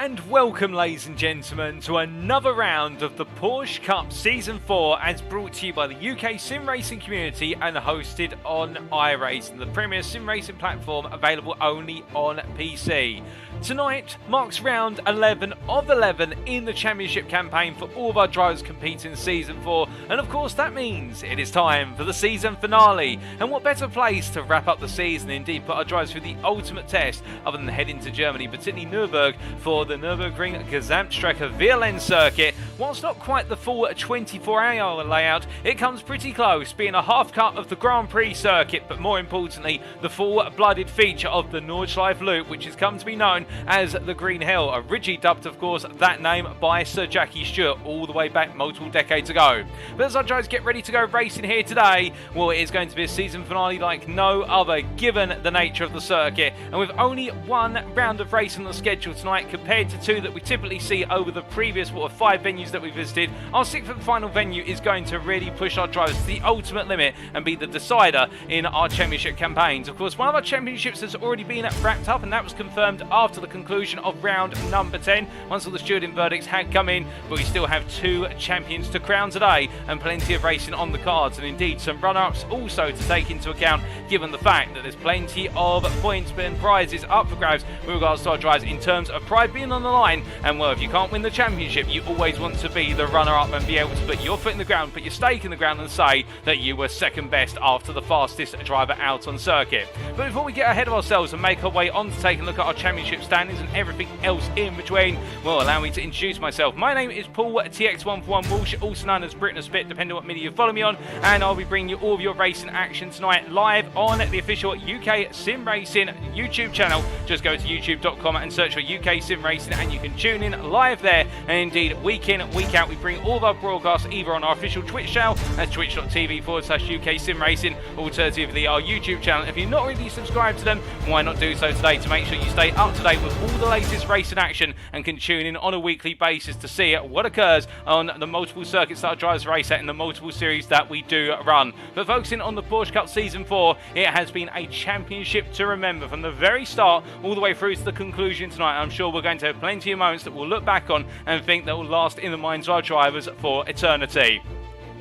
And welcome, ladies and gentlemen, to another round of the Porsche Cup Season 4 as brought to you by the UKSimRacing community and hosted on iRacing, the premier sim racing platform available only on PC. Tonight marks round 11 of 11 in the championship campaign for all of our drivers competing in Season 4, and of course that means it is time for the season finale. And what better place to wrap up the season, indeed put our drivers through the ultimate test other than heading to Germany, particularly Nürburgring, for the Nürburgring Gesamtstrecke VLN circuit. Whilst not quite the full 24-hour layout, it comes pretty close, being a half cut of the Grand Prix circuit, but more importantly the full-blooded feature of the Nordschleife Loop, which has come to be known as the Green Hill, originally dubbed of course that name by Sir Jackie Stewart all the way back multiple decades ago. But as our drivers get ready to go racing here today, well, it is going to be a season finale like no other given the nature of the circuit, and with only one round of racing on the schedule tonight compared to two that we typically see over the previous 5 venues that we visited, our 6th and final venue is going to really push our drivers to the ultimate limit and be the decider in our championship campaigns. Of course, one of our championships has already been wrapped up, and that was confirmed after the conclusion of round number 10 once all the stewarding verdicts had come in, but we still have 2 champions to crown today and plenty of racing on the cards, and indeed some runner-ups also to take into account, given the fact that there's plenty of points and prizes up for grabs with regards to our drivers in terms of pride being on the line. And well, if you can't win the championship, you always want to be the runner-up and be able to put your foot in the ground, put your stake in the ground and say that you were second best after the fastest driver out on circuit. But before we get ahead of ourselves and make our way on to take a look at our championship standings and everything else in between, well, allow me to introduce myself. My name is Paul TX141 Walsh, also known as Britain Spit, depending on what media you follow me on, and I'll be bringing you all of your racing action tonight live on the official UKSimRacing YouTube channel. Just go to youtube.com and search for UKSimRacing and you can tune in live there. And indeed, week in, week out, we bring all of our broadcasts either on our official Twitch channel, that's twitch.tv/UKSimRacing, alternatively our YouTube channel. If you're not already subscribed to them, why not do so today to make sure you stay up to date with all the latest racing action and can tune in on a weekly basis to see what occurs on the multiple circuits that our drivers race at in the multiple series that we do run. But focusing on the Porsche Cup Season 4, it has been a championship to remember from the very start all the way through to the conclusion tonight. I'm sure we're going to have plenty of moments that we'll look back on and think that will last in the minds of our drivers for eternity.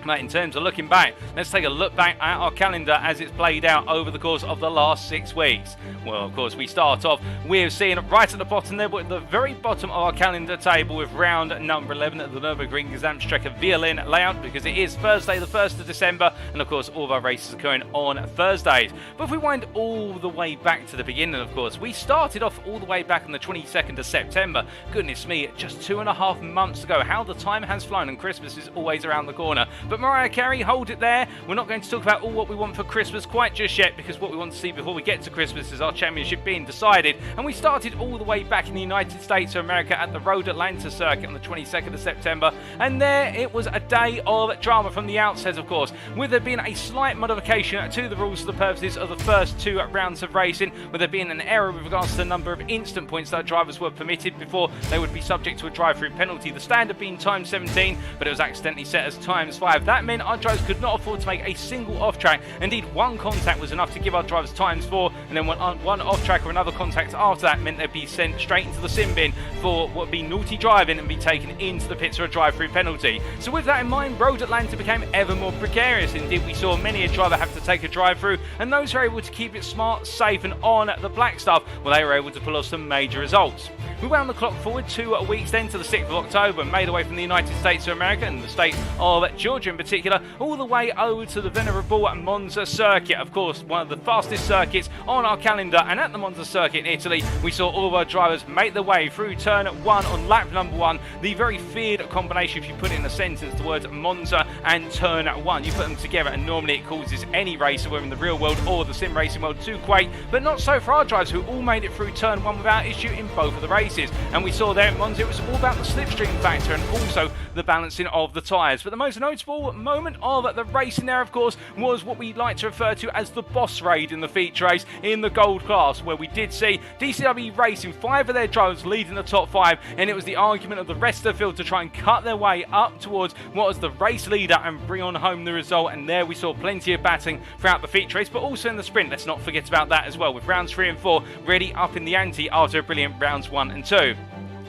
In terms of looking back, let's take a look back at our calendar as it's played out over the course of the last 6 weeks. Well, of course, we start off with seeing right at the bottom there, but at the very bottom of our calendar table with round number 11 at the Nürburgring Gesamtstrecke VLN layout, because it is Thursday the 1st of December, and of course all of our races are occurring on Thursdays. But if we wind all the way back to the beginning, of course, we started off all the way back on the 22nd of September. Goodness me, just 2.5 months ago. How the time has flown, and Christmas is always around the corner. But Mariah Carey, hold it there. We're not going to talk about all what we want for Christmas quite just yet, because what we want to see before we get to Christmas is our championship being decided. And we started all the way back in the United States of America at the Road Atlanta circuit on the 22nd of September. And there it was a day of drama from the outset, of course, with there being a slight modification to the rules for the purposes of the first 2 rounds of racing, with there being an error with regards to the number of instant points that drivers were permitted before they would be subject to a drive-through penalty. The standard being times 17, but it was accidentally set as times 5. That meant our drivers could not afford to make a single off-track. Indeed, one contact was enough to give our drivers times 4, and then one off-track or another contact after that meant they'd be sent straight into the sin bin for what would be naughty driving and be taken into the pits for a drive-through penalty. So with that in mind, Road Atlanta became ever more precarious. Indeed, we saw many a driver have to take a drive-through, and those who were able to keep it smart, safe and on the black stuff, well, they were able to pull off some major results. We wound the clock forward 2 weeks then to the 6th of October and made our way from the United States of America and the state of Georgia in particular all the way over to the venerable Monza circuit. Of course, one of the fastest circuits on our calendar, and at the Monza circuit in Italy, we saw all of our drivers make their way through turn 1 on lap number 1. The very feared combination, if you put it in a sentence, the words Monza and turn 1. You put them together and normally it causes any racer, whether in the real world or the sim racing world, to quake, but not so for our drivers who all made it through turn 1 without issue in both of the races. And we saw there at Monza it was all about the slipstream factor and also the balancing of the tyres. But the most notable moment of the racing there, of course, was what we like to refer to as the boss raid in the feature race in the gold class, where we did see DCW Racing, 5 of their drivers leading the top 5, and it was the argument of the rest of the field to try and cut their way up towards what was the race leader and bring on home the result. And there we saw plenty of battling throughout the feature race, but also in the sprint. Let's not forget about that as well, with rounds 3 and 4 really up in the ante after a brilliant rounds 1 and 2.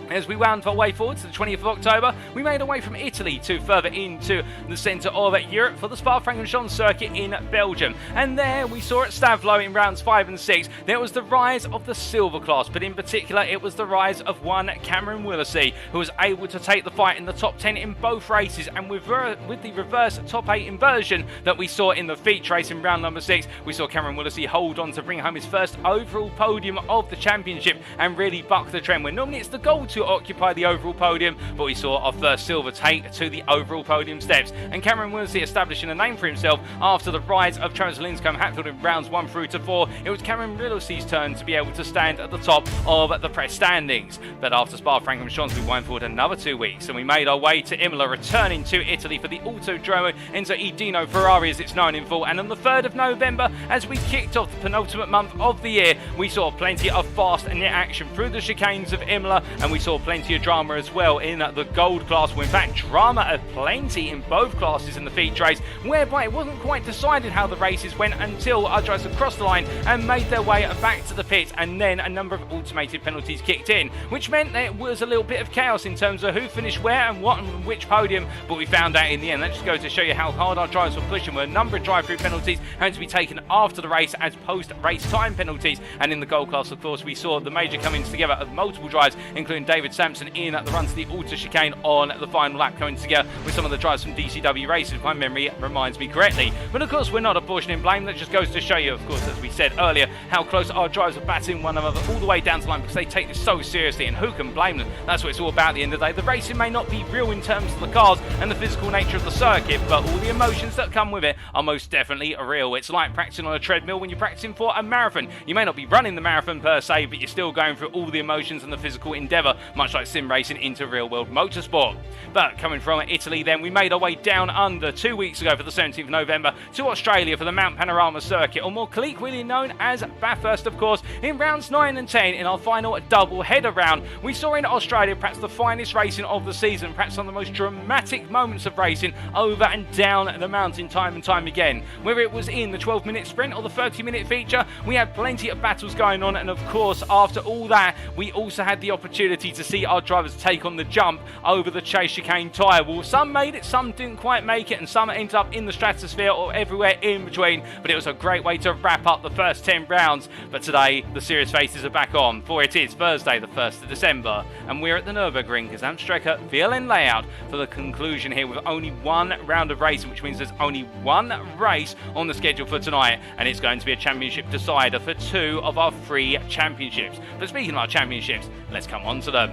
As we wound our way forward to the 20th of October, we made our way from Italy to further into the centre of Europe for the Spa-Francorchamps circuit in Belgium. And there we saw at Stavelot in rounds 5 and 6, there was the rise of the silver class, but in particular it was the rise of one Cameron Willesee, who was able to take the fight in the top 10 in both races, and with the reverse top 8 inversion that we saw in the feature race in round number 6, we saw Cameron Willesee hold on to bring home his first overall podium of the championship and really buck the trend, where normally it's the gold to occupy the overall podium, but we saw our first silver take to the overall podium steps, and Cameron Willesee establishing a name for himself after the rise of Travis Linscombe-Hatfield in rounds 1 through to 4. It was Cameron Willesee's turn to be able to stand at the top of the press standings. But after Spa-Francorchamps, we wind forward another 2 weeks, and we made our way to Imola, returning to Italy for the Autodromo Enzo Edino Ferrari, as it's known in full. And on the 3rd of November, as we kicked off the penultimate month of the year, we saw plenty of fast and action through the chicanes of Imola, and we saw plenty of drama as well in the gold class. Well, in fact, drama aplenty in both classes in the feature race, whereby it wasn't quite decided how the races went until our drivers had crossed the line and made their way back to the pit, and then a number of automated penalties kicked in, which meant that it was a little bit of chaos in terms of who finished where and what and which podium, but we found out in the end. That just goes to show you how hard our drivers were pushing, with a number of drive-through penalties having to be taken after the race as post-race time penalties. And in the gold class, of course, we saw the major comings together of multiple drivers, including David Sampson in the run to the auto chicane on the final lap, coming together with some of the drivers from DCW Racing, if my memory reminds me correctly. But of course, we're not apportioning blame. That just goes to show you, of course, as we said earlier, how close our drivers are battling one another all the way down to the line, because they take this so seriously, and who can blame them? That's what it's all about at the end of the day. The racing may not be real in terms of the cars and the physical nature of the circuit, but all the emotions that come with it are most definitely real. It's like practicing on a treadmill when you're practicing for a marathon. You may not be running the marathon per se, but you're still going through all the emotions and the physical endeavour, much like sim racing into real world motorsport. But coming from Italy then, we made our way down under 2 weeks ago for the 17th of November to Australia for the Mount Panorama circuit, or more colloquially known as Bathurst, of course, in rounds 9 and 10 in our final double header round. We saw in Australia perhaps the finest racing of the season, perhaps one of the most dramatic moments of racing over and down the mountain time and time again. Whether it was in the 12-minute sprint or the 30-minute feature, we had plenty of battles going on, and of course after all that we also had the opportunity to see our drivers take on the jump over the chase chicane tyre wall. Some made it, some didn't quite make it, and some ended up in the stratosphere or everywhere in between, but it was a great way to wrap up the first 10 rounds. But today the serious faces are back on, for it is Thursday the 1st of December, and we're at the Nürburgring Gesamtstrecke VLN layout for the conclusion here, with only one round of racing, which means there's only one race on the schedule for tonight, and it's going to be a championship decider for 2 of our 3 championships. But speaking of our championships, let's come on to them.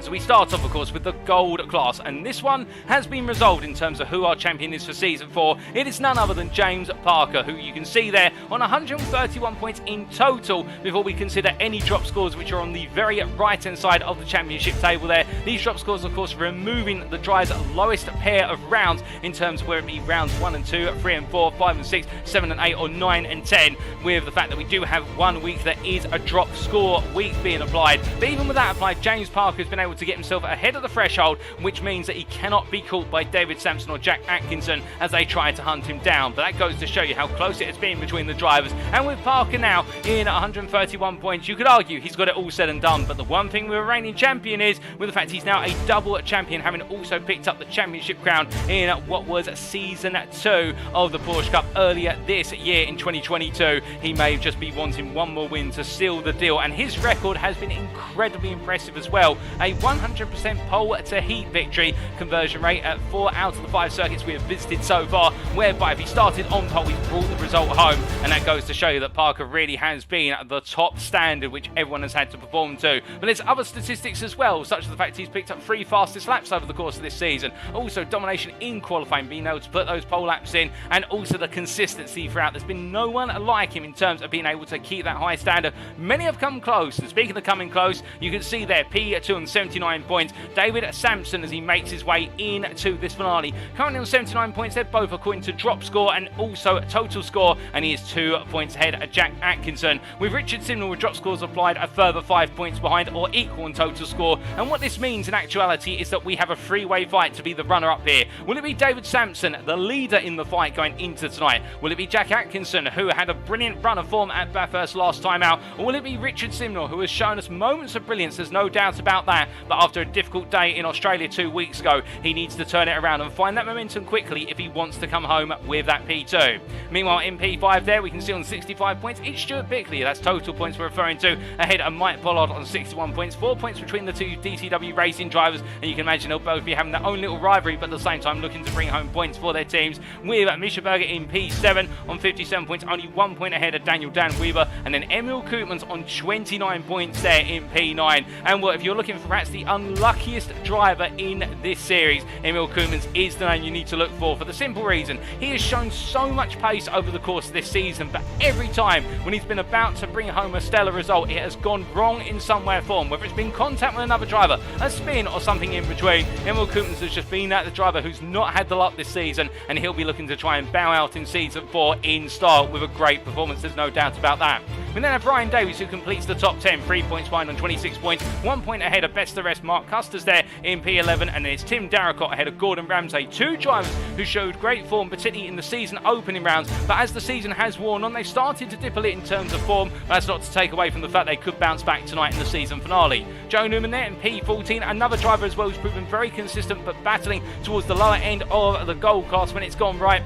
So we start off, of course, with the gold class, and this one has been resolved in terms of who our champion is for Season 4. It is none other than James Parker, who you can see there on 131 points in total, before we consider any drop scores which are on the very right-hand side of the championship table there. These drop scores, of course, removing the driver's lowest pair of rounds in terms of whether it be rounds 1 and 2, 3 and 4, 5 and 6, 7 and 8, or 9 and 10, with the fact that we do have 1 week that is a drop score week being applied. But even with that applied, James Parker has been able to get himself ahead of the threshold, which means that he cannot be caught by David Sampson or Jack Atkinson as they try to hunt him down. But that goes to show you how close it has been between the drivers. And with Parker now in 131 points, you could argue he's got it all said and done. But the one thing with a reigning champion is, with the fact he's now a double champion, having also picked up the championship crown in what was Season 2 of the Porsche Cup earlier this year in 2022. He may just be wanting one more win to seal the deal, and his record has been incredibly impressive as well. A 100% pole to heat victory conversion rate at 4 out of the 5 circuits we have visited so far, whereby if he started on pole, he's brought the result home, and that goes to show you that Parker really has been the top standard which everyone has had to perform to. But there's other statistics as well, such as the fact he's picked up 3 fastest laps over the course of this season, also domination in qualifying, being able to put those pole laps in, and also the consistency throughout. There's been no one like him in terms of being able to keep that high standard. Many have come close, and speaking of coming close, you can see there P2 on 79 points. David Sampson, as he makes his way into this finale, currently on 79 points. They're both according to drop score and also total score, and he is 2 points ahead of Jack Atkinson, with Richard Simnor with drop scores applied a further 5 points behind or equal in total score. And what this means in actuality is that we have a 3-way fight to be the runner-up here. Will it be David Sampson, the leader in the fight going into tonight? Will it be Jack Atkinson, who had a brilliant run of form at Bathurst last time out? Or will it be Richard Simnor, who has shown us moments of brilliance, there's no doubt about that, but after a difficult day in Australia 2 weeks ago, he needs to turn it around and find that momentum quickly if he wants to come home with that P2. Meanwhile, in P5 there, we can see on 65 points, it's Stuart Bickley, that's total points we're referring to, ahead of Mike Pollard on 61 points, 4 points between the two DCW Racing drivers, and you can imagine they'll both be having their own little rivalry, but at the same time looking to bring home points for their teams, with Misha Berger in P7 on 57 points, only 1 point ahead of Daniel Dan Weaver, and then Emil Koopmans on 29 points there in P9. And well, if you're looking for perhaps the unluckiest driver in this series, Emil Koopmans is the name you need to look for the simple reason he has shown so much pace over the course of this season, but every time when he's been about to bring home a stellar result, it has gone wrong in some way or form, whether it's been contact with another driver, a spin, or something in between. Emil Koopmans has just been that the driver who's not had the luck this season, and he'll be looking to try and bow out in season 4 in style with a great performance, there's no doubt about that. We then have Ryan Davies, who completes the top 10, 3 points behind on 26 points, 1 point ahead of best of the rest Mark Custers there in P11, and then it's Tim Darracott ahead of Gordon Ramsay, two drivers who showed great form, particularly in the season opening rounds, but as the season has worn on, they started to dip a little in terms of form. That's not to take away from the fact they could bounce back tonight in the season finale. Joe Newman there in P14, another driver as well who's proven very consistent, but battling towards the lower end of the gold class when it's gone right.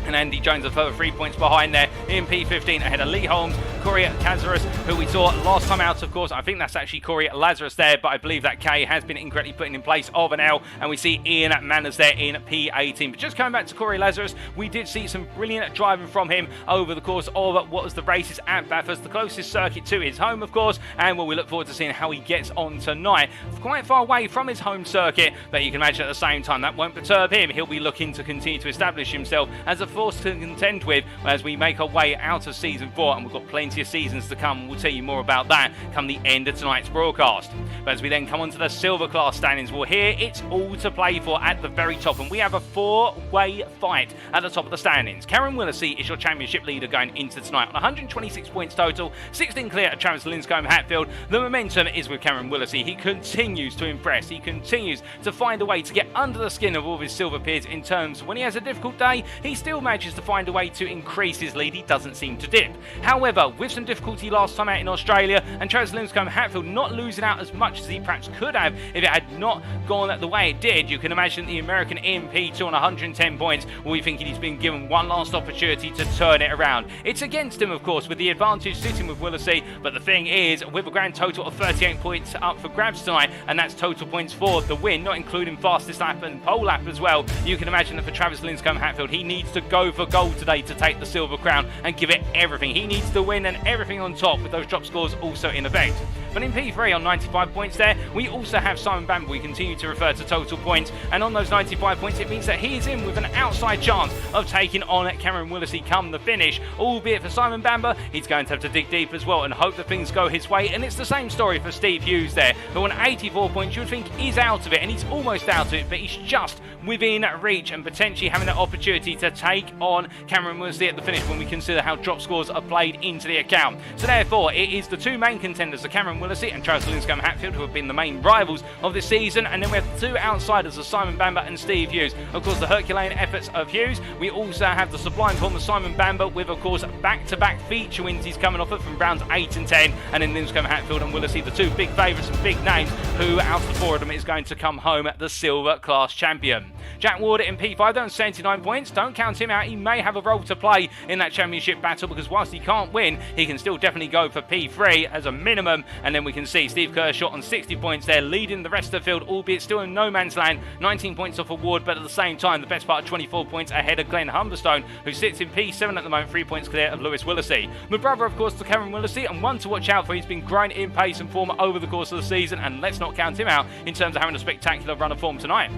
And Andy Jones a further 3 points behind there in P15 ahead of Lee Holmes, Corey Lazarus, who we saw last time out, of course. I think that's actually Corey Lazarus there, but I believe that K has been incorrectly put in place of an L, and we see Ian Manners there in P18. But just coming back to Corey Lazarus, we did see some brilliant driving from him over the course of what was the races at Bathurst, the closest circuit to his home, of course, and well, we look forward to seeing how he gets on tonight. Quite far away from his home circuit, but you can imagine at the same time that won't perturb him. He'll be looking to continue to establish himself as a force to contend with as we make our way out of season 4, and we've got plenty of seasons to come. We'll tell you more about that come the end of tonight's broadcast. But as we then come on to the silver class standings, well, here it's all to play for at the very top, and we have a 4-way fight at the top of the standings. Karen Willesee is your championship leader going into tonight on 126 points total, 16 clear at Travis Linscombe Hatfield. The momentum is with Karen Willesee. He continues to impress. He continues to find a way to get under the skin of all of his silver peers in terms when he has a difficult day, he still manages to find a way to increase his lead. He doesn't seem to dip. However, with some difficulty last time out in Australia, and Travis Linscombe Hatfield not losing out as much as he perhaps could have if it had not gone the way it did, you can imagine the American in P2 on 110 points, we think he's been given one last opportunity to turn it around. It's against him, of course, with the advantage sitting with Willesee, but the thing is, with a grand total of 38 points up for grabs tonight, and that's total points for the win, not including fastest lap and pole lap as well, you can imagine that for Travis Linscombe Hatfield, he needs to go for gold today to take the silver crown and give it everything. He needs to win, and everything on top with those drop scores also in effect. But in P3 on 95 points there, we also have Simon Bamber. We continue to refer to total points, and on those 95 points it means that he is in with an outside chance of taking on Cameron Willesee come the finish. Albeit for Simon Bamber, he's going to have to dig deep as well and hope that things go his way, and it's the same story for Steve Hughes there, who on 84 points you would think is out of it, and he's almost out of it, but he's just within reach and potentially having that opportunity to take on Cameron Willesee at the finish when we consider how drop scores are played into the account. So therefore it is the two main contenders, the Cameron Willesee and Travis Linscombe Hatfield, who have been the main rivals of this season, and then we have the two outsiders of Simon Bamber and Steve Hughes. Of course, the Herculean efforts of Hughes. We also have the sublime form of Simon Bamber with, of course, back-to-back feature wins he's coming off of from rounds 8 and 10, and then Linscombe Hatfield and Willesee, the two big favourites and big names, who out of the four of them is going to come home the silver class champion. Jack Warder in P5 on 79 points. Don't count him out. He may have a role to play in that championship battle, because whilst he can't win, he can still definitely go for P3 as a minimum. And then we can see Steve Kershaw on 60 points there, leading the rest of the field, albeit still in no man's land. 19 points off a Ward, but at the same time, the best part of 24 points ahead of Glenn Humberstone, who sits in P7 at the moment, 3 points clear of Lewis Willesee. My brother, of course, to Cameron Willesee, and one to watch out for. He's been growing in pace and form over the course of the season, and let's not count him out in terms of having a spectacular run of form tonight.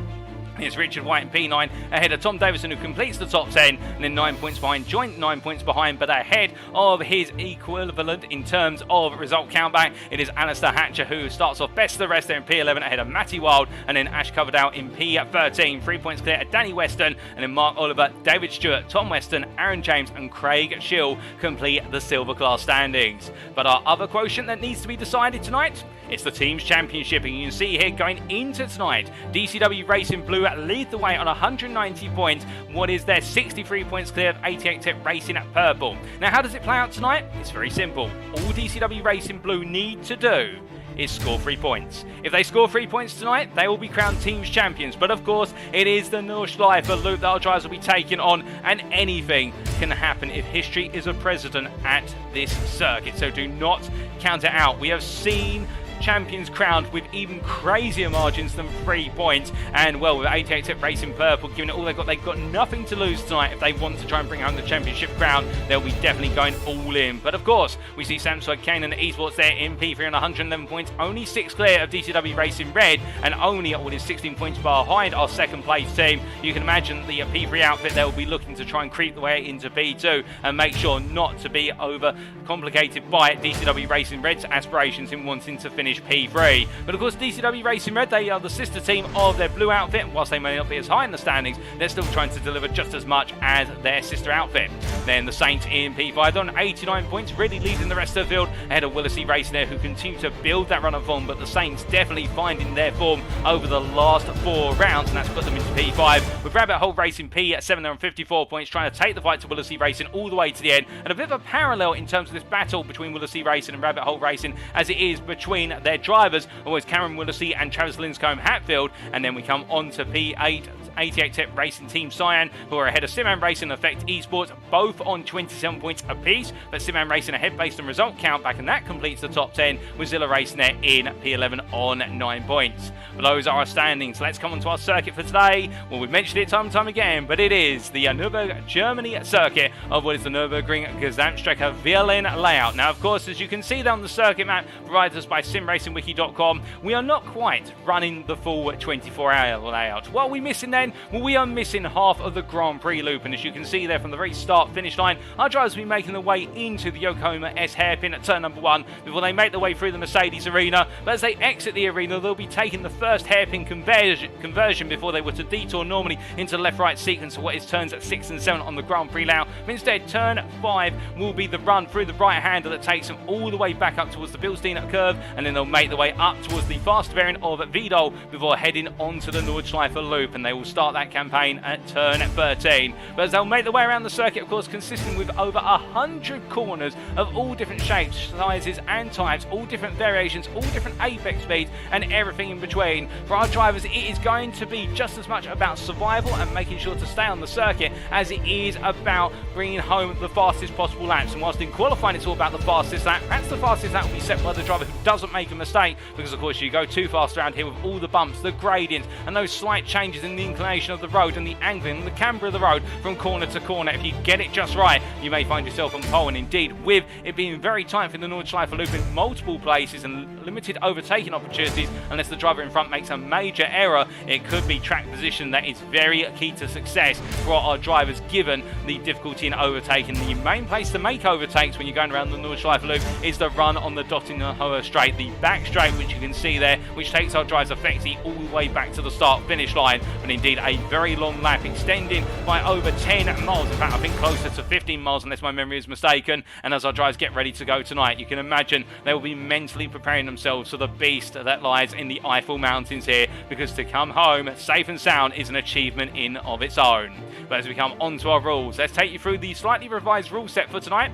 It's Richard White in P9 ahead of Tom Davison, who completes the top 10, and then 9 points behind, joint 9 points behind, but ahead of his equivalent in terms of result countback. It is Alistair Hatcher, who starts off best of the rest there in P11 ahead of Matty Wild, and then Ash Coverdale in P13, 3 points clear at Danny Weston, and then Mark Oliver, David Stewart, Tom Weston, Aaron James and Craig Schill complete the silver class standings. But our other quotient that needs to be decided tonight, it's the team's championship, and you can see here going into tonight, DCW Racing Blue lead the way on 190 points. What is there? 63 points clear of 88 Tech Racing at purple. Now, how does it play out tonight? It's very simple. All DCW Racing Blue need to do is score 3 points. If they score 3 points tonight, they will be crowned teams champions. But of course, it is the Nürburgring loop that our drivers will be taking on, and anything can happen if history is a precedent at this circuit. So do not count it out. We have seen champions crowned with even crazier margins than 3 points, and well, with 88 Racing Purple giving it all they've got nothing to lose tonight. If they want to try and bring home the championship crown, they'll be definitely going all in. But of course, we see Samsung, Kane and Esports there in P3 on 111 points, only 6 clear of DCW Racing Red, and only what is 16 points behind our second place team. You can imagine the P3 outfit, they'll be looking to try and creep the way into P2 and make sure not to be over complicated by DCW Racing Red's aspirations in wanting to finish P3. But of course, DCW Racing Red, they are the sister team of their blue outfit, and whilst they may not be as high in the standings, they're still trying to deliver just as much as their sister outfit. Then the Saints in P5 on 89 points, really leading the rest of the field ahead of Willesee Racing there, who continue to build that run of form, but the Saints definitely finding their form over the last 4 rounds, and that's put them into P5, with Rabbit Hole Racing P at 7 there on 54 points, trying to take the fight to Willesee Racing all the way to the end, and a bit of a parallel in terms of this battle between Willesee Racing and Rabbit Hole Racing, as it is between their drivers, always Cameron Willesee and Travis Linscombe Hatfield. And then we come on to P8, 88 Tech Racing Team Cyan, who are ahead of Simman Racing and Effect Esports, both on 27 points apiece, but Simman Racing ahead based on result count back, and that completes the top 10, with Zilla Racing there in P11 on 9 points. But those are our standings. Let's come on to our circuit for today. Well, we've mentioned it time and time again, but it is the Nürburgring, Germany circuit of what is the Nürburgring Gesamtstrecke VLN layout. Now, of course, as you can see there on the circuit map provided us by simracingwiki.com, we are not quite running the full 24-hour layout. What are we missing then? Well, we are missing half of the Grand Prix loop, and as you can see there from the very start finish line, our drivers will be making their way into the Yokohama S hairpin at turn number 1 before they make their way through the Mercedes arena. But as they exit the arena, they'll be taking the first hairpin conversion before they were to detour normally into the left-right sequence of what is turns at 6 and 7 on the Grand Prix layout. But instead, turn 5 will be the run through the right-hander that takes them all the way back up towards the Bilstein curve, and then they'll make their way up towards the fast variant of Vidal before heading onto the Nordschleife loop, and they will start that campaign at turn 13. But as they'll make their way around the circuit, of course, consisting with over 100 corners of all different shapes, sizes and types, all different variations, all different apex speeds and everything in between. For our drivers, it is going to be just as much about survival and making sure to stay on the circuit as it is about bringing home the fastest possible laps. And whilst in qualifying it's all about the fastest lap, that's the fastest lap will be set by the driver who doesn't make a mistake, because of course you go too fast around here with all the bumps, the gradients and those slight changes in the inclination of the road and the angling and the camber of the road from corner to corner. If you get it just right, you may find yourself on pole, and indeed with it being very tight for the Nordschleife loop in multiple places and limited overtaking opportunities, unless the driver in front makes a major error, it could be track position that is very key to success for our drivers, given the difficulty in overtaking. The main place to make overtakes when you're going around the Nordschleife loop is the run on the Dottingenhohe straight, the back straight, which you can see there, which takes our drivers effectively all the way back to the start finish line. But indeed a very long lap, extending by over 10 miles, in fact I think closer to 15 miles unless my memory is mistaken. And as our drivers get ready to go tonight, you can imagine they will be mentally preparing themselves for the beast that lies in the Eifel Mountains here, because to come home safe and sound is an achievement in of its own. But as we come on to our rules, let's take you through the slightly revised rule set for tonight.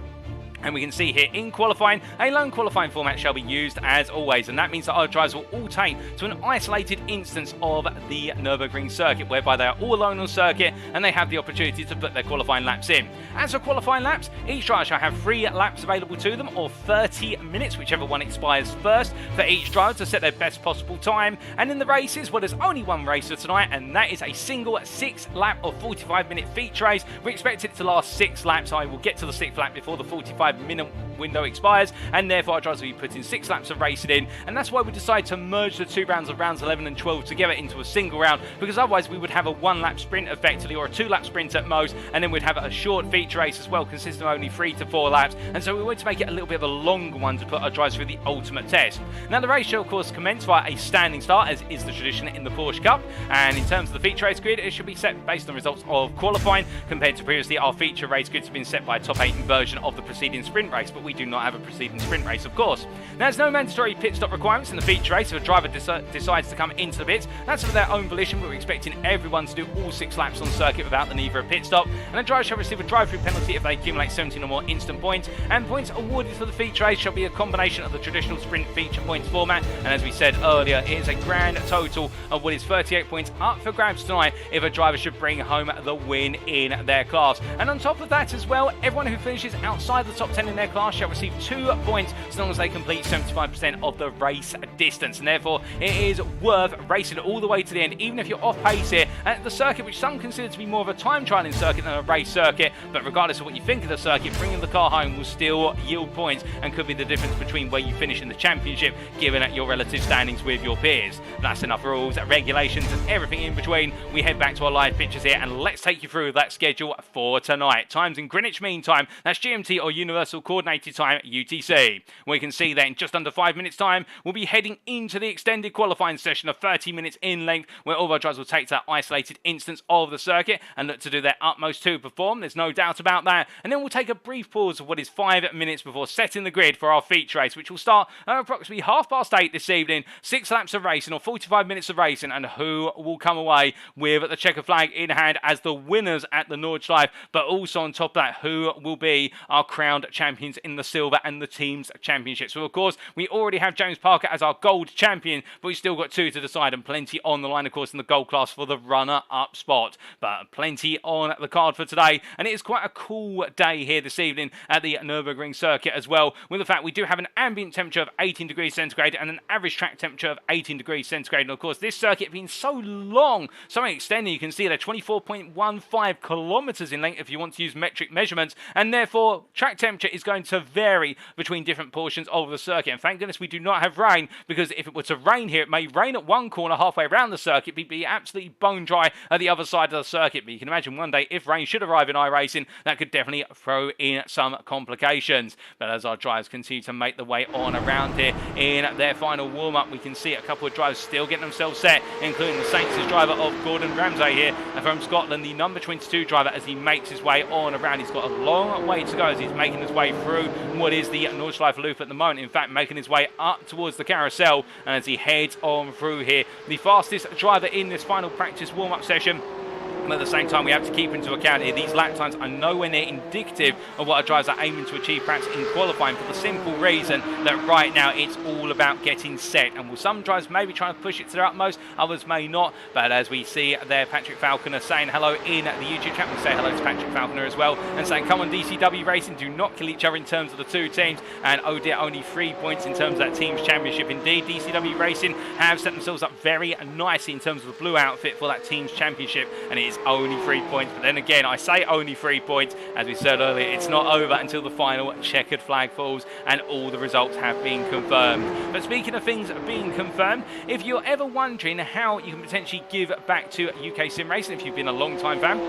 And we can see here in qualifying, a lone qualifying format shall be used as always, and that means that our drivers will all take to an isolated instance of the Nürburgring circuit, whereby they are all alone on circuit and they have the opportunity to put their qualifying laps in. As for qualifying laps, each driver shall have 3 laps available to them, or 30 minutes, whichever one expires first, for each driver to set their best possible time. And in the races, well, there's only one racer tonight, and that is a single 6-lap or 45-minute feature race. We expect it to last 6 laps. I will get to the 6th lap before the 45-minute window expires, and therefore our drivers will be putting 6 laps of racing in, and that's why we decided to merge the 2 rounds of rounds 11 and 12 together into a single round, because otherwise we would have a 1-lap sprint effectively, or a 2-lap sprint at most, and then we'd have a short feature race as well, consisting of only 3 to 4 laps, and so we wanted to make it a little bit of a longer one to put our drivers through the ultimate test. Now the race shall of course commence via a standing start, as is the tradition in the Porsche Cup, and in terms of the feature race grid, it should be set based on results of qualifying, compared to previously our feature race grids have been set by a top 8 version of the preceding sprint race. But we do not have a preceding sprint race, of course. Now, there's no mandatory pit stop requirements in the feature race if a driver decides to come into the pits. That's for their own volition, but we're expecting everyone to do all 6 laps on circuit without the need for a pit stop. And a driver shall receive a drive-through penalty if they accumulate 17 or more instant points. And points awarded for the feature race shall be a combination of the traditional sprint feature points format. And as we said earlier, it is a grand total of what is 38 points up for grabs tonight if a driver should bring home the win in their class. And on top of that as well, everyone who finishes outside the top 10 in their class shall receive 2 points as long as they complete 75% of the race distance. And therefore, it is worth racing all the way to the end, even if you're off pace here at the circuit, which some consider to be more of a time trialing circuit than a race circuit. But regardless of what you think of the circuit, bringing the car home will still yield points and could be the difference between where you finish in the championship, given your relative standings with your peers. That's enough rules, regulations, and everything in between. We head back to our live pictures here, and let's take you through that schedule for tonight. Times in Greenwich Mean Time, that's GMT or Universal Coordinated Time, UTC. We can see that in just under 5 minutes time, we'll be heading into the extended qualifying session of 30 minutes in length, where all of our drivers will take that isolated instance of the circuit and look to do their utmost to perform. There's no doubt about that. And then we'll take a brief pause of what is 5 minutes before setting the grid for our feature race, which will start at approximately 8:30 this evening. 6 laps of racing or 45 minutes of racing, and who will come away with the checker flag in hand as the winners at the Nordschleife. But also on top of that, who will be our crowned champions in the silver and the team's championship. So of course, we already have James Parker as our gold champion, but we've still got 2 to decide, and plenty on the line, of course, in the gold class for the runner-up spot. But plenty on the card for today, and it is quite a cool day here this evening at the Nürburgring circuit as well, with the fact we do have an ambient temperature of 18 degrees centigrade and an average track temperature of 18 degrees centigrade. And of course, this circuit being so long, so extended, you can see they're 24.15 kilometers in length if you want to use metric measurements, and therefore track temperature is going to vary between different portions of the circuit. And thank goodness we do not have rain, because if it were to rain here, it may rain at one corner halfway around the circuit, but be absolutely bone dry at the other side of the circuit. But you can imagine one day, if rain should arrive in iRacing, that could definitely throw in some complications. But as our drivers continue to make the way on around here in their final warm-up, we can see a couple of drivers still getting themselves set, including the Saints' driver of Gordon Ramsay here from Scotland, the number 22 driver, as he makes his way on around. He's got a long way to go as he's making his way through what is the Nordschleife loop at the moment. In fact, making his way up towards the carousel, and as he heads on through here, the fastest driver in this final practice warm-up session. And at the same time, we have to keep into account here, these lap times are nowhere near indicative of what our drivers are aiming to achieve perhaps in qualifying, for the simple reason that right now it's all about getting set. And will some drivers maybe try to push it to their utmost, others may not. But as we see there, Patrick Falconer saying hello in the YouTube chat. We'll say hello to Patrick Falconer as well, and saying, come on DCW Racing, do not kill each other in terms of the 2 teams. And oh dear, only 3 points in terms of that team's championship. Indeed, DCW Racing have set themselves up very nicely in terms of the blue outfit for that team's championship, and it is only 3 points. But then again, I say only 3 points, as we said earlier, it's not over until the final checkered flag falls and all the results have been confirmed. But speaking of things being confirmed, if you're ever wondering how you can potentially give back to UKSimRacing, if you've been a long time fan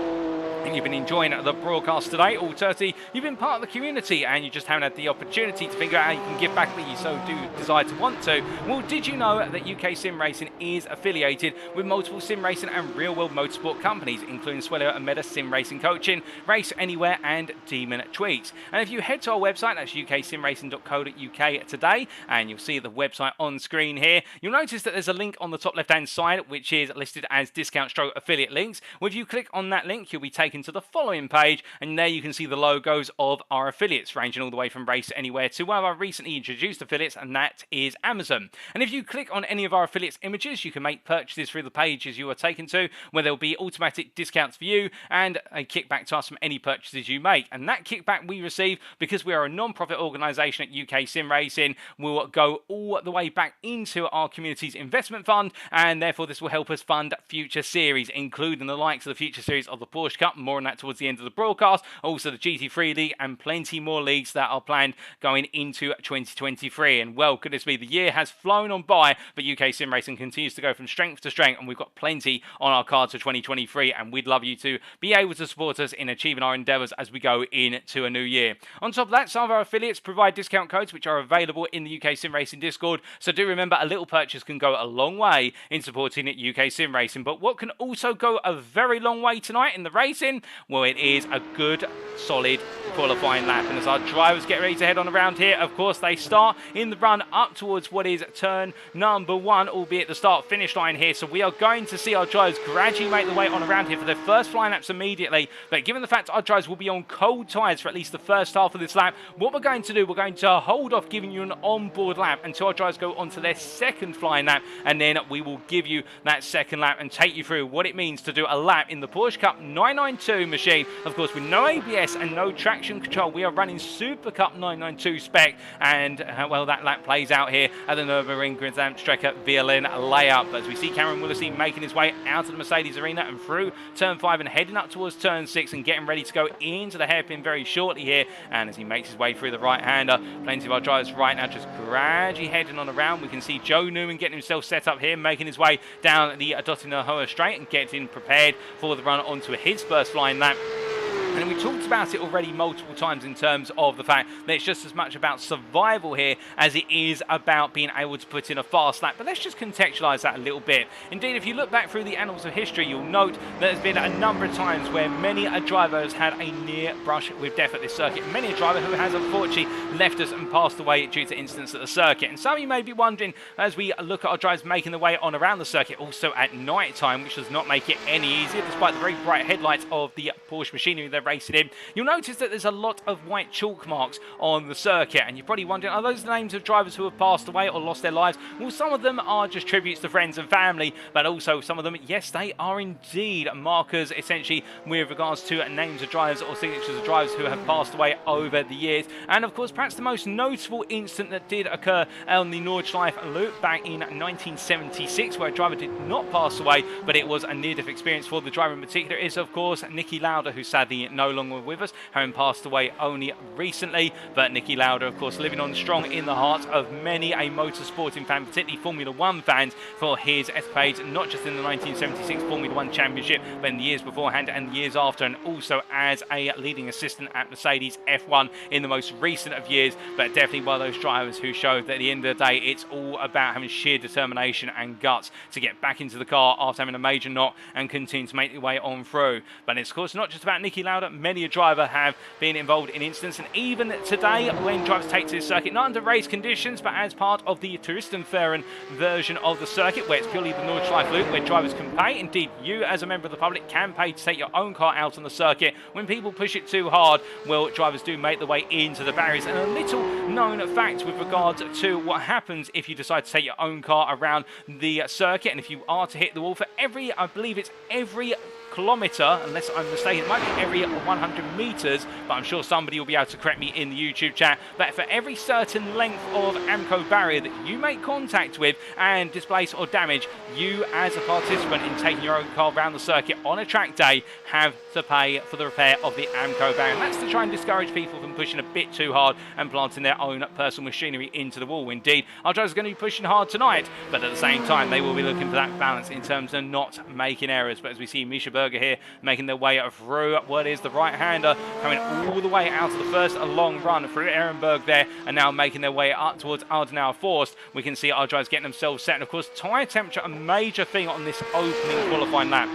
and you've been enjoying the broadcast today, or Turty, you've been part of the community and you just haven't had the opportunity to figure out how you can give back, but you so do decide to want to. Well, did you know that UKSimRacing is affiliated with multiple sim racing and real-world motorsport companies, including Swello and Meta Sim Racing Coaching, Race Anywhere, and Demon Tweaks? And if you head to our website, that's uksimracing.co.uk today, and you'll see the website on screen here, you'll notice that there's a link on the top left-hand side, which is listed as discount stroke affiliate links. Well, if you click on that link, you'll be taken to the following page, and there you can see the logos of our affiliates, ranging all the way from Race Anywhere to one of our recently introduced affiliates, and that is Amazon. And if you click on any of our affiliates images, you can make purchases through the pages you are taken to, where there will be automatic discounts for you and a kickback to us from any purchases you make. And that kickback we receive, because we are a non-profit organisation at UKSimRacing, will go all the way back into our community's investment fund, and therefore this will help us fund future series, including the likes of the future series of the Porsche Cup. More on that towards the end of the broadcast. Also the GT3 League and plenty more leagues that are planned going into 2023. And well, goodness me, the year has flown on by, but UKSimRacing continues to go from strength to strength, and we've got plenty on our cards for 2023, and we'd love you to be able to support us in achieving our endeavours as we go into a new year. On top of that, some of our affiliates provide discount codes which are available in the UKSimRacing Discord, so do remember, a little purchase can go a long way in supporting UKSimRacing. But what can also go a very long way tonight in the racing in? Well, it is a good, solid qualifying lap. And as our drivers get ready to head on around here, of course, they start in the run up towards what is turn number 1, albeit the start-finish line here. So we are going to see our drivers gradually make the way on around here for their first flying laps immediately. But given the fact our drivers will be on cold tyres for at least the first half of this lap, what we're going to do, we're going to hold off giving you an onboard lap until our drivers go on to their second flying lap, and then we will give you that second lap and take you through what it means to do a lap in the Porsche Cup 992 machine. Of course, with no ABS and no traction control, we are running Super Cup 992 spec, and well, that lap plays out here at the Nürburgring Gesamtstrecke VLN layout. But as we see Cameron Willesee making his way out of the Mercedes arena and through turn 5 and heading up towards turn 6 and getting ready to go into the hairpin very shortly here. And as he makes his way through the right-hander, plenty of our drivers right now just gradually heading on around. We can see Joe Newman getting himself set up here, making his way down the Dottinger straight and getting prepared for the run onto his first flying lap. And we talked about it already multiple times in terms of the fact that it's just as much about survival here as it is about being able to put in a fast lap. But let's just contextualise that a little bit. Indeed, if you look back through the annals of history, you'll note that there's been a number of times where many a driver has had a near brush with death at this circuit. Many a driver who has unfortunately left us and passed away due to incidents at the circuit. And some of you may be wondering, as we look at our drivers making their way on around the circuit, also at night time, which does not make it any easier, despite the very bright headlights of the Porsche machinery they're racing in. You'll notice that there's a lot of white chalk marks on the circuit, and you're probably wondering, are those the names of drivers who have passed away or lost their lives? Well, some of them are just tributes to friends and family, but also some of them, yes, they are indeed markers, essentially, with regards to names of drivers or signatures of drivers who have passed away over the years. And of course, perhaps the most notable incident that did occur on the Nordschleife loop back in 1976, where a driver did not pass away, but it was a near-death experience for the driver in particular, is of course Niki Lauda, who sadly no longer with us, having passed away only recently. But Niki Lauda, of course, living on strong in the hearts of many a motorsporting fan, particularly Formula 1 fans, for his escapades, not just in the 1976 Formula 1 Championship, but in the years beforehand and the years after, and also as a leading assistant at Mercedes F1 in the most recent of years. But definitely one of those drivers who showed that at the end of the day, it's all about having sheer determination and guts to get back into the car after having a major knock and continue to make their way on through. But it's of course not just about Niki Lauda. Many a driver have been involved in incidents, and even today when drivers take to the circuit, not under race conditions, but as part of the Touristenfahren version of the circuit, where it's purely the Nordschleife loop, where drivers can pay. Indeed, you as a member of the public can pay to take your own car out on the circuit. When people push it too hard, well, drivers do make their way into the barriers. And a little known fact with regards to what happens if you decide to take your own car around the circuit, and if you are to hit the wall, for every, I believe it's every kilometre, unless I'm mistaken, it might be every 100 metres, but I'm sure somebody will be able to correct me in the YouTube chat. But for every certain length of AMCO barrier that you make contact with and displace or damage, you as a participant in taking your own car around the circuit on a track day have to pay for the repair of the AMCO barrier. And that's to try and discourage people from pushing a bit too hard and planting their own personal machinery into the wall. Indeed, our drivers are going to be pushing hard tonight, but at the same time, they will be looking for that balance in terms of not making errors. But as we see Misha Berger here making their way through what is the right-hander, coming all the way out of the first long run through Ehrenberg there, and now making their way up towards Ardenauer Forst. We can see our drivers getting themselves set, and of course tyre temperature, a major thing on this opening qualifying lap.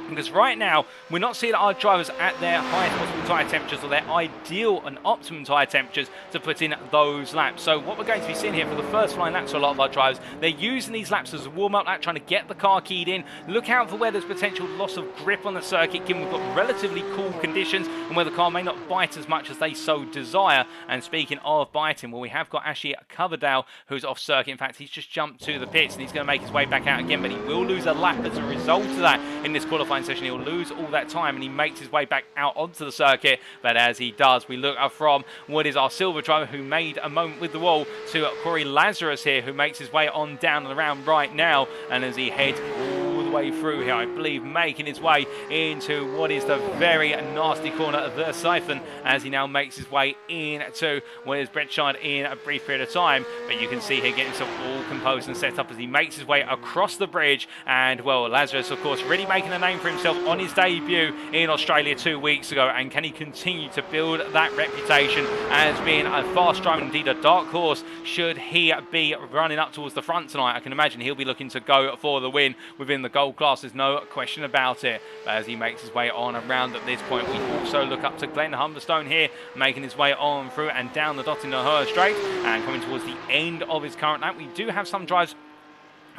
Because right now, we're not seeing our drivers at their highest possible tyre temperatures or their ideal and optimum tyre temperatures to put in those laps. So what we're going to be seeing here for the first flying laps for a lot of our drivers, they're using these laps as a warm-up lap, trying to get the car keyed in. Look out for where there's potential loss of grip on the circuit, given we've got relatively cool conditions and where the car may not bite as much as they so desire. And speaking of biting, well, we have got actually Coverdale, who's off circuit. In fact, he's just jumped to the pits and he's going to make his way back out again, but he will lose a lap as a result of that in this qualifying session. He'll lose all that time and he makes his way back out onto the circuit. But as he does, we look up from what is our silver driver who made a moment with the wall to Corey Lazarus here, who makes his way on down and around right now. And as he heads all the way through here, I believe making his way into what is the very nasty corner of the siphon, as he now makes his way into what is Brett Shard in a brief period of time. But you can see here getting himself all composed and set up as he makes his way across the bridge. And well, Lazarus of course really making a name for himself on his debut in Australia 2 weeks ago, and can he continue to build that reputation as being a fast driver, indeed a dark horse, should he be running up towards the front tonight? I can imagine he'll be looking to go for the win within the whole class, there's no question about it. But as he makes his way on around at this point, we also look up to Glenn Humberstone here, making his way on through and down the dot in the Her straight, and coming towards the end of his current lap. We do have some drives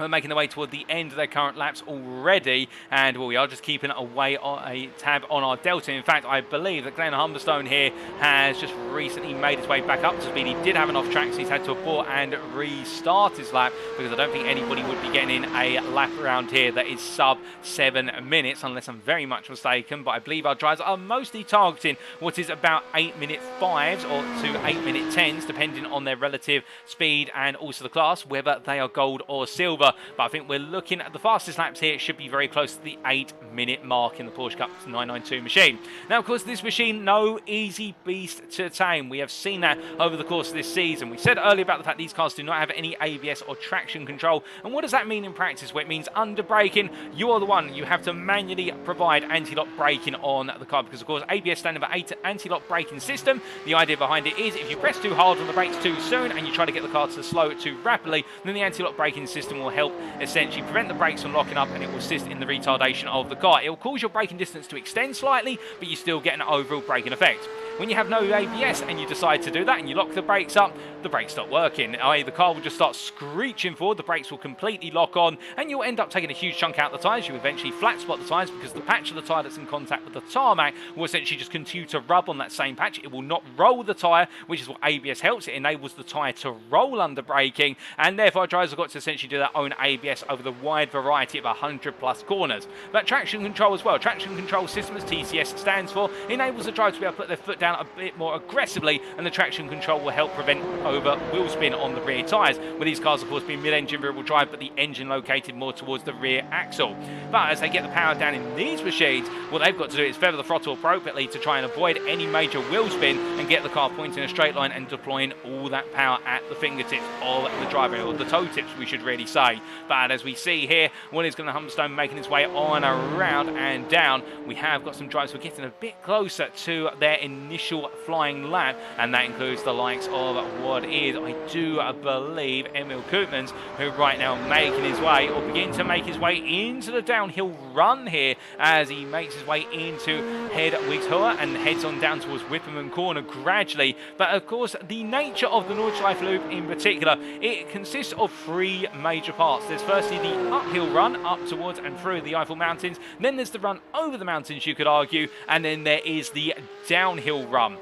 making their way toward the end of their current laps already, and well, we are just keeping a tab on our delta. In fact, I believe that Glenn Humberstone here has just recently made his way back up to speed. He did have an off track, so he's had to abort and restart his lap, because I don't think anybody would be getting in a lap around here that is sub 7 minutes, unless I'm very much mistaken. But I believe our drivers are mostly targeting what is about 8-minute 5s or to 8-minute 10s, depending on their relative speed and also the class, whether they are gold or silver. But I think we're looking at the fastest laps here. It should be very close to the 8-minute mark in the Porsche Cup 992 machine. Now, of course, this machine, no easy beast to tame. We have seen that over the course of this season. We said earlier about the fact these cars do not have any ABS or traction control. And what does that mean in practice? Well, it means under braking, you are the one. You have to manually provide anti-lock braking on the car, because, of course, ABS standing for anti-lock braking system. The idea behind it is if you press too hard on the brakes too soon and you try to get the car to slow it too rapidly, then the anti-lock braking system will help essentially prevent the brakes from locking up, and it will assist in the retardation of the car. It will cause your braking distance to extend slightly, but you still get an overall braking effect. When you have no ABS and you decide to do that and you lock the brakes up, the brakes stop working. The car will just start screeching forward, the brakes will completely lock on, and you'll end up taking a huge chunk out of the tyres. You eventually flat spot the tyres, because the patch of the tyre that's in contact with the tarmac will essentially just continue to rub on that same patch. It will not roll the tyre, which is what ABS helps. It enables the tyre to roll under braking, and therefore our drivers have got to essentially do their own ABS over the wide variety of 100+ corners. But traction control as well. Traction control system, as TCS stands for, enables the driver to be able to put their foot down a bit more aggressively, and the traction control will help prevent over wheel spin on the rear tyres, with these cars of course being mid-engine rear-wheel drive, but the engine located more towards the rear axle. But as they get the power down in these machines, what they've got to do is feather the throttle appropriately to try and avoid any major wheel spin and get the car pointing in a straight line and deploying all that power at the fingertips of the driver, or the toe tips we should really say. But as we see here, one is going to Humberstone making his way on around and down. We have got some drivers who are getting a bit closer to their initial flying lap, and that includes the likes of what is, I do believe, Emil Koopmans, who right now making his way, or begin to make his way into the downhill run here, as he makes his way into Head Wigshua and heads on down towards Whipperman Corner gradually. But of course, the nature of the Nordschleife Loop in particular, it consists of 3 major parts. There's firstly the uphill run up towards and through the Eifel Mountains, then there's the run over the mountains, you could argue, and then there is the downhill run.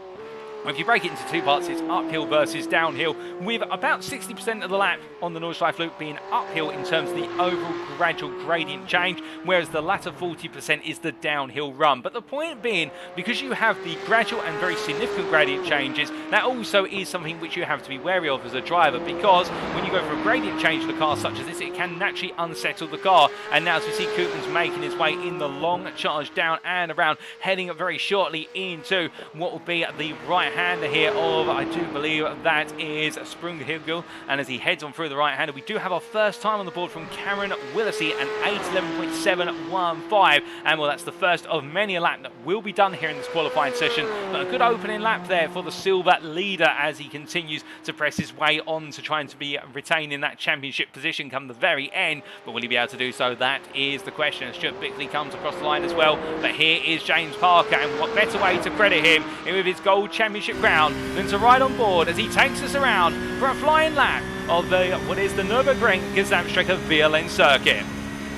If you break it into 2 parts, it's uphill versus downhill, with about 60% of the lap on the Nordschleife Loop being uphill in terms of the overall gradual gradient change, whereas the latter 40% is the downhill run. But the point being, because you have the gradual and very significant gradient changes, that also is something which you have to be wary of as a driver, because when you go for a gradient change in a car such as this, it can naturally unsettle the car. And now as we see Koopmans making his way in the long charge down and around, heading very shortly into what will be the right-hander here of, I do believe that is Sprunghigel, and as he heads on through the right-hander, we do have our first time on the board from Karen Willesey, an 8:11.715, and well, that's the first of many a lap that will be done here in this qualifying session. But a good opening lap there for the silver leader as he continues to press his way on to trying to be retaining that championship position come the very end. But will he be able to do so? That is the question. Stuart Bickley comes across the line as well, but here is James Parker, and what better way to credit him with his gold championship crown than to ride on board as he takes us around for a flying lap of what is the Nürburgring Gesamtstrecke VLN circuit.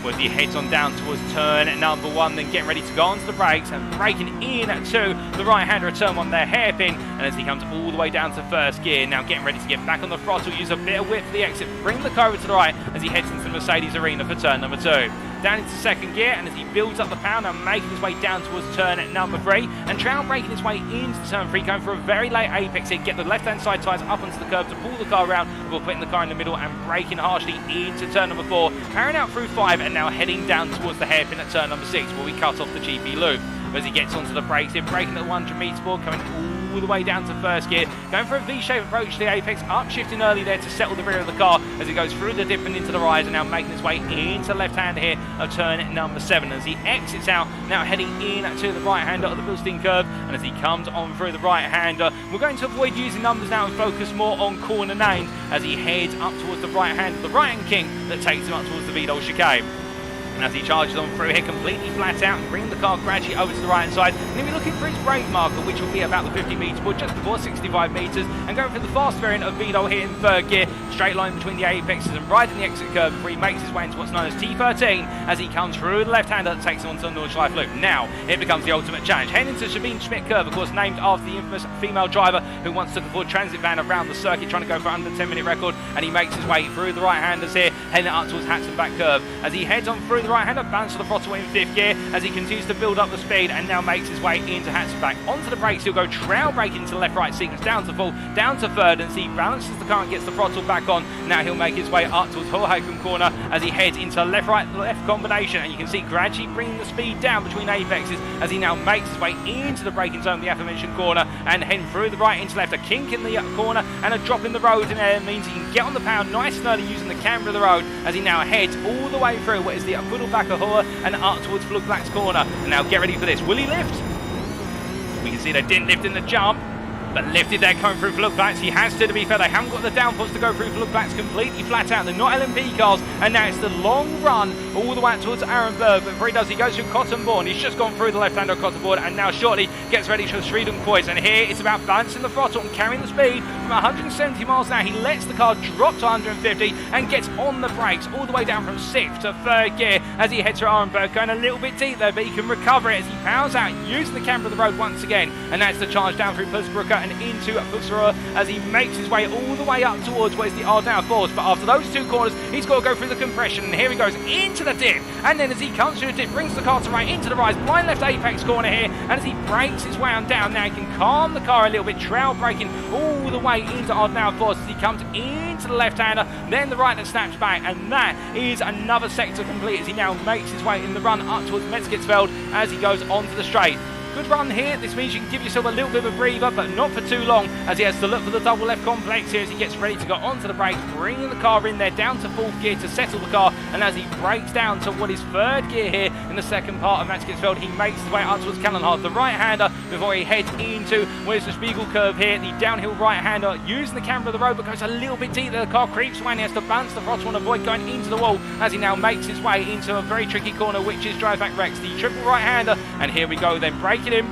As he heads on down towards turn number 1, then getting ready to go onto the brakes and braking in to the right-hander at turn 1 there, hairpin, and as he comes all the way down to first gear, now getting ready to get back on the throttle, use a bit of whip for the exit, bring the car over to the right as he heads into the Mercedes arena for turn number 2. Down into second gear, and as he builds up the power, now making his way down towards turn number 3, and Trout breaking his way into turn 3, going for a very late apex here, get the left-hand side tyres up onto the curb to pull the car around before putting the car in the middle and braking harshly into turn number 4, carrying out through 5, and now heading down towards the hairpin at turn number 6, where we cut off the GP loop. As he gets onto the brakes, then braking at the 100 metres board, coming all the way down to first gear, going for a V-shaped approach to the apex, upshifting early there to settle the rear of the car as he goes through the dip and into the rise, and now making his way into left-hand here of turn number 7 as he exits out, now heading in to the right-hander of the Bilstein curve, and as he comes on through the right-hander, we're going to avoid using numbers now and focus more on corner names as he heads up towards the right-hand, the right-hand king that takes him up towards the Vidal chicane. And as he charges on through here, completely flat out, and bringing the car gradually over to the right hand side. And he'll be looking for his brake marker, which will be about the 50 metre board, just before 65 metres, and going for the fast variant of Vito here in third gear. Straight line between the apexes and riding the exit curve before he makes his way into what's known as T13 as he comes through the left-hander that takes him onto the Nordschleife loop. Now, it becomes the ultimate challenge. Heading into Sabine Schmidt curve, of course, named after the infamous female driver who once took a Ford Transit van around the circuit trying to go for under 10-minute record, and he makes his way through the right-handers here, heading up towards Hatzenbach curve. As he heads on through the right-hander, balance to the throttle in fifth gear as he continues to build up the speed and now makes his way into Hatzenbach. Onto the brakes, he'll go trail braking to the left-right sequence, down to full, down to third, and as he balances the car and gets the throttle back on. Now he'll make his way up towards Horhaken corner as he heads into left-right-left combination, and you can see gradually bringing the speed down between apexes as he now makes his way into the braking zone of the aforementioned corner and heading through the right into left. A kink in the corner and a drop in the road, and it means he can get on the pound nice and early using the camber of the road as he now heads all the way through what is the Puddlebacker Hoher and up towards Flugblack's corner. And now get ready for this. Will he lift? We can see they didn't lift in the jump, but lifted there coming through Flugblack's. He has to be fair. They haven't got the downforce to go through Flugblack's completely flat out. They're not LMP cars, and now it's the long run all the way out towards Arenberg. But before he does, he goes through Cottonbourne. He's just gone through the left-hander of Cottonbourne, and now shortly gets ready for Schredenkreuz. And here it's about balancing the throttle and carrying the speed from 170 miles an hour. He lets the car drop to 150 and gets on the brakes all the way down from 6th to 3rd gear as he heads for Arenberg, going a little bit deep there, but he can recover it as he powers out using the camber of the road once again. And that's the charge down through Pussbrooker and into as he makes his way all the way up towards what is the Ardau Force. But after those two corners, he's got to go through the compression, and here he goes into the dip, and then as he comes through the dip, brings the car to right into the rise, blind left apex corner here, and as he brakes his way on down, now he can calm the car a little bit, trail braking all the way into Ardau Force as he comes into the left-hander, then the right that snaps back, and that is another sector complete as he now makes his way in the run up towards Metzgertsfeld as he goes onto the straight. Good run here. This means you can give yourself a little bit of a breather, but not for too long, as he has to look for the double left complex here as he gets ready to go onto the brakes, bringing the car in there down to 4th gear to settle the car. And as he brakes down to what is 3rd gear here in the second part of Metzgertsfeld, he makes his way up towards Kallenhardt, the right-hander, before he heads into where's the Spiegel curve here, the downhill right-hander, using the camber of the road, but goes a little bit deep there. The car creeps away and he has to balance the throttle and avoid going into the wall as he now makes his way into a very tricky corner, which is Driveback Rex, the triple right-hander. And here we go, then braking him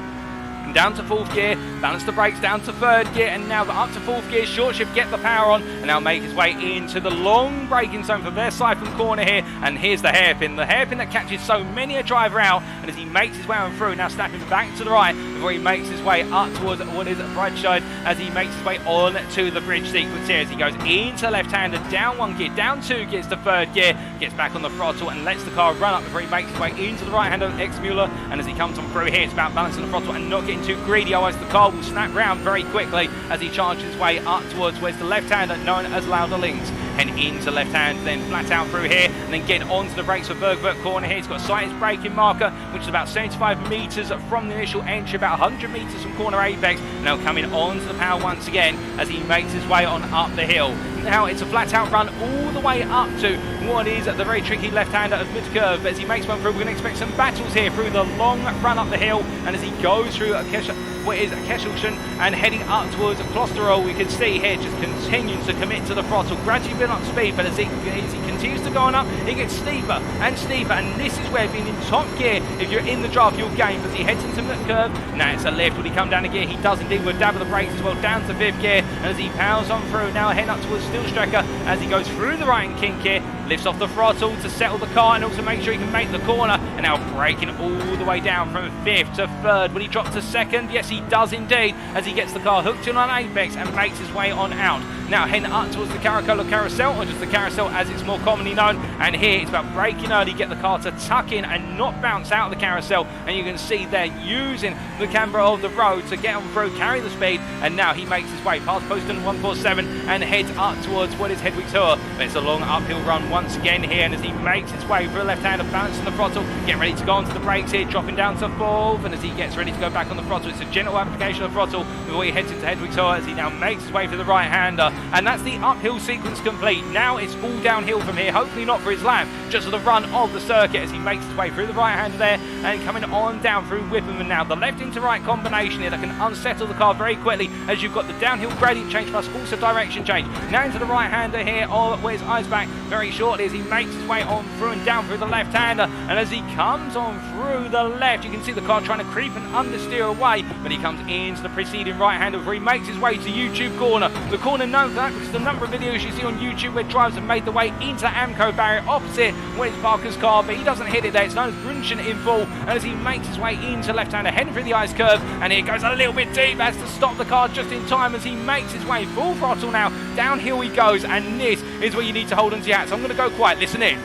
down to 4th gear, balance the brakes down to 3rd gear, and now up to 4th gear, short shift, get the power on, and now make his way into the long braking zone from their siphon corner here. And here's the hairpin that catches so many a driver out, and as he makes his way on through, now snapping back to the right before he makes his way up towards what is Breitscheid as he makes his way on to the bridge sequence here as he goes into left-hander, down 1 gear, down 2 gears to 3rd gear, gets back on the throttle and lets the car run up before he makes his way into the right-hander of X-Mueller. And as he comes on through here, it's about balancing the throttle and not getting too greedy, otherwise the car will snap round very quickly as he charges his way up towards where's the left-hander known as Lauder Links. And into left hand, then flat out through here, and then get onto the brakes for Bergwerk corner here. He's got sight his braking marker, which is about 75 metres from the initial entry, about 100 metres from corner apex. Now coming onto the power once again as he makes his way on up the hill. Now it's a flat out run all the way up to what is the very tricky left-hander of mid-curve. But as he makes one through, we're going to expect some battles here through the long run up the hill. And as he goes through what is Kesselchen and heading up towards Klosterol, we can see here just continues to commit to the throttle, gradually building up speed, but as he continues to go on up, he gets steeper and steeper, and this is where being in top gear, if you're in the draft, you'll gain, as he heads into the curve. Now it's a lift. Will he come down a gear? He does indeed, with a dab of the brakes as well, down to 5th gear, and as he powers on through, now heading up towards Stillstrecker, as he goes through the right kink here, lifts off the throttle to settle the car and also make sure he can make the corner, and now braking all the way down from 5th to 3rd. Will he drop to 2nd? Yes, he does indeed, as he gets the car hooked in on apex and makes his way on out. Now heading up towards the Caracola Carousel, or just the Carousel as it's more commonly known, and here it's about braking early, get the car to tuck in and not bounce out of the carousel, and you can see they're using the camber of the road to get on through, carry the speed, and now he makes his way past Poston 147 and heads up towards what is Hedwigshöhe. It's a long uphill run once again here, and as he makes his way through the left-hander, balancing the throttle, getting ready to go onto the brakes here, dropping down to 4th, and as he gets ready to go back on the throttle, it's a gentle application of throttle before he heads into Hedwigshöhe as he now makes his way for the right-hander, and that's the uphill sequence complete. Now it's all downhill from here, hopefully not for his lap, just for the run of the circuit as he makes his way through the right-hander there and coming on down through Whipham, and now the left into right combination here that can unsettle the car very quickly as you've got the downhill gradient change plus also direction change. Now into the right-hander here, or put his eyes back very shortly as he makes his way on through and down through the left-hander. And as he comes on through the left, you can see the car trying to creep and understeer away, but he comes into the preceding right-hander where he makes his way to YouTube corner. The corner known for that because the number of videos you see on YouTube where drivers have made their way into the Amco barrier opposite where it's Parker's car, but he doesn't hit it there. It's known as Brunchen in full. And as he makes his way into left-hander, heading through the ice curve, and it goes a little bit deep, has to stop the car just in time as he makes his way full throttle now. Downhill he goes, and this is where you need to hold on to your hat. So I'm going to go quiet. Listen in.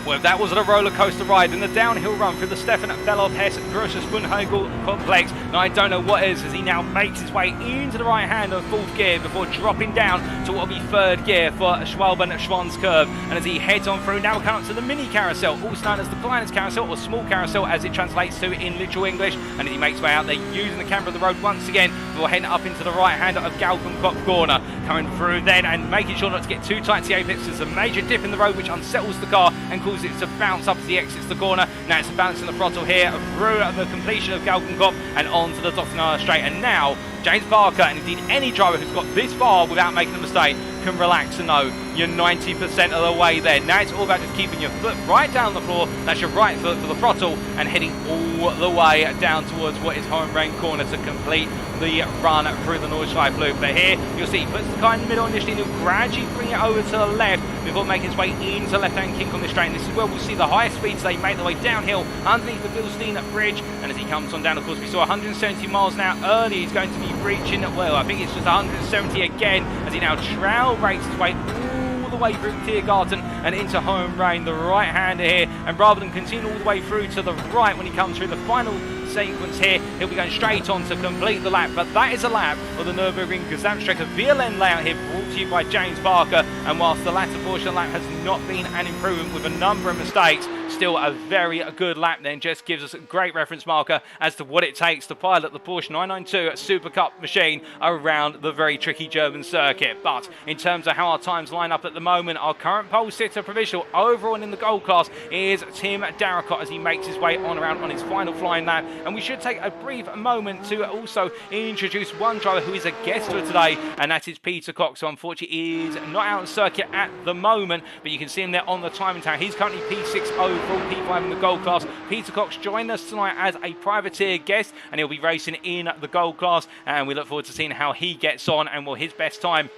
Well, that was a roller coaster ride in the downhill run through the Stefan Belov Hess Grosser Spunhagel complex. Now, I don't know what is as he now makes his way into the right hand of fourth gear before dropping down to what will be third gear for Schwalben Schwann's curve. And as he heads on through, now we come up to the mini carousel, also known as the Blindness carousel or small carousel as it translates to in literal English. And as he makes his way out there using the camber of the road once again before heading up into the right hand of Galgenkopf corner. Coming through then and making sure not to get too tight to the apex. There's a major dip in the road which unsettles the car and causes it to bounce up as he exits the corner. Now it's a bounce in the throttle here through the completion of Galgenkopf and onto the Dottenauer straight. And now James Parker, and indeed any driver who's got this far without making a mistake, can relax and know you're 90% of the way there. Now it's all about just keeping your foot right down the floor, that's your right foot for the throttle, and heading all the way down towards what is Hohenrain corner to complete the run through the Nordschleife loop. But here you'll see he puts the car in the middle initially and he'll gradually bring it over to the left before making his way into left-hand kink on this straight. And this is where we'll see the highest speeds they make their way downhill underneath the Bilstein bridge. And as he comes on down, of course, we saw 170 miles an hour early. He's going to be reaching, well, I think it's just 170 again as he now trail brakes his way all the way through Tiergarten and into Hohenrain, the right-hander here. And rather than continue all the way through to the right when he comes through the final sequence here, he'll be going straight on to complete the lap. But that is a lap of the Nürburgring Gesamtstrecke VLN layout here, brought to you by James Parker. And whilst the latter portion of the lap has not been an improvement with a number of mistakes, still a very good lap then. Just gives us a great reference marker as to what it takes to pilot the Porsche 992 Super Cup machine around the very tricky German circuit. But in terms of how our times line up at the moment, our current pole sitter provisional overall in the gold class is Tim Darracott as he makes his way on around on his final flying lap. And we should take a brief moment to also introduce one driver who is a guest for today, and that is Peter Cox, who unfortunately is not out on circuit at the moment, but you can see him there on the timing tower. He's currently P6 overall, P5 in the gold class. Peter Cox joined us tonight as a privateer guest, and he'll be racing in the gold class, and we look forward to seeing how he gets on and will his best time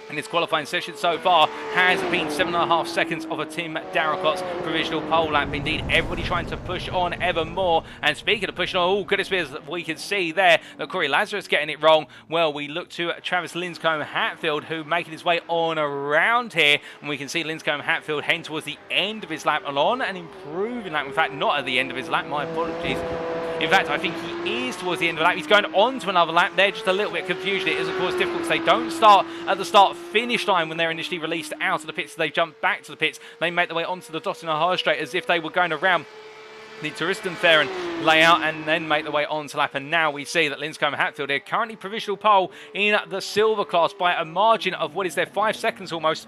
in his qualifying session so far has been 7.5 seconds of a Tim Darracott's provisional pole lap. Indeed, everybody trying to push on ever more. And speaking of pushing on, oh goodness me, as we can see there that Corey Lazarus getting it wrong. Well, we look to Travis Linscombe-Hatfield, who making his way on around here, and we can see Linscombe-Hatfield heading towards the end of his lap and on an improving lap. In fact, not at the end of his lap, my apologies. In fact, I think he is towards the end of the lap. He's going on to another lap there, just a little bit confusion. It is, of course, difficult because they don't start at the start-finish line when they're initially released out of the pits. So they jump back to the pits. They make their way onto the Dottenauer straight as if they were going around the Touristenfairen layout and then make their way onto lap. And now we see that Linscombe-Hatfield here currently provisional pole in the silver class by a margin of what is there 5 seconds almost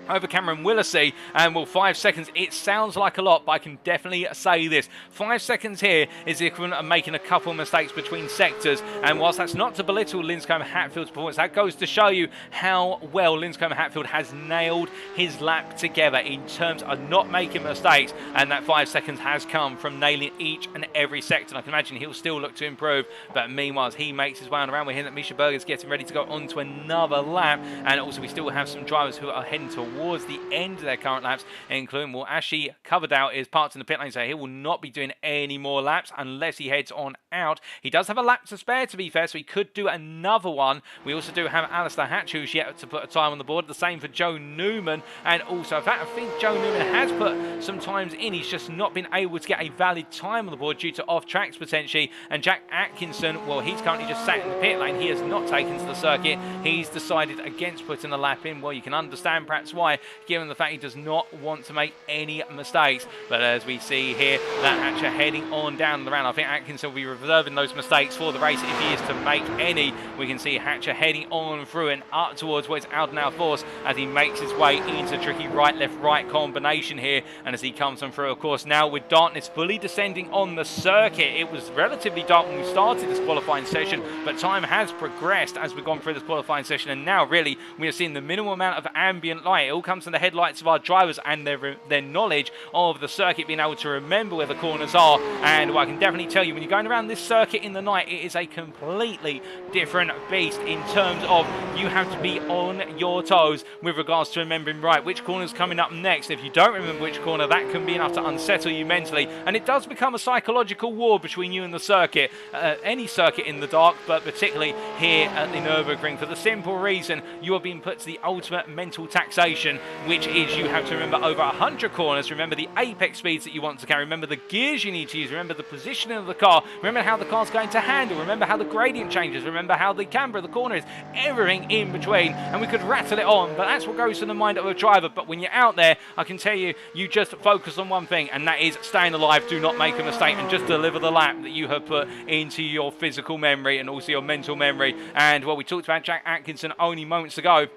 over Cameron Willisey. And well, 5 seconds, it sounds like a lot, but I can definitely say this. 5 seconds here is the equivalent of making a couple of mistakes between sectors. And whilst that's not to belittle Linscombe-Hatfield's performance, that goes to show you how well Linscombe-Hatfield has nailed his lap together in terms of not making mistakes. And that 5 seconds has come from nailing each and every sector. And I can imagine he'll still look to improve. But meanwhile, as he makes his way on around, we're hearing that Misha Berger's getting ready to go on to another lap. And also we still have some drivers who are heading towards the end of their current laps, including, well, Ashi Coverdale is parked in the pit lane, so he will not be doing any more laps unless he heads on out. He does have a lap to spare, to be fair, so he could do another one. We also do have Alistair Hatch, who's yet to put a time on the board. The same for Joe Newman, and also, in fact, I think Joe Newman has put some times in. He's just not been able to get a valid time on the board due to off-tracks, potentially. And Jack Atkinson, well, he's currently just sat in the pit lane. He has not taken to the circuit. He's decided against putting a lap in. Well, you can understand perhaps why. Why? Given the fact he does not want to make any mistakes. But as we see here, that Hatcher heading on down the round. I think Atkinson will be reserving those mistakes for the race if he is to make any. We can see Hatcher heading on through and up towards what's out now force as he makes his way into tricky right, left, right combination here. And as he comes on through, of course, now with darkness fully descending on the circuit. It was relatively dark when we started this qualifying session, but time has progressed as we've gone through this qualifying session, and now really we are seeing the minimal amount of ambient light. It all comes from the headlights of our drivers and their knowledge of the circuit, being able to remember where the corners are. And what I can definitely tell you, when you're going around this circuit in the night, it is a completely different beast in terms of you have to be on your toes with regards to remembering right which corner's coming up next. If you don't remember which corner, that can be enough to unsettle you mentally, and it does become a psychological war between you and the circuit, any circuit in the dark, but particularly here at the Nürburgring, for the simple reason you are being put to the ultimate mental taxation, which is you have to remember over 100 corners, remember the apex speeds that you want to carry, remember the gears you need to use, remember the positioning of the car, remember how the car's going to handle, remember how the gradient changes, remember how the camber of the corner is, everything in between. And we could rattle it on, but that's what goes to the mind of a driver. But when you're out there, I can tell you, you just focus on one thing, and that is staying alive. Do not make a mistake, and just deliver the lap that you have put into your physical memory and also your mental memory. And well, we talked about Jack Atkinson only moments ago,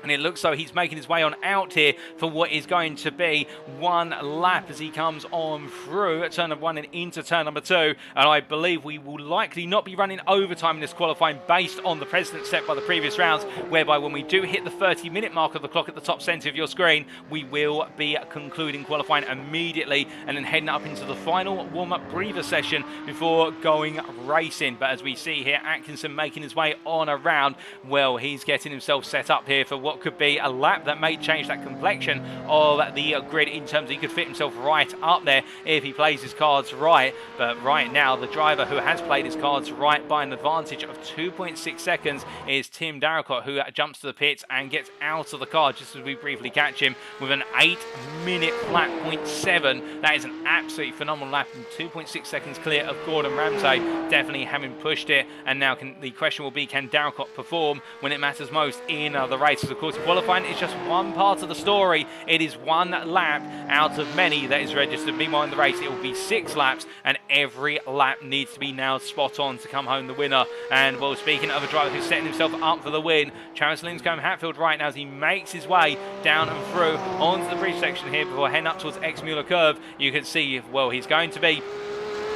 and it looks like he's making his way on out here for what is going to be one lap as he comes on through turn number 1 and into turn number 2. And I believe we will likely not be running overtime in this qualifying based on the precedent set by the previous rounds, whereby when we do hit the 30-minute mark of the clock at the top centre of your screen, we will be concluding qualifying immediately and then heading up into the final warm-up breather session before going racing. But as we see here, Atkinson making his way on around, well, he's getting himself set up here for what could be a lap that may change that complexion of the grid in terms of he could fit himself right up there if he plays his cards right. But right now, the driver who has played his cards right by an advantage of 2.6 seconds is Tim Darracott, who jumps to the pits and gets out of the car just as we briefly catch him with an 8-minute flat 0.7. That is an absolutely phenomenal lap, and 2.6 seconds clear of Gordon Ramsay, definitely having pushed it. And now the question will be, can Darracott perform when it matters most in the race? Of course, qualifying is just one part of the story. It is one lap out of many that is registered. Meanwhile, in the race, it will be 6 laps, and every lap needs to be now spot on to come home the winner. And well, speaking of a driver who's setting himself up for the win, Travis Linscomb-Hatfield right now as he makes his way down and through onto the bridge section here before heading up towards Exmuller Curve. You can see, well, he's going to be,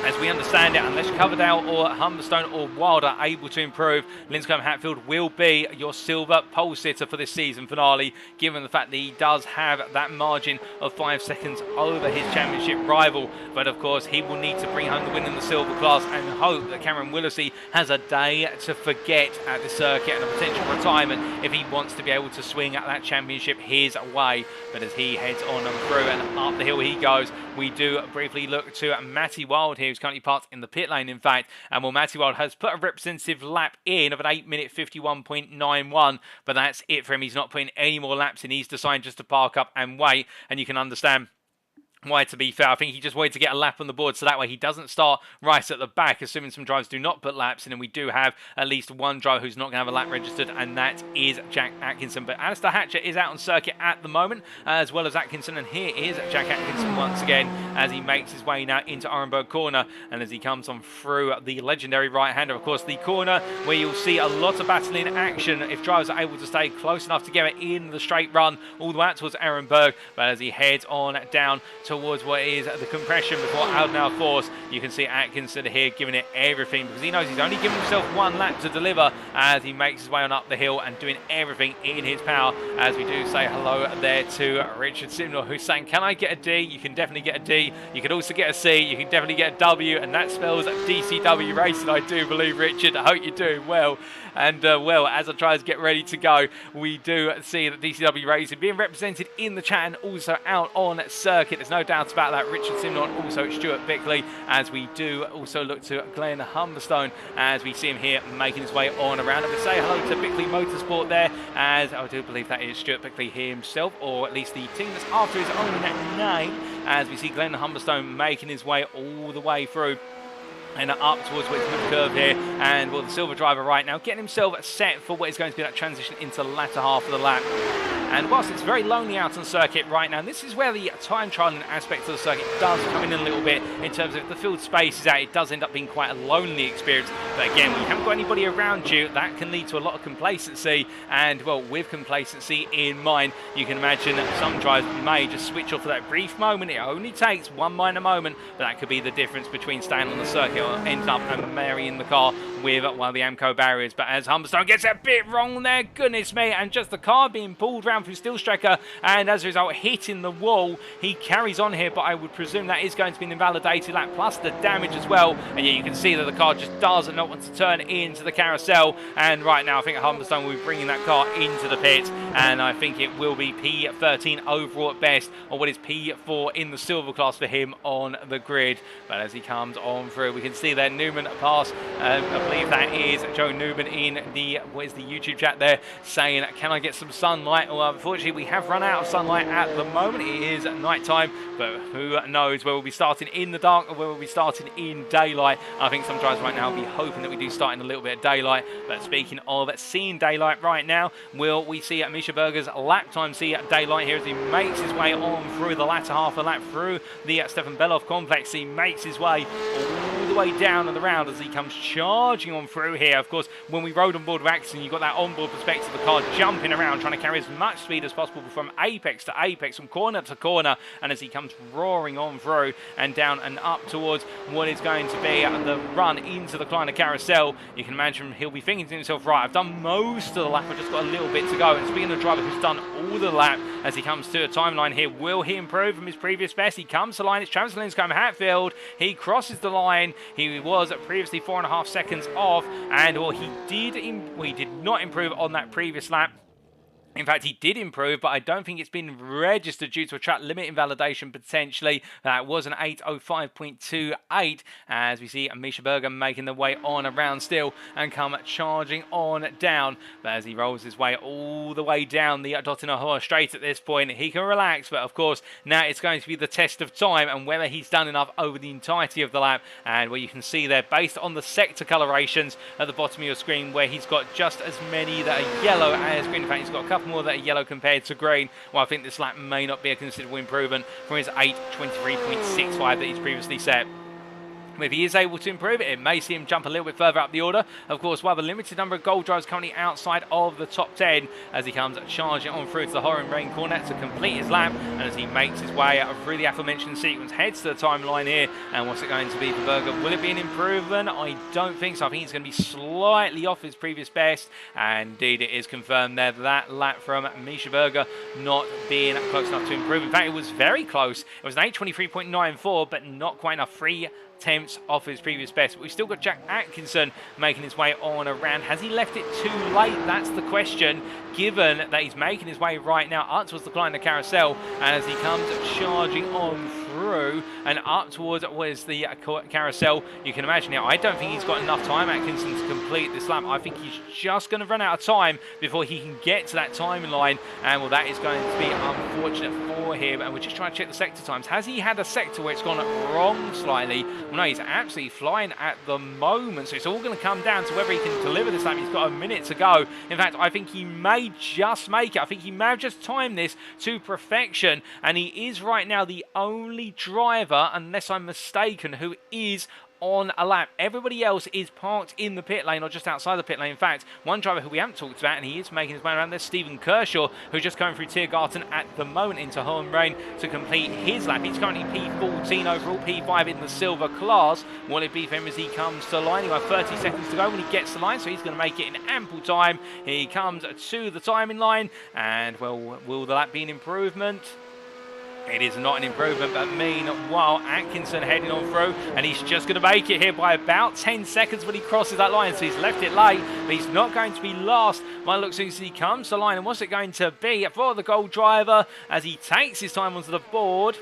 as we understand it, unless Coverdale or Humberstone or Wilder are able to improve, Linscomb-Hatfield will be your silver pole sitter for this season finale, given the fact that he does have that margin of 5 seconds over his championship rival. But of course, he will need to bring home the win in the silver class and hope that Cameron Willesee has a day to forget at the circuit and a potential retirement if he wants to be able to swing at that championship his way. But as he heads on and through and up the hill he goes, we do briefly look to Matty Wild here, who's currently parked in the pit lane, in fact. And well, Matty Wild has put a representative lap in of an 8-minute 51.91, but that's it for him. He's not putting any more laps in. He's decided just to park up and wait, and you can understand why, to be fair. I think he just wanted to get a lap on the board so that way he doesn't start right at the back, assuming some drivers do not put laps in, and we do have at least one driver who's not going to have a lap registered, and that is Jack Atkinson. But Alistair Hatcher is out on circuit at the moment, as well as Atkinson, and here is Jack Atkinson once again as he makes his way now into Orenburg Corner, and as he comes on through the legendary right-hander, of course, the corner where you'll see a lot of battling action if drivers are able to stay close enough together in the straight run all the way out towards Orenburg. But as he heads on down towards what is the compression before Aldenau Force, you can see Atkinson here giving it everything, because he knows he's only given himself one lap to deliver as he makes his way on up the hill and doing everything in his power. As we do say hello there to Richard Simnor, who's saying, can I get a D? You can definitely get a D. You can also get a C. You can definitely get a W, and that spells DCW Racing, I do believe, Richard. I hope you're doing well. And well, as I try to get ready to go, we do see that DCW Racing being represented in the chat and also out on circuit. There's no doubt about that. Richard Simnor and also Stuart Bickley, as we do also look to Glenn Humberstone as we see him here making his way on around. And we say hello to Bickley Motorsport there, as I do believe that is Stuart Bickley himself, or at least the team that's after his own name, as we see Glenn Humberstone making his way all the way through and up towards Whit's curve here, and well, the silver driver right now getting himself set for what is going to be that transition into the latter half of the lap. And whilst it's very lonely out on circuit right now, and this is where the time trialing aspect of the circuit does come in a little bit in terms of if the field space is out, it does end up being quite a lonely experience. But again, when you haven't got anybody around you, that can lead to a lot of complacency. And well, with complacency in mind, you can imagine that some drivers may just switch off for that brief moment. It only takes one minor moment, but that could be the difference between staying on the circuit or ending up marrying the car with one of the Amco barriers. But as Humberstone gets a bit wrong there, goodness me, and just the car being pulled round through Stillstrecker, and as a result hitting the wall, he carries on here, but I would presume that is going to be an invalidated lap, plus the damage as well. And yeah, you can see that the car just does not want to turn into the carousel, and right now I think Humberstone will be bringing that car into the pit, and I think it will be P13 overall at best, or what is P4 in the silver class for him on the grid. But as he comes on through, we can see there Newman pass, I believe that is Joe Newman in the YouTube chat there saying, can I get some sunlight? Well, unfortunately we have run out of sunlight at the moment. It is night time, but who knows where we'll be starting in the dark or where we'll be starting in daylight. I think some drivers right now will be hoping that we do start in a little bit of daylight. But speaking of seeing daylight right now, will we see Misha Berger's lap time see daylight here as he makes his way on through the latter half of the lap through the Stefan Belov complex. He makes his way all the way down on the round as he comes charging on through here. Of course, when we rode on board with Atkinson, you got that onboard perspective of the car jumping around, trying to carry as much speed as possible from apex to apex, from corner to corner. And as he comes roaring on through and down and up towards what is going to be the run into the Kleiner carousel, you can imagine he'll be thinking to himself, right, I've done most of the lap, I've just got a little bit to go. And speaking of a driver who's done all the lap, as he comes to a timeline here, will he improve from his previous best? He comes to the line, it's Travis Linscombe Hatfield, he crosses the line, he was previously 4.5 seconds off, and well, he did not improve on that previous lap. In fact, he did improve, but I don't think it's been registered due to a track limit invalidation potentially. That was an 8:05.28 as we see Misha Berger making the way on around still and come charging on down. But as he rolls his way all the way down the Dottinahor straight at this point, he can relax. But of course, now it's going to be the test of time and whether he's done enough over the entirety of the lap. And where you can see there, based on the sector colorations at the bottom of your screen, where he's got just as many that are yellow as green. In fact, he's got a couple more that are yellow compared to green. Well, I think this lap may not be a considerable improvement from his 8:23.65 that he's previously set. If he is able to improve it, it may see him jump a little bit further up the order. Of course, while the limited number of gold drivers currently outside of the top 10 as he comes charging on through to the Horan Rain corner to complete his lap, and as he makes his way through the aforementioned sequence, heads to the timeline here. And what's it going to be for Berger? Will it be an improvement? I don't think so. I think he's going to be slightly off his previous best, and indeed it is confirmed there that lap from Misha Berger not being close enough to improve. In fact, it was very close. It was an 8:23.94, but not quite enough. 3/10 off his previous best. But we've still got Jack Atkinson making his way on around. Has he left it too late? That's the question, given that he's making his way right now up towards the Kleiner carousel, and as he comes charging on through and up towards what is the carousel, you can imagine now, I don't think he's got enough time, Atkinson, to complete this lap. I think he's just going to run out of time before he can get to that timeline, and well, that is going to be unfortunate for him. And we're just trying to check the sector times. Has he had a sector where it's gone wrong slightly? Well, no, he's absolutely flying at the moment, so it's all going to come down to whether he can deliver this lap. He's got a minute to go. In fact, I think he may just make it. I think he may have just timed this to perfection, and he is right now the only driver, unless I'm mistaken, who is on a lap. Everybody else is parked in the pit lane or just outside the pit lane. In fact, one driver who we haven't talked about, and he is making his way around there, Stephen Kershaw, who's just going through Tiergarten at the moment into Home Rain to complete his lap. He's currently P14 overall, P5 in the silver class. Will it be for him as he comes to the line? He'll have 30 seconds to go when he gets to the line, so he's going to make it in ample time. He comes to the timing line, and well, will the lap be an improvement? It is not an improvement, but meanwhile, Atkinson heading on through, and he's just going to make it here by about 10 seconds when he crosses that line. So he's left it late, but he's not going to be last by the looks as he comes to the line. And what's it going to be for the gold driver as he takes his time onto the board?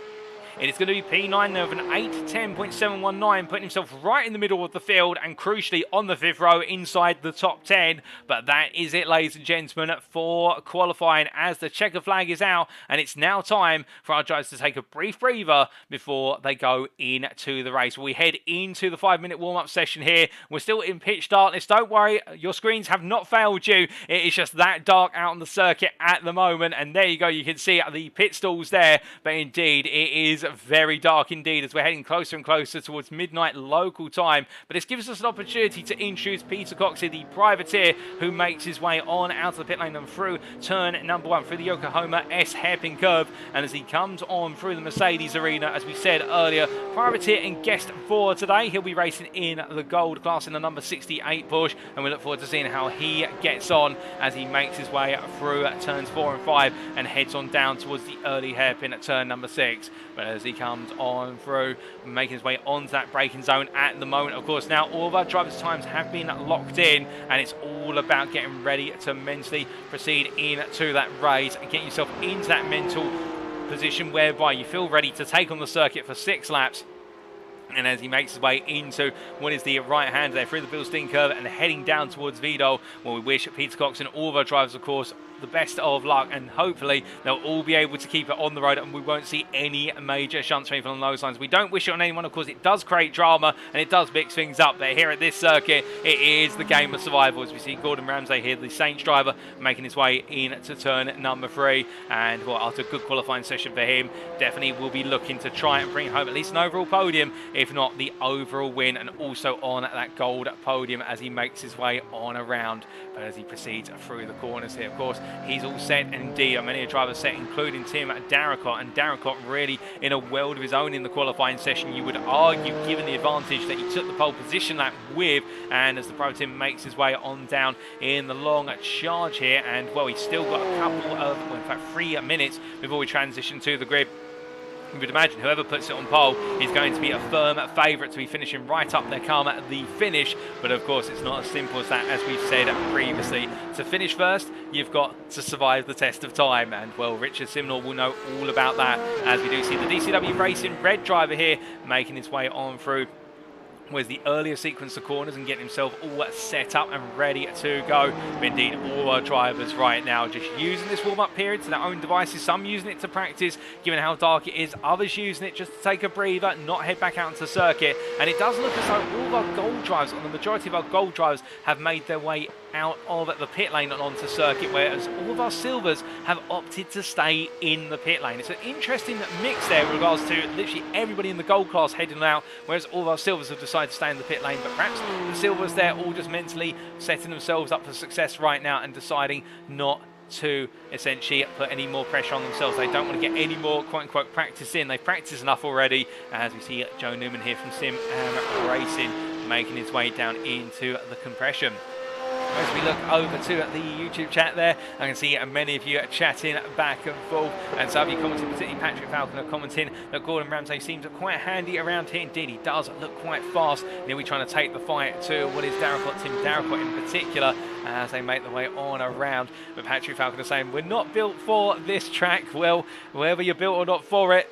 It is going to be P9 there with an 8:10.719, putting himself right in the middle of the field and crucially on the 5th row inside the top 10. But that is it, ladies and gentlemen, for qualifying as the checker flag is out, and it's now time for our drivers to take a brief breather before they go into the race. We head into the 5-minute warm-up session here. We're still in pitch darkness. Don't worry, your screens have not failed you. It is just that dark out on the circuit at the moment, and there you go, you can see the pit stalls there. But indeed, it is very dark indeed as we're heading closer and closer towards midnight local time. But this gives us an opportunity to introduce Peter Cox here, the privateer, who makes his way on out of the pit lane and through turn number 1 through the Yokohama S hairpin curve. And as he comes on through the Mercedes arena, as we said earlier, privateer and guest for today, he'll be racing in the gold class in the number 68 Porsche, and we look forward to seeing how he gets on as he makes his way through turns 4 and 5 and heads on down towards the early hairpin at turn number 6. But as he comes on through, making his way onto that braking zone at the moment, of course, now all of our drivers' times have been locked in, and it's all about getting ready to mentally proceed into that race and get yourself into that mental position whereby you feel ready to take on the circuit for 6 laps. And as he makes his way into what is the right hand there through the Bilstein curve and heading down towards Vidal, well, we wish Peter Cox and all of our drivers, of course, the best of luck, and hopefully they'll all be able to keep it on the road and we won't see any major shunts or anything along those lines. We don't wish it on anyone, of course. It does create drama and it does mix things up, but here at this circuit it is the game of survival as we see Gordon Ramsay here, the Saints driver, making his way into turn number 3, and well, after a good qualifying session for him, definitely will be looking to try and bring home at least an overall podium, if not the overall win, and also on that gold podium as he makes his way on around. But as he proceeds through the corners here, of course, he's all set, and indeed many drivers set, including Tim Darracott, and Darracott really in a world of his own in the qualifying session, you would argue, given the advantage that he took the pole position lap with. And as the pro team makes his way on down in the long charge here, and well, he's still got a couple of, well, in fact 3 minutes before we transition to the grid. You would imagine whoever puts it on pole is going to be a firm favourite to be finishing right up there come at the finish. But of course, it's not as simple as that, as we've said previously. To finish first, you've got to survive the test of time. And well, Richard Simnor will know all about that, as we do see the DCW Racing red driver here making his way on through was the earlier sequence of corners and getting himself all set up and ready to go. But indeed, all our drivers right now just using this warm-up period to their own devices, some using it to practice given how dark it is, others using it just to take a breather, not head back out into the circuit. And it does look as though all of our gold drivers, or the majority of our gold drivers, have made their way out of the pit lane and onto circuit, whereas all of our silvers have opted to stay in the pit lane. It's an interesting mix there in regards to literally everybody in the gold class heading out, whereas all of our silvers have decided to stay in the pit lane. But perhaps the silvers there all just mentally setting themselves up for success right now and deciding not to essentially put any more pressure on themselves. They don't want to get any more quote-unquote practice in. They've practiced enough already, as we see Joe Newman here from SimRacing making his way down into the compression. As we look over to the YouTube chat there, I can see many of you chatting back and forth, and some of you commenting, particularly Patrick Falconer commenting that Gordon Ramsay seems quite handy around here. Indeed, he does look quite fast. He'll be trying to take the fight to what is Darracott, Tim Darracott in particular, as they make their way on around. But Patrick Falconer saying, we're not built for this track. Well, whether you're built or not for it,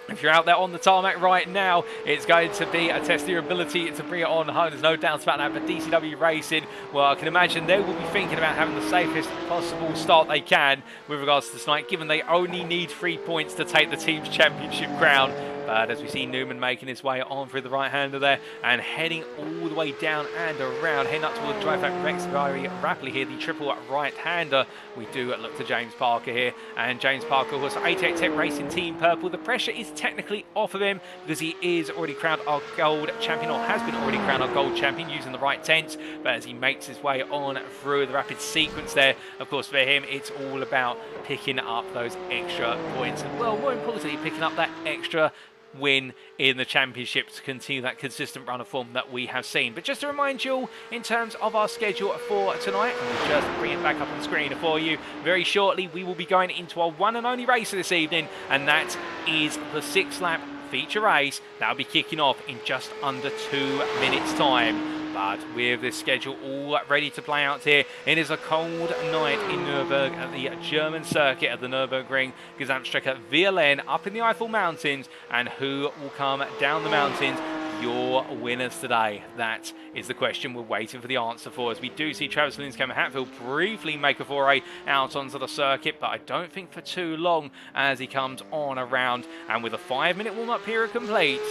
if you're out there on the tarmac right now, it's going to be a test of your ability to bring it on home. There's no doubt about that. But DCW Racing, well, I can imagine they will be thinking about having the safest possible start they can with regards to this night, given they only need 3 points to take the team's championship crown. But as we see Newman making his way on through the right-hander there and heading all the way down and around, heading up towards the drive back Rex very rapidly here, the triple right-hander. We do look to James Parker here, and James Parker was 88 Tech Racing Team Purple. The pressure is technically off of him because he is already crowned our gold champion, or has been already crowned our gold champion using the right tents. But as he makes his way on through the rapid sequence there, of course for him it's all about picking up those extra points, and well, more importantly, picking up that extra win in the championship to continue that consistent run of form that we have seen. But just to remind you all, in terms of our schedule for tonight, and we'll just bring it back up on screen for you very shortly, we will be going into our one and only race of this evening, and that is the 6-lap feature race. That'll be kicking off in just under 2 minutes time. But with this schedule all ready to play out here, it is a cold night in Nürburgring at the German circuit at the Nürburgring Gesamtstrecke VLN up in the Eifel Mountains. And who will come down the mountains? Your winners today? That is the question we're waiting for the answer for, as we do see Travis Linscombe-Hatfield briefly make a foray out onto the circuit, but I don't think for too long as he comes on around. And with a 5-minute warm-up period complete,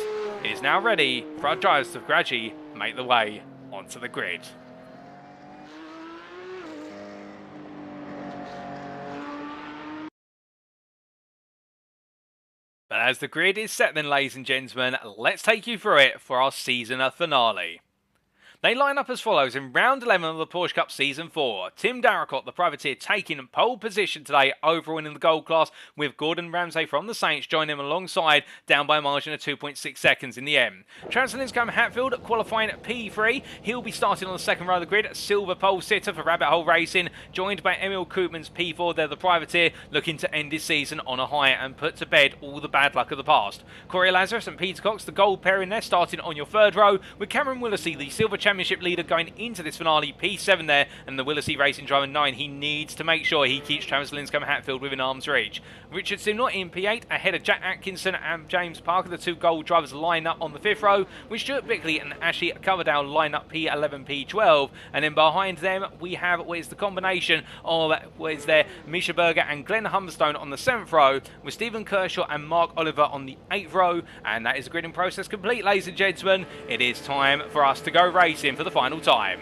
it is now ready for our drivers to gradually make the way onto the grid. But as the grid is set then, ladies and gentlemen, let's take you through it for our season finale. They line up as follows in round 11 of the Porsche Cup Season 4. Tim Darracott, the privateer, taking pole position today, overwinning the gold class, with Gordon Ramsay from the Saints joining him alongside, down by a margin of 2.6 seconds in the end. Travis Linscombe-Hatfield qualifying at P3. He'll be starting on the second row of the grid. Silver pole sitter for Rabbit Hole Racing, joined by Emil Koopman's P4. They're the privateer, looking to end his season on a high and put to bed all the bad luck of the past. Corey Lazarus and Peter Cox, the gold pair in there, starting on your third row, with Cameron Willesee, the silver championship leader, going into this finale, P7 there, and the Willesee Racing driver 9. He needs to make sure he keeps Travis Linscombe-Hatfield within arm's reach. Richard Simnor in P8, ahead of Jack Atkinson and James Parker. The two gold drivers line up on the fifth row, with Stuart Bickley and Ashley Coverdale line up P11, P12, and then behind them we have what is the combination of what is there Misha Berger and Glenn Humberstone on the 7th row, with Stephen Kershaw and Mark Oliver on the 8th row. And that is the gridding process complete, ladies and gentlemen. It is time for us to go racing for the final time.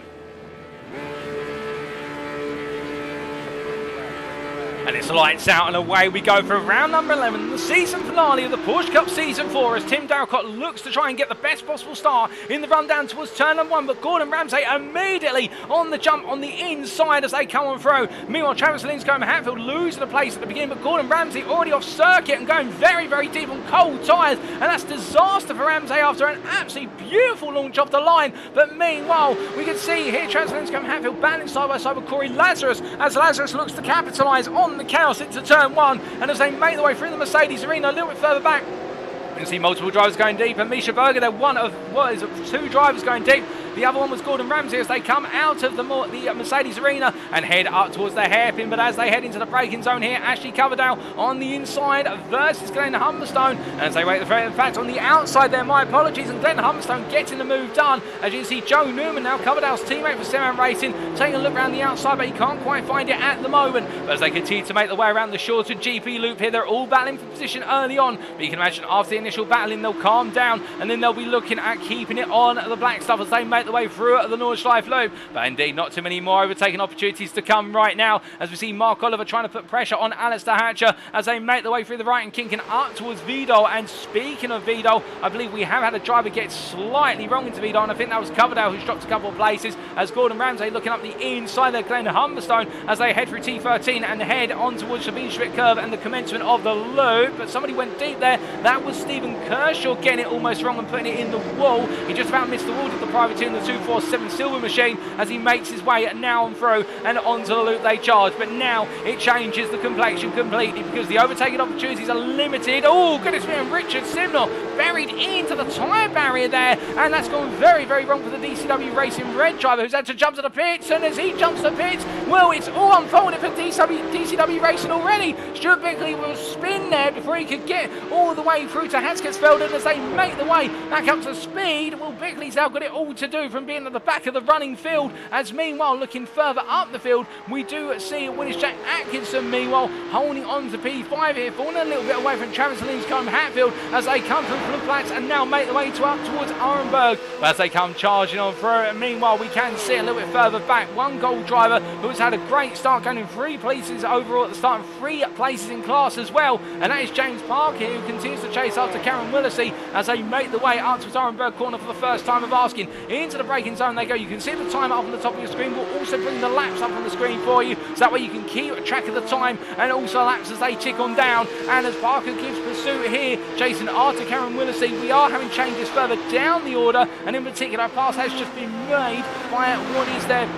And it's lights out and away we go for round number 11, the season finale of the Porsche Cup Season 4, as Tim Darracott looks to try and get the best possible start in the run down towards turn number 1, but Gordon Ramsay immediately on the jump on the inside as they come on through. Meanwhile, Travis Linscombe-Hatfield losing the place at the beginning, but Gordon Ramsay already off circuit and going very, very deep on cold tyres, and that's disaster for Ramsay after an absolutely beautiful launch off the line. But meanwhile, we can see here Travis Linscombe-Hatfield battling side by side with Corey Lazarus, as Lazarus looks to capitalise on the chaos into turn 1, and as they make their way through the Mercedes arena a little bit further back, you can see multiple drivers going deep, and Misha Berger, they're one of what is it, 2 drivers going deep. The other one was Gordon Ramsay as they come out of the Mercedes arena and head up towards the hairpin. But as they head into the braking zone here, Ashley Coverdale on the inside versus Glenn Humberstone. And as they wait, in fact, on the outside there, my apologies, and Glenn Humberstone getting the move done. As you can see, Joe Newman, now Coverdale's teammate for SimRacing, taking a look around the outside, but he can't quite find it at the moment. But as they continue to make their way around the shorter GP loop here, they're all battling for position early on. But you can imagine after the initial battling, they'll calm down, and then they'll be looking at keeping it on the black stuff as they make their way through the Nordschleife loop. But indeed, not too many more overtaking opportunities to come right now, as we see Mark Oliver trying to put pressure on Alistair Hatcher as they make their way through the right and kinking up towards Vidal. And speaking of Vidal, I believe we have had a driver get slightly wrong into Vidal, and I think that was Coverdale who's dropped a couple of places, as Gordon Ramsay looking up the inside there, Glenn Humberstone, as they head through T13 and head on towards the Bienenschwick curve and the commencement of the loop. But somebody went deep there. That was Stephen Kershaw getting it almost wrong and putting it in the wall. He just about missed the wall of the privateer in the 247 Silver Machine as he makes his way now and through and onto the loop they charge. But now it changes the complexion completely, because the overtaking opportunities are limited. Oh goodness me, and Richard Simnor buried into the tyre barrier there, and that's gone very, very wrong for the DCW Racing red driver, who's had to jump to the pits. And as he jumps to the pits, well, it's all unfolded for DCW Racing already. Stuart Bickley will spin there before he could get all the way through to Hasketsveld, and as they make the way back up to speed, well, Bickley's now got it all to do from being at the back of the running field. As meanwhile, looking further up the field, we do see Willis Jack Atkinson meanwhile holding on to P5 here, falling a little bit away from Travis Linscombe-Hatfield as they come from Flugplatz and now make their way to up towards Orenburg. But as they come charging on through, and meanwhile we can see a little bit further back one gold driver who's had a great start, going in 3 places overall at the start and 3 places in class as well, and that is James Parker here, who continues to chase after Cameron Willesee as they make the way up towards Orenburg corner for the first time of asking. Into the braking zone they go. You can see the time up on the top of your screen. We'll also bring the laps up on the screen for you, so that way you can keep track of the time and also laps as they tick on down. And as Parker gives pursuit here, chasing after Cameron Willesee, we are having changes further down the order, and in particular a pass has just been made by what is there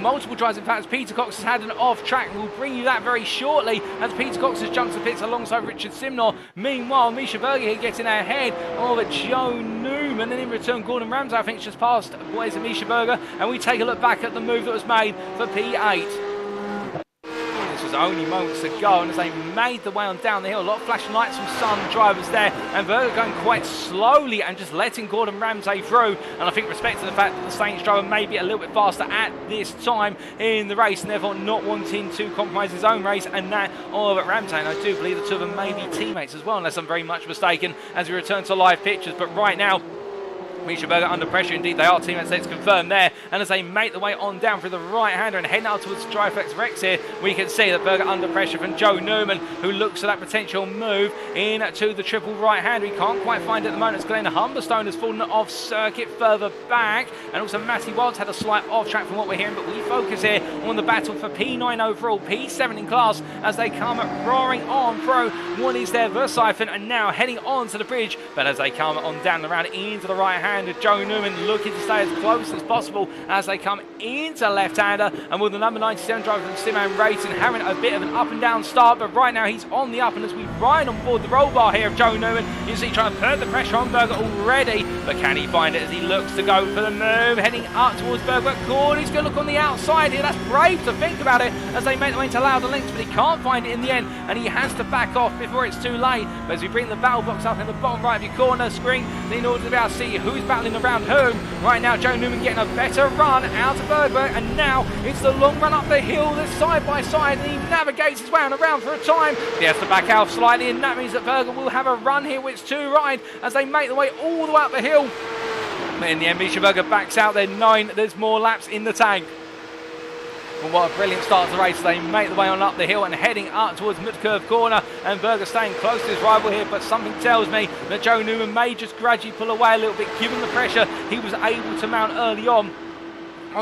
multiple tries. In fact, Peter Cox has had an off track, and we'll bring you that very shortly as Peter Cox has jumped the pits alongside Richard Simnor. Meanwhile, Misha Berger here getting ahead of Joe Newman Newman, and in return Gordon Ramsay I think just passed boys Misha Berger, and we take a look back at the move that was made for P8. This was only moments to go, and as they made the way on down the hill, a lot of flashing lights from some drivers there, and Berger going quite slowly and just letting Gordon Ramsay through. And I think respecting the fact that the Saints driver may be a little bit faster at this time in the race, and therefore not wanting to compromise his own race and that of Ramsay. And I do believe the two of them may be teammates as well, unless I'm very much mistaken, as we return to live pictures. But right now, Misha Berger under pressure, indeed they are teammates, let's confirm there. And as they make the way on down through the right-hander and heading out towards Driveflex Rex here, we can see that Berger under pressure from Joe Newman, who looks at that potential move into the triple right-hander. He can't quite find it at the moment as Glenn Humberstone has fallen off circuit further back. And also Matty Wild's had a slight off-track from what we're hearing, but we focus here on the battle for P9 overall, P7 in class, as they come roaring on through. One is there, Versiphon, and now heading on to the bridge. But as they come on down the round into the right-hander, Joe Newman looking to stay as close as possible as they come into left-hander, and with the number 97 driver from iRacing having a bit of an up and down start, but right now he's on the up, and as we ride on board the roll bar here of Joe Newman, you see trying to put the pressure on Berger already, but can he find it as he looks to go for the move, heading up towards Berger. Gordon's going to look on the outside here. That's brave to think about it as they make the way to Louder Links, but he can't find it in the end, and he has to back off before it's too late. But as we bring the battle box up in the bottom right of your corner screen in order to be able to see who's battling around whom. Right now Joe Newman getting a better run out of Berger, and now it's the long run up the hill that's side by side, and he navigates his way on around for a time. He has to back out slightly, and that means that Berger will have a run here with two right as they make the way all the way up the hill. But in the end, Misha Berger backs out. They're 9. There's more laps in the tank. Well, what a brilliant start to the race. They make the way on up the hill and heading up towards mid-curve corner, and Berger staying close to his rival here, but something tells me that Joe Newman may just gradually pull away a little bit given the pressure he was able to mount early on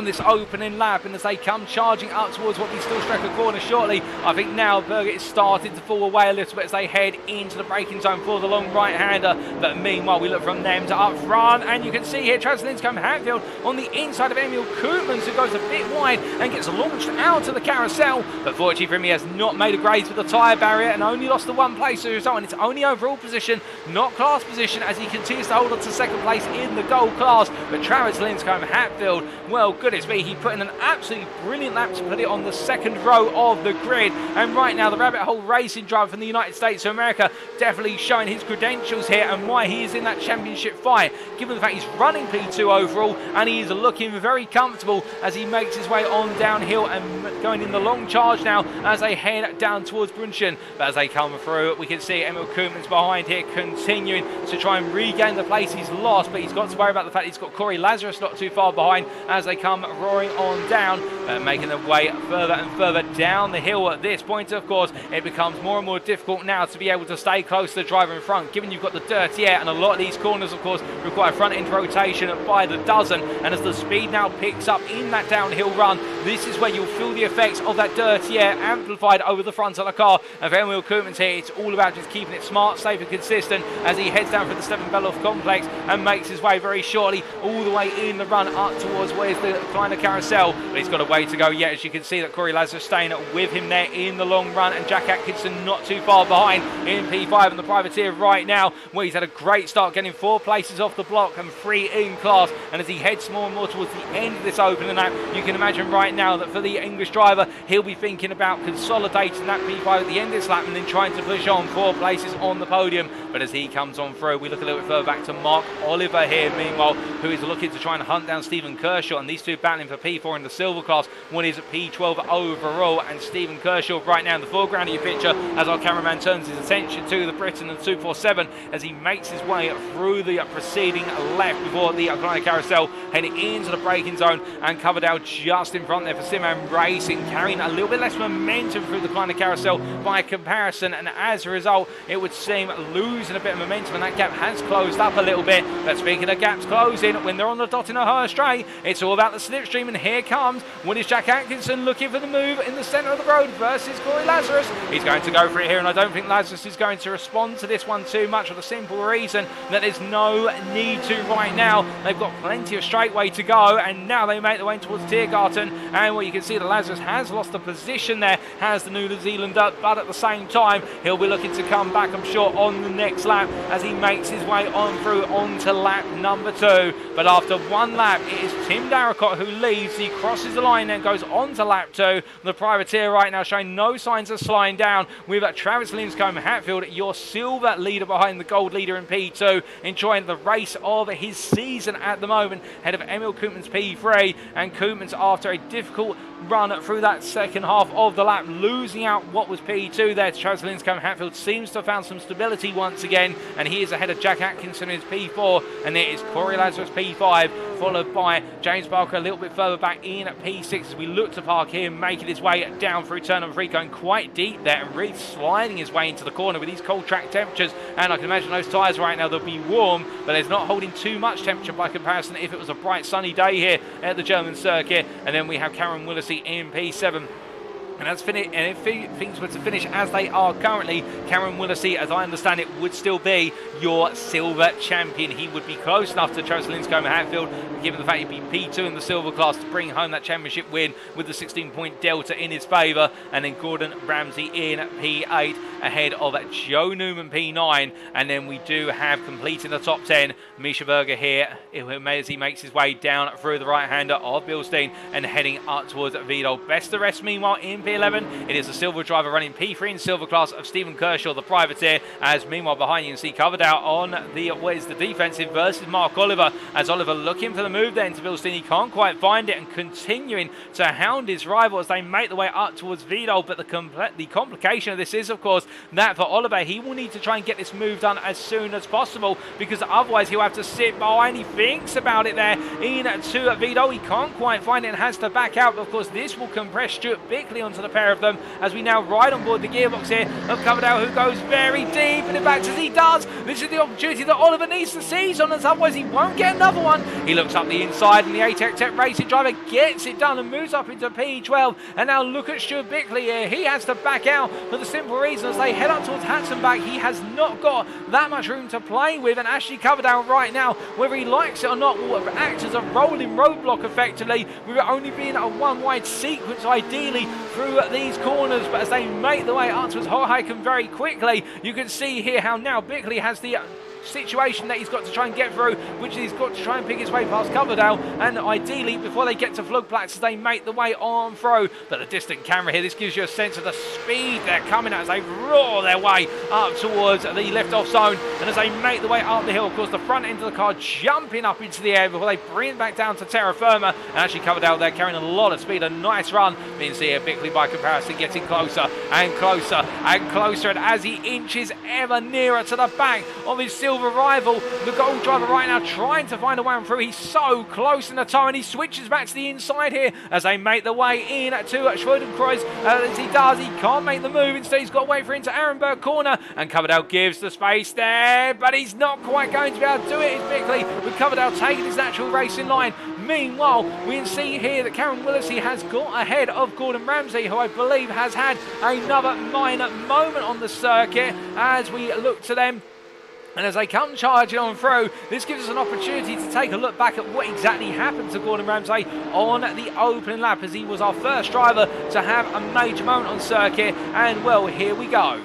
this opening lap. And as they come charging up towards what we still strike a corner shortly, I think now Berger is starting to fall away a little bit as they head into the braking zone for the long right-hander. But meanwhile, we look from them to up front, and you can see here Travis Linscombe Hatfield on the inside of Emil Koopmans, who goes a bit wide and gets launched out to the carousel. But fortunately for him, he has not made a graze with the tyre barrier and only lost the one place as a result, and it's only overall position, not class position, as he continues to hold on to second place in the gold class. But Travis Linscombe Hatfield, well, goodness me, he put in an absolutely brilliant lap to put it on the second row of the grid. And right now the Rabbit Hole Racing driver from the United States of America definitely showing his credentials here and why he is in that championship fight, given the fact he's running P2 overall, and he is looking very comfortable as he makes his way on downhill and going in the long charge now as they head down towards Brunchen. But as they come through, we can see Emil Koopmans behind here continuing to try and regain the place he's lost, but he's got to worry about the fact he's got Corey Lazarus not too far behind as they come roaring on down, making their way further and further down the hill. At this point, of course, it becomes more and more difficult now to be able to stay close to the driver in front, given you've got the dirty air, and a lot of these corners, of course, require front end rotation by the dozen. And as the speed now picks up in that downhill run, this is where you'll feel the effects of that dirty air amplified over the front of the car. And for Emil Koopmans here, it's all about just keeping it smart, safe and consistent as he heads down through the Stefan Beloff complex and makes his way very shortly all the way in the run up towards where's the Kleiner carousel. But he's got a way to go yet, as you can see that Corey Lazarus staying with him there in the long run, and Jack Atkinson not too far behind in P5 and the privateer right now, where he's had a great start, getting 4 places off the block and 3 in class. And as he heads more and more towards the end of this opening lap, you can imagine right now that for the English driver, he'll be thinking about consolidating that P5 at the end of this lap and then trying to push on 4 places on the podium. But as he comes on through, we look a little bit further back to Mark Oliver here, meanwhile, who is looking to try and hunt down Stephen Kershaw, and these two battling for P4 in the silver class. One is at P12 overall, and Stephen Kershaw right now in the foreground of your picture as our cameraman turns his attention to the Britain and 247 as he makes his way through the preceding left before the Kleiner carousel, heading into the braking zone, and Coverdale just in front there for iRacing, carrying a little bit less momentum through the Kleiner carousel by comparison, and as a result it would seem losing a bit of momentum, and that gap has closed up a little bit. But speaking of gaps closing, when they're on the dot in a higher straight, it's all about the slipstream, and here comes what is Jack Atkinson looking for the move in the centre of the road versus Corey Lazarus. He's going to go for it here, and I don't think Lazarus is going to respond to this one too much for the simple reason that there's no need to right now. They've got plenty of straightway to go, and now they make their way towards Tiergarten, and what you can see that Lazarus has lost the position there, has the New Zealander, but at the same time he'll be looking to come back, I'm sure, on the next lap as he makes his way on through onto lap number 2. But after one lap, it is Tim Darracott who leads. He crosses the line and goes on to lap 2. The privateer right now showing no signs of slowing down, with Travis Linscombe Hatfield, your silver leader behind the gold leader in P2, enjoying the race of his season at the moment, ahead of Emil Koopmans P3, and Koopmans, after a difficult run through that second half of the lap, losing out what was P2 there to Travis Linscombe Hatfield, seems to have found some stability once again, and he is ahead of Jack Atkinson in his P4, and it is Corey Lazarus P5, followed by James Barker a little bit further back in at P6 as we look to park here, making his way down through turn number 3, going quite deep there and really sliding his way into the corner with these cold track temperatures. And I can imagine those tyres right now, they'll be warm, but there's not holding too much temperature by comparison if it was a bright sunny day here at the German circuit. And then we have Cameron Willisey in P7. And if things were to finish as they are currently, Cameron Willisey, as I understand it, would still be your silver champion. He would be close enough to Travis Linscombe Hatfield, given the fact he'd be P2 in the silver class, to bring home that championship win with the 16-point delta in his favour. And then Gordon Ramsay in P8, ahead of Joe Newman P9. And then we do have, completing the top 10, Misha Berger here, as he makes his way down through the right-hander of Bilstein and heading up towards Vidal. Best the rest, meanwhile, in P11, it is the silver driver running P3 in silver class of Stephen Kershaw, the privateer, as meanwhile behind you can see Coverdale on the defensive versus Mark Oliver, as Oliver looking for the move then to Bilstein. He can't quite find it and continuing to hound his rival as they make the way up towards Vidal. But the complication of this is, of course, that for Oliver, he will need to try and get this move done as soon as possible, because otherwise he'll have to sit behind. He thinks about it there into Vidal. He can't quite find it and has to back out. But of course, this will compress Stuart Bickley onto the pair of them as we now ride on board the gearbox here of Coverdale, who goes very deep, and in fact, as he does, this is the opportunity that Oliver needs to seize on, as otherwise he won't get another one. He looks up the inside, and the ATEC Tech Racing driver gets it done and moves up into P12. And now look at Stuart Bickley here. He has to back out for the simple reason as they head up towards Hatzenbach. He has not got that much room to play with, and Ashley Coverdale right now, whether he likes it or not, will act as a rolling roadblock effectively, with it only being a one-wide sequence ideally through these corners. But as they make the way up towards Hoheiken very quickly, you can see here how now Bickley has the situation that he's got to try and get through, which he's got to try and pick his way past Coverdale, and ideally before they get to Vlugplatz as they make the way on through. But the distant camera here, this gives you a sense of the speed they're coming at as they roar their way up towards the left-off zone, and as they make the way up the hill, of course, the front end of the car jumping up into the air before they bring it back down to terra firma. And actually Coverdale there carrying a lot of speed, a nice run. You can see here Bickley by comparison getting closer and closer and closer, and as he inches ever nearer to the back of his silver rival, the gold driver right now trying to find a way through. He's so close in the toe, and he switches back to the inside here as they make the way in to Schroedenkreuz. As he does, he can't make the move. Instead, he's got to wait for into Arenberg corner, and Coverdale gives the space there, but he's not quite going to be able to do it. It's Bickley with Coverdale taking his natural racing line. Meanwhile, we can see here that Cameron Willisey has got ahead of Gordon Ramsay, who I believe has had another minor moment on the circuit as we look to them. And as they come charging on through, this gives us an opportunity to take a look back at what exactly happened to Gordon Ramsay on the opening lap, as he was our first driver to have a major moment on circuit. And well, here we go.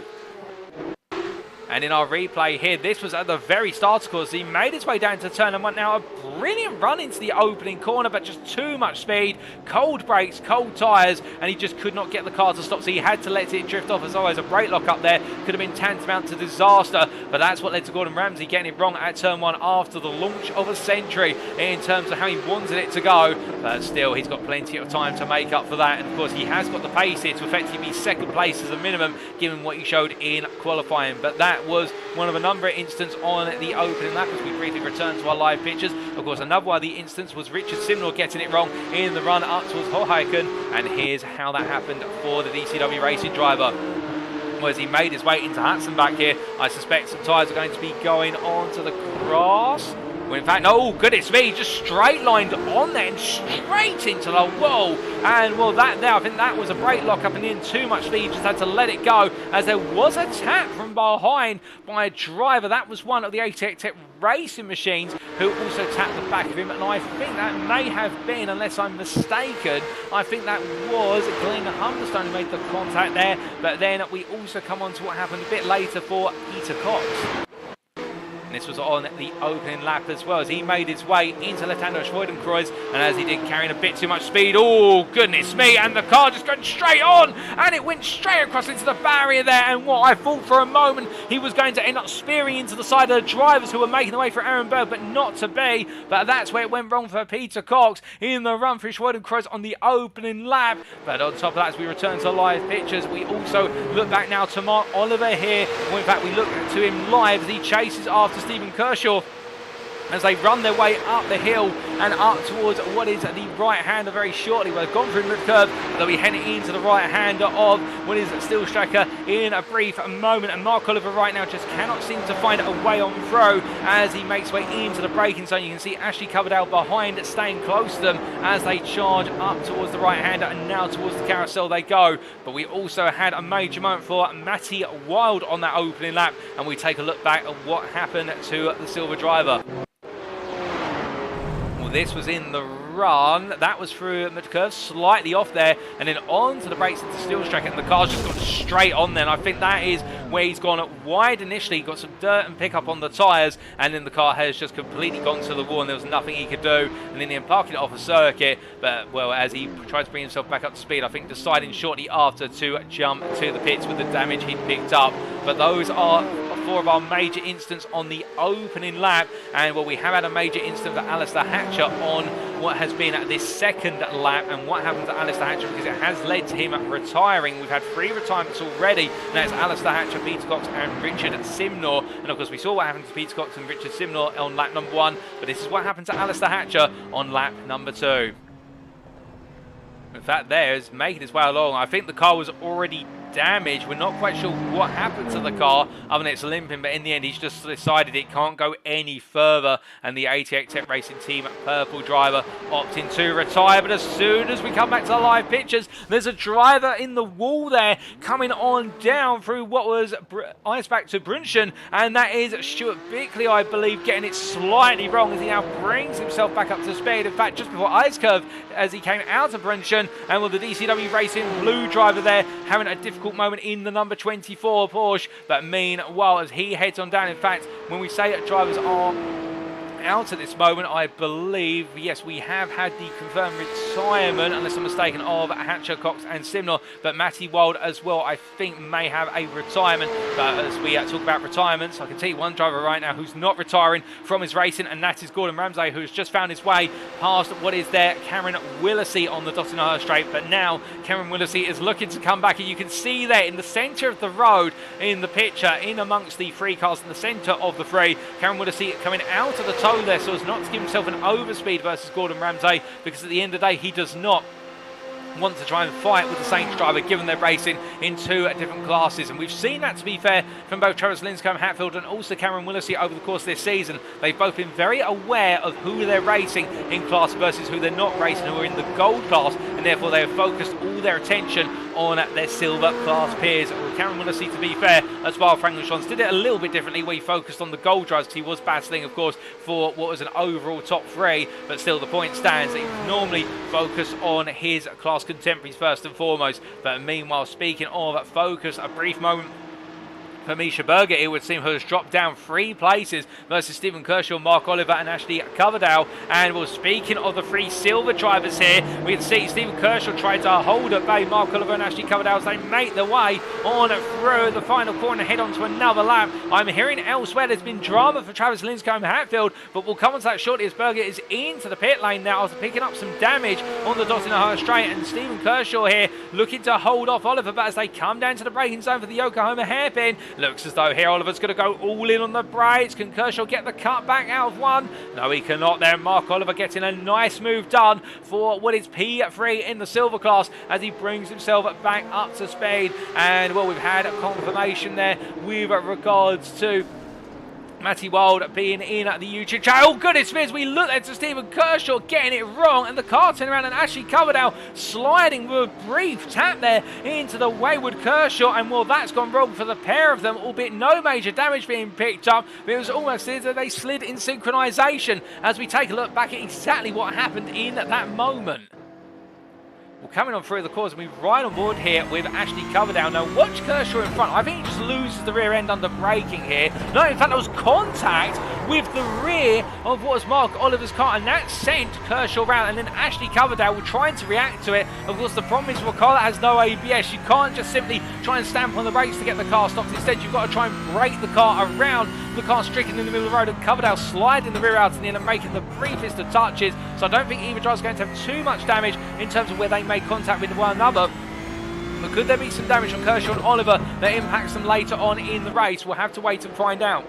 And in our replay here, this was at the very start, of course. He made his way down to turn and went now a brilliant run into the opening corner, but just too much speed, cold brakes, cold tyres, and he just could not get the car to stop. So he had to let it drift off, as always. A brake lock up there could have been tantamount to disaster, but that's what led to Gordon Ramsay getting it wrong at turn 1 after the launch of a century in terms of how he wanted it to go. But still, he's got plenty of time to make up for that. And of course, he has got the pace here to effectively be second place as a minimum, given what he showed in qualifying. But that was one of a number of instances on the opening lap as we briefly return to our live pictures. Of course, another one of the instances was Richard Simnor getting it wrong in the run up towards Hoheiken, and here's how that happened for the DCW racing driver. As he made his way into Hatzenbach here, I suspect some tyres are going to be going onto the grass. Well, in fact, oh goodness me, just straight lined on there and straight into the wall. And well, that there, I think that was a brake lock up and in too much speed, just had to let it go as there was a tap from behind by a driver. That was one of the ATX racing machines who also tapped the back of him, and I think that may have been, unless I'm mistaken, I think that was Glenn Humberstone who made the contact there. But then we also come on to what happened a bit later for Peter Cox. And this was on the opening lap as well, as he made his way into left-hander Schweidenkreuz, and as he did, carrying a bit too much speed. Oh, goodness me, and the car just going straight on, and it went straight across into the barrier there, and what I thought for a moment he was going to end up spearing into the side of the drivers who were making the way for Aaron Berg, but not to be. But that's where it went wrong for Peter Cox in the run for Schweidenkreuz on the opening lap. But on top of that, as we return to live pictures, we also look back now to Mark Oliver here. Well, in fact, we look to him live as he chases after Stephen Kershaw as they run their way up the hill and up towards what is the right-hander very shortly. Well, they've gone through the curve, they'll be heading into the right-hander of what is Steel Striker in a brief moment. And Mark Oliver right now just cannot seem to find a way on through as he makes way into the braking zone. You can see Ashley Coverdale behind, staying close to them as they charge up towards the right-hander, and now towards the carousel they go. But we also had a major moment for Matty Wild on that opening lap, and we take a look back at what happened to the silver driver. This was in the run, that was through the curve, slightly off there, and then on to the brakes into Steel Striker, and the car's just gone straight on there. And I think that is where he's gone wide initially, got some dirt and pickup on the tyres, and then the car has just completely gone to the wall, and there was nothing he could do, and then parking it off a circuit. But well, as he tried to bring himself back up to speed, I think deciding shortly after to jump to the pits with the damage he'd picked up. But those are four of our major incidents on the opening lap, and well, we have had a major incident for Alistair Hatcher on what has been this second lap. And what happened to Alistair Hatcher, because it has led to him retiring. We've had 3 retirements already, and that's Alistair Hatcher, Peter Cox and Richard Simnor. And of course we saw what happened to Peter Cox and Richard Simnor on lap number 1, but this is what happened to Alistair Hatcher on lap number 2. In fact, there is making his way along. I think the car was already damaged. We're not quite sure what happened to the car other than it's limping, but in the end he's just decided it can't go any further, and the ATX Tech Racing Team purple driver opting to retire. But as soon as we come back to the live pictures, there's a driver in the wall there coming on down through what was ice back to Brunschen, and that is Stuart Bickley, I believe, getting it slightly wrong as he now brings himself back up to speed. In fact, just before ice curve as he came out of Brunschen, and with the DCW Racing blue driver there having a difficult moment in the number 24 Porsche. But meanwhile, as he heads on down, in fact, when we say that drivers are out at this moment, I believe, yes, we have had the confirmed retirement, unless I'm mistaken, of Hatcher, Cox and Simnor, but Matty Wild as well, I think, may have a retirement. But as we talk about retirements, I can tell you one driver right now who's not retiring from his racing, and that is Gordon Ramsay, who's just found his way past what is there Cameron Willisey on the Dottinghurst straight. But now Cameron Willisey is looking to come back, and you can see there in the centre of the road in the picture, in amongst the 3 cars in the centre of the 3, Cameron Willisey coming out of the toe there so as not to give himself an overspeed versus Gordon Ramsay, because at the end of the day he does not want to try and fight with the Saints driver, given they're racing in 2 different classes. And we've seen that, to be fair, from both Travis Linscombe Hatfield and also Cameron Willisey over the course of this season. They've both been very aware of who they're racing in class versus who they're not racing, who are in the gold class, and therefore they have focused all their attention on their silver class peers. Cameron Willisey, to be fair, as well, Franklin Shons did it a little bit differently, where he focused on the gold drivers, because he was battling, of course, for what was an overall top 3, but still the point stands that he would normally focus on his class contemporaries first and foremost. But meanwhile, speaking of focus, a brief moment for Misha Berger, it would seem, who has dropped down 3 places versus Stephen Kershaw, Mark Oliver and Ashley Coverdale. And well, speaking of the 3 silver drivers here, we can see Stephen Kershaw tried to hold at bay Mark Oliver and Ashley Coverdale as they make their way on through the final corner, head on to another lap. I'm hearing elsewhere there's been drama for Travis Linscombe Hatfield, but we'll come on to that shortly as Berger is into the pit lane now after picking up some damage on the Dottinghurst straight. And Stephen Kershaw here looking to hold off Oliver, but as they come down to the braking zone for the Yokohama hairpin, looks as though here Oliver's going to go all in on the brakes. Can Kershaw get the cut back out of 1? No, he cannot there. Mark Oliver getting a nice move done for what is P3 in the silver class as he brings himself back up to speed. And well, we've had a confirmation there with regards to Matty Wild being in the YouTube chat. Oh goodness me, as we look at Stephen Kershaw getting it wrong, and the car turning around, and Ashley Coverdale sliding with a brief tap there into the wayward Kershaw, and well, that's gone wrong for the pair of them, albeit no major damage being picked up, but it was almost as if they slid in synchronisation as we take a look back at exactly what happened in that moment. Well, coming on through the course, we're right on board here with Ashley Coverdale. Now, watch Kershaw in front. I think he just loses the rear end under braking here. No, in fact, there was contact with the rear of what was Mark Oliver's car, and that sent Kershaw round, and then Ashley Coverdale were trying to react to it. Of course, the problem is, car that has no ABS. You can't just simply try and stamp on the brakes to get the car stopped. Instead, you've got to try and brake the car around the car stricken in the middle of the road, and Coverdale sliding the rear out in the end and making the briefest of touches. So I don't think either driver's going to have too much damage in terms of where they make contact with one another. But could there be some damage on Kershaw and Oliver that impacts them later on in the race? We'll have to wait and find out.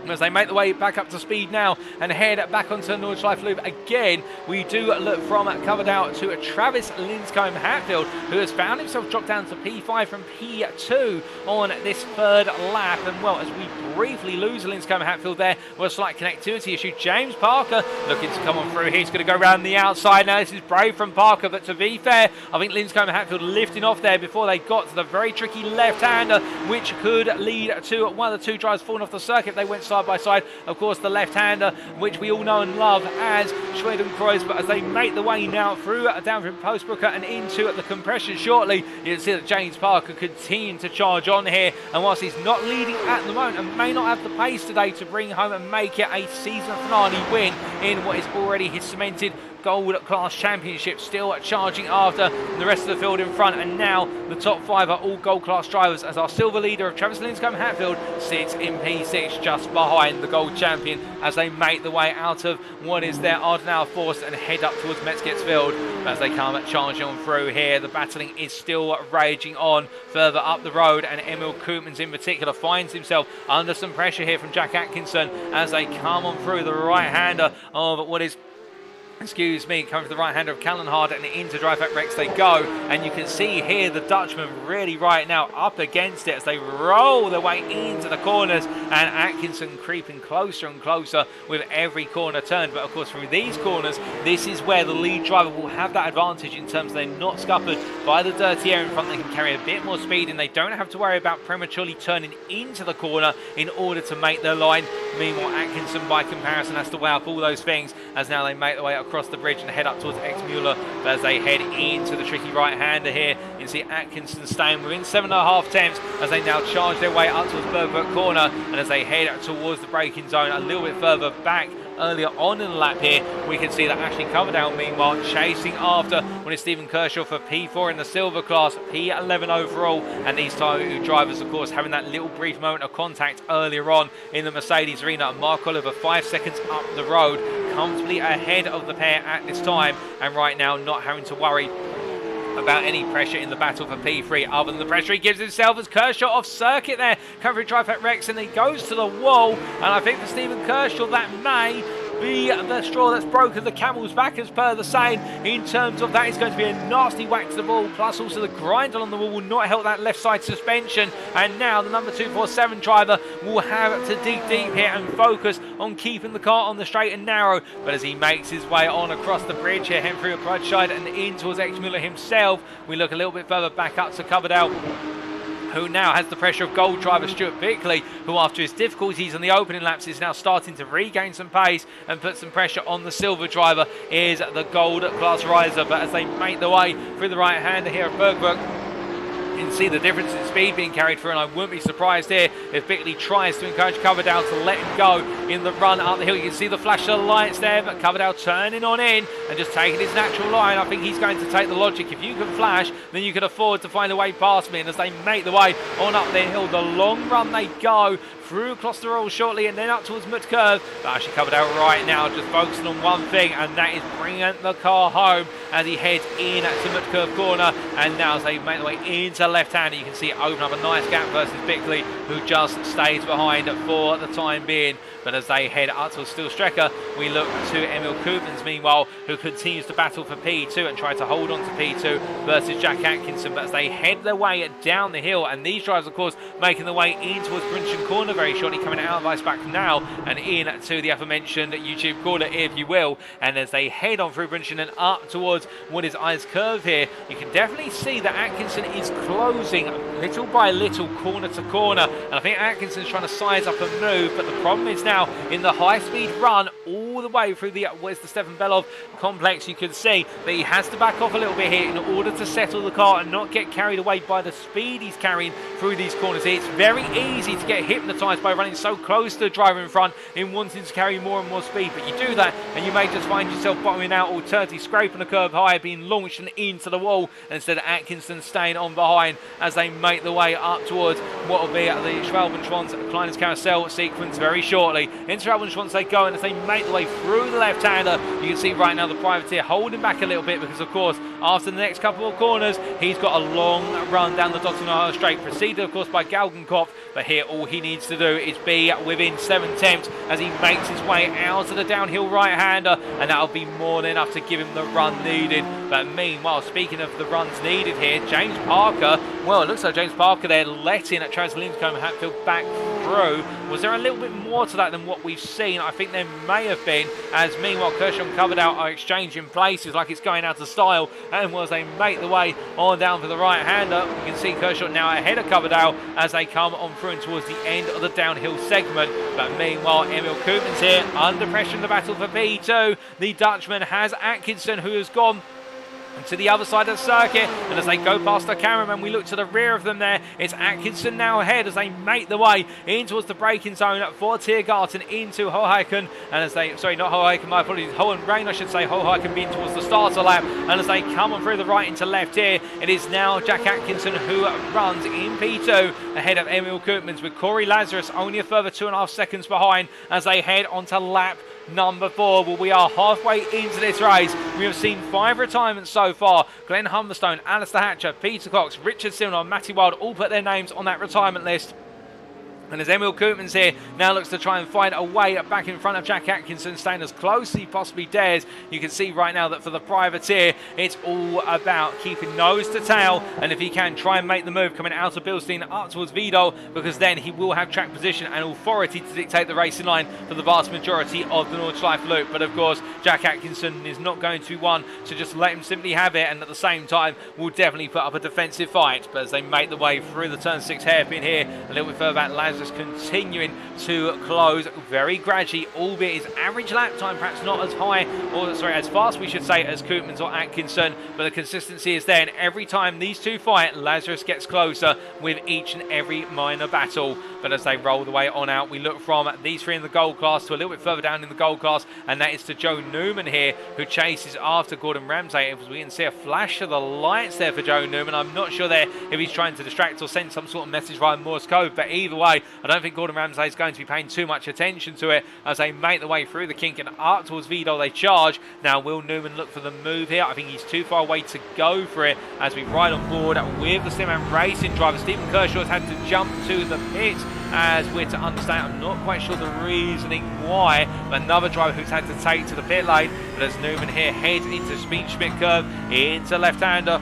As they make the way back up to speed now and head back onto Nordschleife Loop again, we do look from Coverdale to Travis Linscombe Hatfield, who has found himself dropped down to P5 from P2 on this third lap. And well, as we briefly lose Linscombe Hatfield there with a slight connectivity issue, James Parker looking to come on through. He's going to go around the outside now. This is brave from Parker, but to be fair, I think Linscombe Hatfield lifting off there before they got to the very tricky left-hander, which could lead to one of the two drivers falling off the circuit. They went side by side. Of course, the left-hander, which we all know and love as Schwedenkreuz, but as they make the way now through down from Postbrooker and into the compression shortly, you can see that James Parker continuing to charge on here, and whilst he's not leading at the moment and may not have the pace today to bring home and make it a season finale win in what is already his cemented Gold Class Championship, still charging after the rest of the field in front, and now the top five are all Gold Class drivers, as our silver leader of Travis Linscombe Hatfield sits in P6 just behind the Gold Champion as they make the way out of what is their Ardenauer Forest and head up towards Metzgertsfield. As they come charging on through here, the battling is still raging on further up the road, and Emil Koopmans in particular finds himself under some pressure here from Jack Atkinson as they come on through the right-hander of what is coming from the right-hander of Callenhard, and into Drive-Back Rex they go, and you can see here the Dutchman really right now up against it as they roll their way into the corners, and Atkinson creeping closer and closer with every corner turned. But of course, through these corners, this is where the lead driver will have that advantage in terms of they're not scuppered by the dirty air in front. They can carry a bit more speed, and they don't have to worry about prematurely turning into the corner in order to make their line. Meanwhile, Atkinson by comparison has to weigh up all those things as now they make their way across the bridge and head up towards X-Mueller. But as they head into the tricky right-hander here, you can see Atkinson staying within 7.5 tenths as they now charge their way up towards Bergbrook Corner, and as they head towards the braking zone a little bit further back earlier on in the lap here, we can see that Ashley Coverdale meanwhile chasing after when it's Stephen Kershaw for P4 in the silver class, P11 overall, and these two drivers of course having that little brief moment of contact earlier on in the Mercedes arena. Mark Oliver 5 seconds up the road, comfortably ahead of the pair at this time, and right now not having to worry about any pressure in the battle for P3 other than the pressure he gives himself as Kershaw off circuit there, covering Drive-Back Rex, and he goes to the wall. And I think for Stephen Kershaw that may be the straw that's broken the camel's back, as per the saying, in terms of that is going to be a nasty whack to the ball, plus also the grind on the wall will not help that left side suspension. And now the number 247 driver will have to dig deep here and focus on keeping the car on the straight and narrow. But as he makes his way on across the bridge here, heading through a Crutchside and in towards X-Mueller himself, we look a little bit further back up to Coverdale, who now has the pressure of gold driver Stuart Bickley, who after his difficulties in the opening laps is now starting to regain some pace and put some pressure on the silver driver, is the gold class riser. But as they make their way through the right hander here at Bergbrook, you can see the difference in speed being carried through, and I wouldn't be surprised here if Bickley tries to encourage Coverdale to let him go in the run up the hill. You can see the flash of the lights there, but Coverdale turning on in and just taking his natural line. I think he's going to take the logic. If you can flash, then you can afford to find a way past me. And as they make the way on up the hill, the long run they go through across the roll shortly and then up towards Mud Curve. But actually Coverdale right now just focusing on one thing, and that is bringing the car home as he heads in to Mud Curve corner. And now as they make their way into left-hander. You can see it open up a nice gap versus Bickley, who just stays behind for the time being. But as they head up to Gesamtstrecke, we look to Emil Koopmans, meanwhile, who continues to battle for P2 and try to hold on to P2 versus Jack Atkinson. But as they head their way down the hill, and these drivers, of course, making their way in towards Brinchen Corner very shortly, coming out of Ice back now and in to the aforementioned YouTube corner, if you will. And as they head on through Brinchen and up towards what is Ice Curve here, you can definitely see that Atkinson is closing little by little, corner to corner. And I think Atkinson's trying to size up a move, but the problem is now in the high-speed run all the way through the Stefan Belov complex, you can see that he has to back off a little bit here in order to settle the car and not get carried away by the speed he's carrying through these corners. It's very easy to get hypnotized by running so close to the driver in front in wanting to carry more and more speed, but you do that and you may just find yourself bottoming out, alternatively scraping the curb high, being launched and into the wall, and instead of Atkinson staying on behind as they make the way up towards what will be the Schwalbenschwanz Kleiners Carousel sequence very shortly. Into Schwalbenschwanz they go, and as they make the way through the left-hander, you can see right now the privateer holding back a little bit because, of course, after the next couple of corners, he's got a long run down the Dottenheimer straight, preceded, of course, by Galgenkopf. But here, all he needs to do is be within 7/10 as he makes his way out of the downhill right-hander, and that'll be more than enough to give him the run needed. But meanwhile, speaking of the runs needed here, James Parker, well, it looks like James Parker there letting Travis Lindcombe Hatfield back through. Was there a little bit more to that than what we've seen? I think there may have been, as meanwhile Kershaw and Coverdale are exchanging places like it's going out of style, and as they make the way on down for the right-hander, you can see Kershaw now ahead of Coverdale as they come on through and towards the end of the downhill segment. But meanwhile, Emil Koopmans here under pressure in the battle for P2. The Dutchman has Atkinson, who has gone to the other side of the circuit, and as they go past the cameraman, we look to the rear of them there. It's Atkinson now ahead as they make the way in towards the braking zone for Tiergarten into Hoheiken, and as they, sorry, not Hoheiken, my apologies, Hohenrain, I should say, Hoheiken being towards the starter lap, and as they come on through the right into left here, it is now Jack Atkinson who runs in P2 ahead of Emil Koopmans, with Corey Lazarus only a further 2.5 seconds behind as they head onto lap number 4. Well, we are halfway into this race. We have seen 5 retirements so far. Glenn Humberstone, Alistair Hatcher, Peter Cox, Richard Simnor, Matty Wild all put their names on that retirement list. And as Emil Koopmans here now looks to try and find a way back in front of Jack Atkinson, staying as close as he possibly dares, you can see right now that for the privateer, it's all about keeping nose to tail, and if he can, try and make the move coming out of Bilstein up towards Vidal, because then he will have track position and authority to dictate the racing line for the vast majority of the Nordschleife loop. But of course, Jack Atkinson is not going to be one to just let him simply have it, and at the same time will definitely put up a defensive fight. But as they make the way through the turn 6 hairpin here, a little bit further back, Lazarus continuing to close very gradually, albeit his average lap time perhaps not as high, or sorry, as fast we should say, as Koopmans or Atkinson, but the consistency is there, and every time these two fight, Lazarus gets closer with each and every minor battle. But as they roll the way on out, we look from these three in the gold class to a little bit further down in the gold class, and that is to Joe Newman here, who chases after Gordon Ramsay. As we can see a flash of the lights there for Joe Newman. I'm not sure there if he's trying to distract or send some sort of message via Morse code, but either way, I don't think Gordon Ramsay is going to be paying too much attention to it as they make the way through the kink and up towards Vidal. They charge. Now, will Newman look for the move here? I think he's too far away to go for it as we ride on board with the Simman Racing driver. Stephen Kershaw has had to jump to the pit, as we're to understand. I'm not quite sure the reasoning why, but another driver who's had to take to the pit lane. But as Newman here heads into Schmidt curve, into left-hander,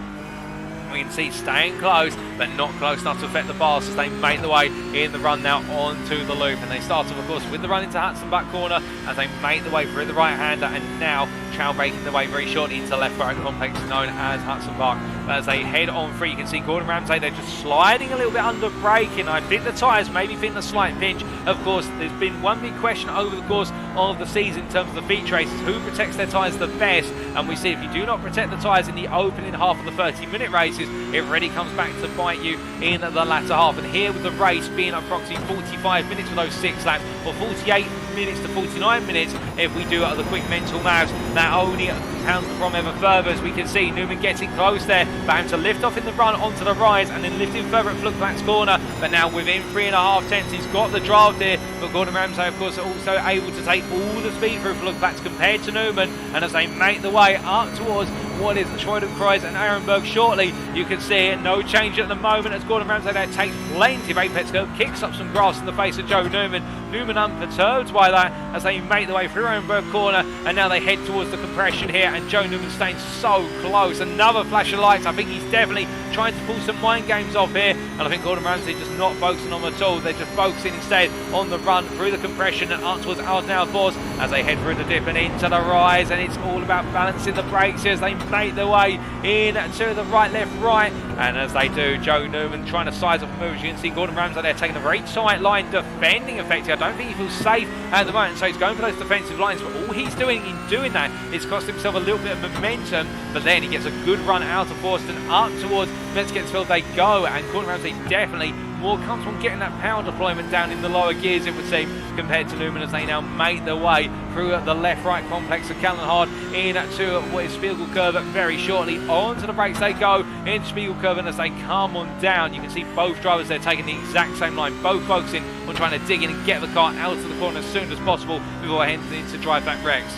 we can see staying close, but not close enough to affect the bars as they make the way in the run now onto the loop. And they start off, of course, with the run into Hudson back corner as they make the way through the right-hander, and now trail breaking the way very shortly into the left-right complex known as Hudson Park. But as they head on free, you can see Gordon Ramsay, they're just sliding a little bit under braking. I think the tyres maybe feeling a slight pinch. Of course, there's been one big question over the course of the season in terms of the feature races, who protects their tyres the best? And we see if you do not protect the tyres in the opening half of the 30-minute races, it really comes back to bite you in the latter half. And here with the race being approximately 45 minutes for those 6 laps, or 48 minutes to 49 minutes if we do the quick mental maths, that only counts the problem ever further. As we can see Newman getting close there, but having to lift off in the run onto the rise and then lifting further at Fluckplat's corner. But now within 3.5 tenths, he's got the draft here. But Gordon Ramsay, of course, also able to take all the speed through Fluckplat's compared to Newman. And as they make the way up towards what is Schweidenkreuz and Ehrenberg shortly. You can see no change at the moment as Gordon Ramsay there takes plenty of apex curve, kicks up some grass in the face of Joe Newman. Newman unperturbed by that as they make their way through Ehrenberg corner, and now they head towards the compression here, and Joe Newman staying so close. Another flash of lights. I think he's definitely trying to pull some mind games off here, and I think Gordon Ramsay just not focusing on them at all. They're just focusing instead on the run through the compression and up towards Ardenau Vos as they head through the dip and into the rise, and it's all about balancing the brakes here as they make their way in to the right, left, right, and as they do, Joe Newman trying to size up the move. As you can see, Gordon Ramsay there taking a very tight line, defending effectively. I don't think he feels safe at the moment, so he's going for those defensive lines, but all he's doing in doing that is cost himself a little bit of momentum, but then he gets a good run out of Boston up towards Metzgertsfeld they go, and Gordon Ramsay definitely more comfortable getting that power deployment down in the lower gears, it would seem, compared to Newman as they now make their way through the left-right complex of Kallenhard into what is Spiegelkurve very shortly. Onto the brakes they go in Spiegelkurve, and as they come on down, you can see both drivers there taking the exact same line, both focusing on trying to dig in and get the car out of the corner as soon as possible before heading into drive-back wrecks.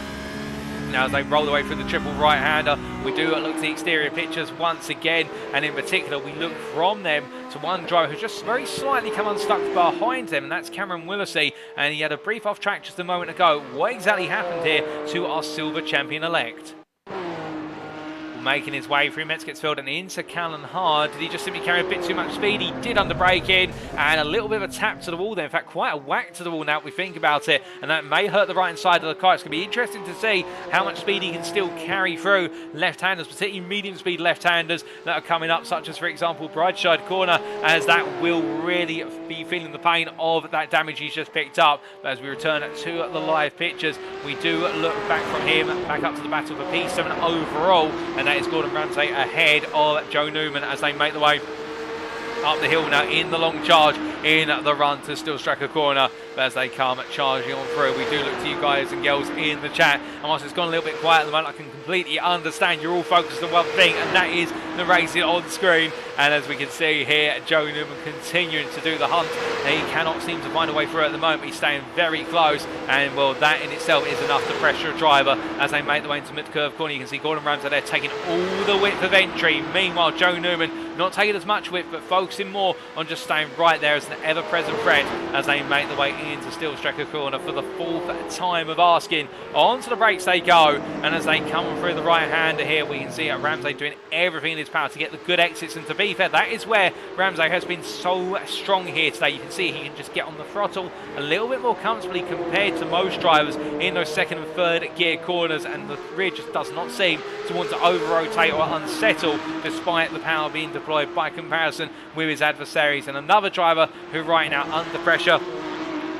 Now as they roll their way through the triple right-hander, we do look at the exterior pictures once again, and in particular we look from them to one driver who just very slightly come unstuck behind them, and that's Cameron Willisey, and he had a brief off-track just a moment ago. What exactly happened here to our silver champion-elect? Making his way through Metzgertsfeld and into Kallenhard. Did he just simply carry a bit too much speed? He did under brake in, and a little bit of a tap to the wall there. In fact, quite a whack to the wall now if we think about it, and that may hurt the right hand side of the car. It's going to be interesting to see how much speed he can still carry through left-handers, particularly medium speed left-handers that are coming up, such as, for example, Brideside Corner, as that will really be feeling the pain of that damage he's just picked up. But as we return to the live pictures, we do look back from him, back up to the battle for P7 overall, and that is Gordon Ramsay ahead of Joe Newman as they make the way up the hill now in the long charge in the run to Stillstracker Corner. But as they come charging on through, we do look to you guys and girls in the chat, and whilst it's gone a little bit quiet at the moment, I can completely understand you're all focused on one thing, and that is the racing on screen. And as we can see here, Joe Newman continuing to do the hunt. He cannot seem to find a way through at the moment. He's staying very close, and well, that in itself is enough to pressure a driver as they make the way into mid-curve corner. You can see Gordon Ramsay there taking all the width of entry. Meanwhile, Joe Newman not taking as much width, but focusing more on just staying right there as an ever-present threat as they make the way into Stillstracker Corner for the fourth time of asking. Onto the brakes they go, and as they come through the right-hander here, we can see Ramsay doing everything in his power to get the good exits, and to be fair, that is where Ramsay has been so strong here today. You can see he can just get on the throttle a little bit more comfortably compared to most drivers in those second and third gear corners, and the rear just does not seem to want to over-rotate or unsettle despite the power being deployed by comparison with his adversaries. And another driver who right now under pressure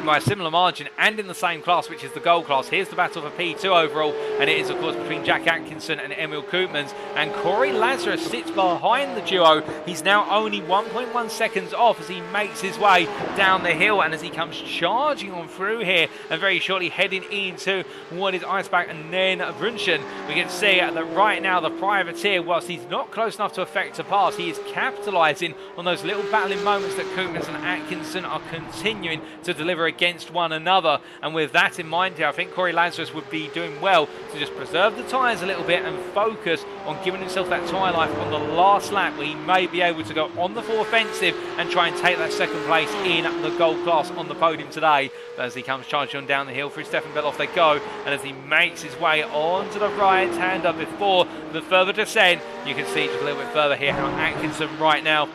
by a similar margin and in the same class, which is the gold class. Here's the battle for P2 overall, and it is of course between Jack Atkinson and Emil Koopmans, and Corey Lazarus sits behind the duo. He's now only 1.1 seconds off as he makes his way down the hill, and as he comes charging on through here and very shortly heading into what is Eisbach and then Brunschen. We can see that right now the privateer, whilst he's not close enough to affect a pass, he is capitalising on those little battling moments that Koopmans and Atkinson are continuing to deliver against one another. And with that in mind here, I think Corey Lazarus would be doing well to just preserve the tyres a little bit and focus on giving himself that tyre life on the last lap, where he may be able to go on the full offensive and try and take that second place in the gold class on the podium today. But as he comes charging on down the hill through Stefan Bell, off they go, and as he makes his way onto the right-hander before the further descent, you can see just a little bit further here how Atkinson right now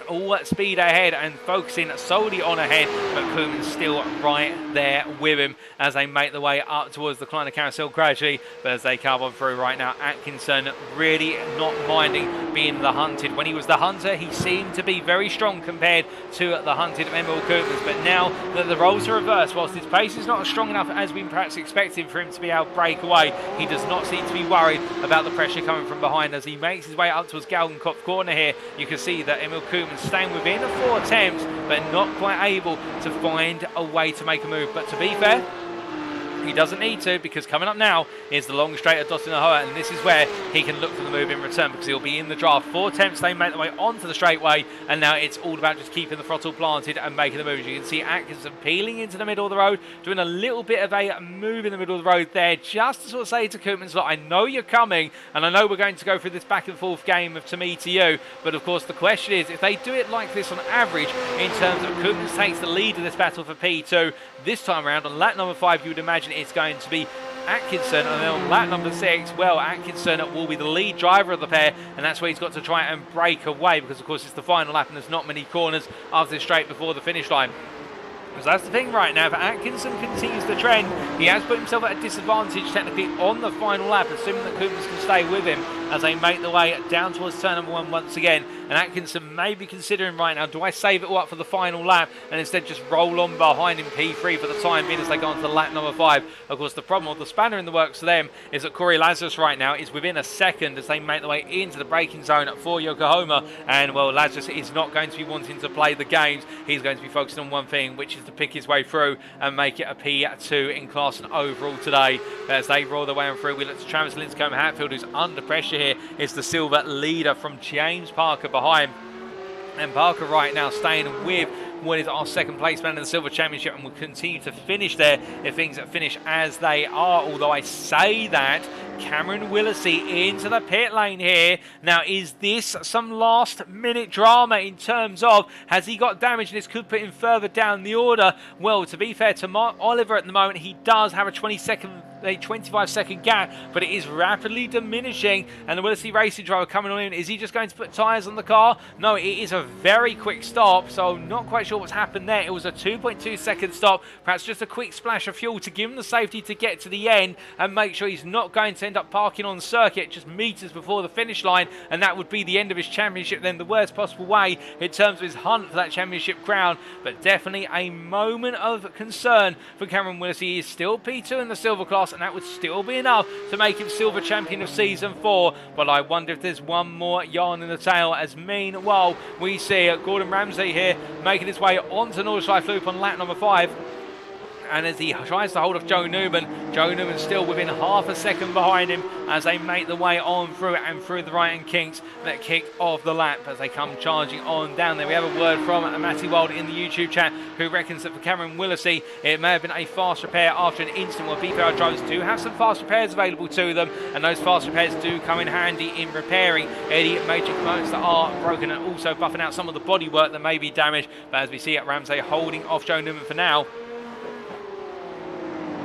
all at speed ahead and focusing solely on ahead, but Koopman's still right there with him as they make the way up towards the Kleiner Carousel gradually. But as they come on through right now, Atkinson really not minding being the hunted. When he was the hunter, he seemed to be very strong compared to the hunted Emil Koopmans, but now that the roles are reversed, whilst his pace is not strong enough as we perhaps expected for him to be able to break away, he does not seem to be worried about the pressure coming from behind. As he makes his way up towards Galgenkopf Corner here, you can see that Emil Koopmans staying within the 4 attempts, but not quite able to find a way to make a move. But to be fair, He doesn't need to, because coming up now is the long straight at Dottinahua, and this is where he can look for the move in return, because he'll be in the draft. 4 attempts, they make their way onto the straightway, and now it's all about just keeping the throttle planted and making the move. You can see Atkinson peeling into the middle of the road, doing a little bit of a move in the middle of the road there, just to sort of say to Koopmans, look, I know you're coming, and I know we're going to go through this back and forth game of to me to you, but of course the question is, if they do it like this on average, in terms of Koopmans takes the lead in this battle for P2, this time around on lap number 5, you would imagine it's going to be Atkinson, and then on lap number 6, well, Atkinson will be the lead driver of the pair, and that's where he's got to try and break away, because of course it's the final lap and there's not many corners after this straight before the finish line. Because that's the thing right now, if Atkinson continues the trend, he has put himself at a disadvantage technically on the final lap, assuming that Koopmans can stay with him as they make their way down towards turn number 1 once again. And Atkinson may be considering right now, do I save it all up for the final lap and instead just roll on behind him P3 for the time being as they go on to lap number 5. Of course, the problem with the spanner in the works for them is that Corey Lazarus right now is within a second as they make their way into the braking zone for Yokohama. And, well, Lazarus is not going to be wanting to play the games. He's going to be focusing on one thing, which is to pick his way through and make it a P2 in class and overall today. As they roll their way on through, we look to Travis Linscombe Hatfield, who's under pressure here. It's the silver leader from James Parker behind. And Parker right now staying with what is our second place man in the Silver Championship, and will continue to finish there if things finish as they are. Although I say that, Cameron Willesee into the pit lane here. Now, is this some last minute drama in terms of, has he got damage and this could put him further down the order? Well, to be fair to Mark Oliver at the moment, he does have a 25-second gap, but it is rapidly diminishing. And the Willesee Racing driver coming on in, is he just going to put tyres on the car? No, it is a very quick stop, so not quite sure what's happened there. It was a 2.2 second stop, perhaps just a quick splash of fuel to give him the safety to get to the end and make sure he's not going to end up parking on the circuit just meters before the finish line, and that would be the end of his championship then, the worst possible way in terms of his hunt for that championship crown. But definitely a moment of concern for Cameron Willesee. He is still P2 in the silver class, and that would still be enough to make him silver champion of season 4. But I wonder if there's one more yarn in the tail, as meanwhile we see Gordon Ramsay here making his way onto Northside Loop on lap number 5. And as he tries to hold off Joe Newman still within half a second behind him as they make the way on through and through the right-hand kinks that kick off the lap as they come charging on down there. We have a word from Matty Wild in the YouTube chat, who reckons that for Cameron Willesee it may have been a fast repair after an incident where BPR drivers do have some fast repairs available to them, and those fast repairs do come in handy in repairing any major components that are broken and also buffing out some of the bodywork that may be damaged. But as we see at Ramsay holding off Joe Newman for now,